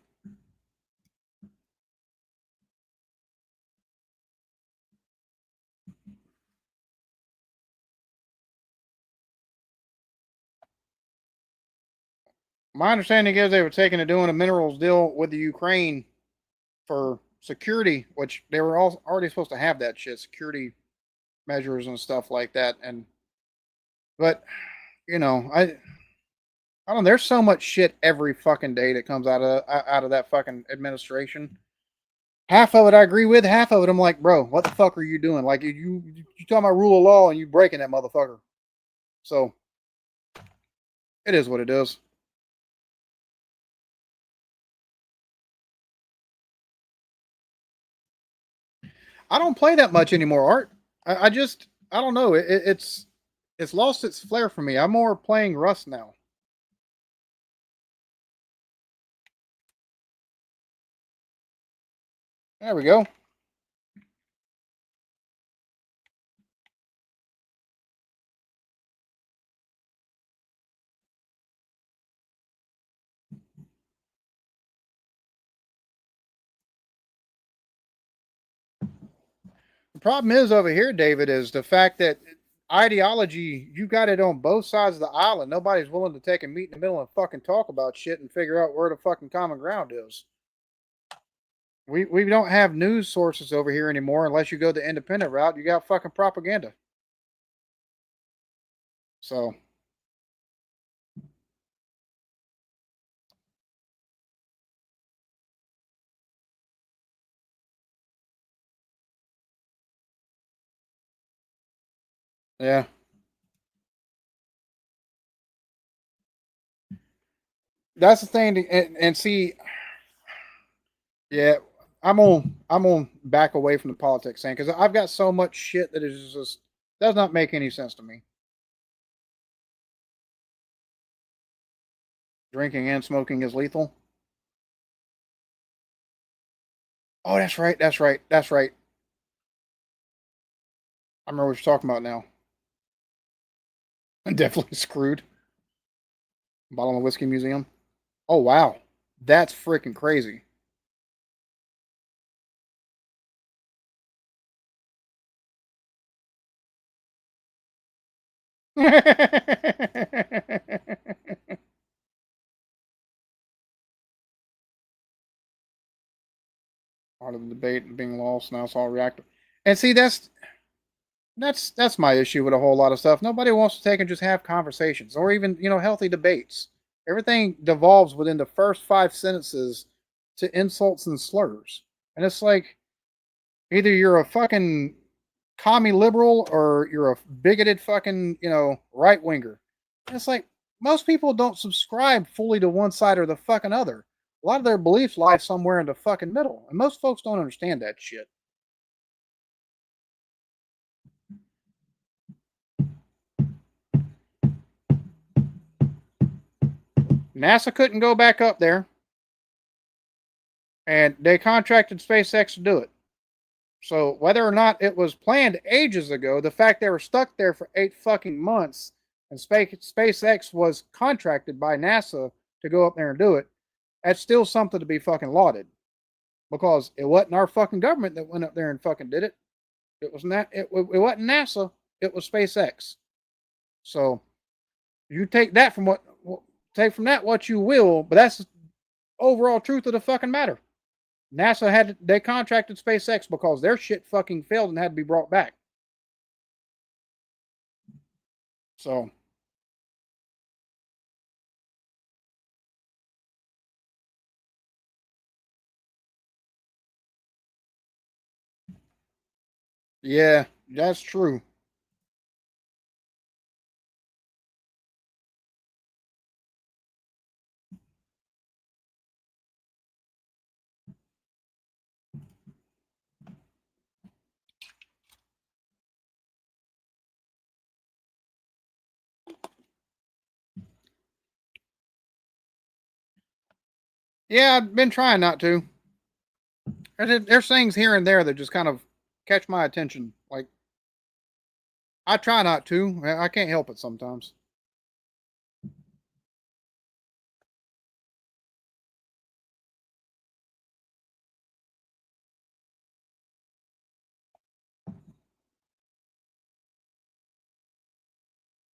My understanding is they were taking and doing a minerals deal with the Ukraine for security, which they were all already supposed to have that shit, security measures and stuff like that. And but you know, I don't know. There's so much shit every fucking day that comes out of that fucking administration. Half of it I agree with. Half of it I'm like, bro, what the fuck are you doing? Like you talking about rule of law and you breaking that motherfucker. So it is what it is. I don't play that much anymore, Art. I just I don't know. It's lost its flair for me. I'm more playing Rust now. There we go. The problem is over here, David, is the fact that ideology, you got it on both sides of the island. Nobody's willing to take a meet in the middle and fucking talk about shit and figure out where the fucking common ground is. We don't have news sources over here anymore unless you go the independent route. You got fucking propaganda. So yeah, that's the thing. And see, yeah, I'm on back away from the politics thing because I've got so much shit that is just does not make any sense to me. Drinking and smoking is lethal. Oh, that's right. That's right. That's right. I remember what you're talking about now. I'm definitely screwed. Bottle of whiskey museum. Oh wow, that's freaking crazy. Part of the debate and being lost. Now it's all reactive. And see, that's my issue with a whole lot of stuff. Nobody wants to take and just have conversations or even healthy debates. Everything devolves within the first 5 sentences to insults and slurs, and it's like either you're a fucking commie liberal or you're a bigoted fucking right winger. It's like most people don't subscribe fully to one side or the fucking other. A lot of their beliefs lie somewhere in the fucking middle, and most folks don't understand that shit. NASA couldn't go back up there, and they contracted SpaceX to do it. So whether or not it was planned ages ago, the fact they were stuck there for 8 fucking months and SpaceX was contracted by NASA to go up there and do it, that's still something to be fucking lauded. Because it wasn't our fucking government that went up there and fucking did it. It was not. It wasn't NASA. It was SpaceX. So you take from that what you will, but that's the overall truth of the fucking matter. They contracted SpaceX because their shit fucking failed and had to be brought back. So yeah, that's true. Yeah, I've been trying not to. There's things here and there that just kind of catch my attention. Like I try not to. I can't help it sometimes.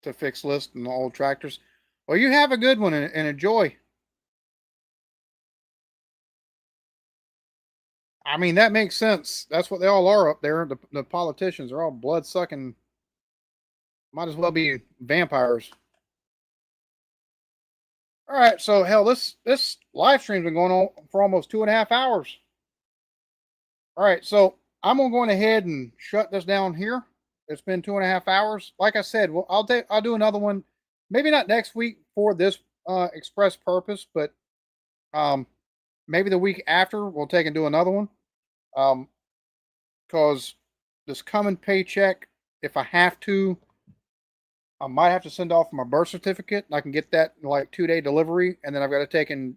To fix list and old tractors. Well, you have a good one and enjoy. I mean, that makes sense. That's what they all are up there. The politicians are all blood sucking. Might as well be vampires. All right, so hell, this live stream's been going on for almost 2.5 hours. All right, so I'm gonna go ahead and shut this down here. It's been 2.5 hours. Like I said, well, I'll do another one, maybe not next week for this express purpose, but um maybe the week after we'll take and do another one. Because this coming paycheck, if I have to, I might have to send off my birth certificate. I can get that in like 2-day delivery, and then I've got to take and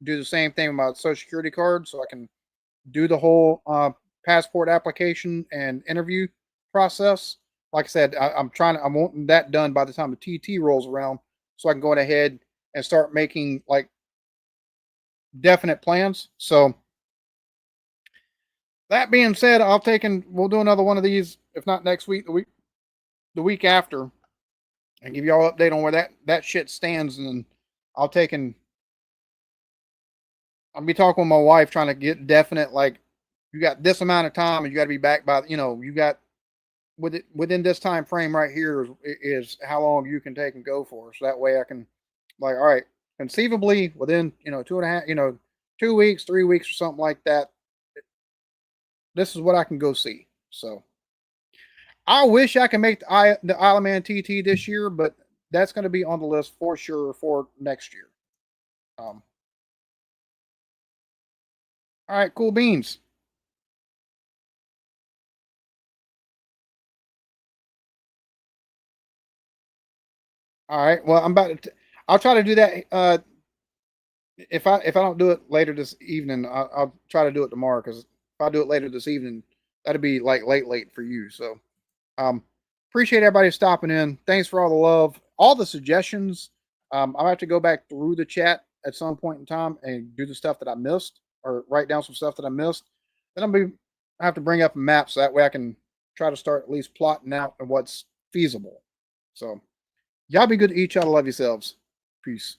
do the same thing with my social security card, so I can do the whole passport application and interview process. Like I said, I'm wanting that done by the time the TT rolls around, so I can go ahead and start making like definite plans. So that being said, we'll do another one of these, if not next week, the week after, and give y'all an update on where that shit stands. And then I'll take and I'll be talking with my wife, trying to get definite, like, you got this amount of time and you got to be back by, you got within this time frame right here is how long you can take and go for. So that way I can, like, all right, conceivably within, 2.5, 2 weeks, 3 weeks or something like that, this is what I can go see. So I wish I could make the Isle of Man TT this year, but that's going to be on the list for sure for next year. Um, all right, cool beans. All right, well, I'll try to do that. If I don't do it later this evening, I'll try to do it tomorrow. Because if I do it later this evening, that'd be like late for you. So um, appreciate everybody stopping in. Thanks for all the love, all the suggestions. I'll have to go back through the chat at some point in time and do the stuff that I missed, or write down some stuff that I missed. Then I have to bring up a map so that way I can try to start at least plotting out what's feasible. So y'all be good to each other. Love yourselves. Peace.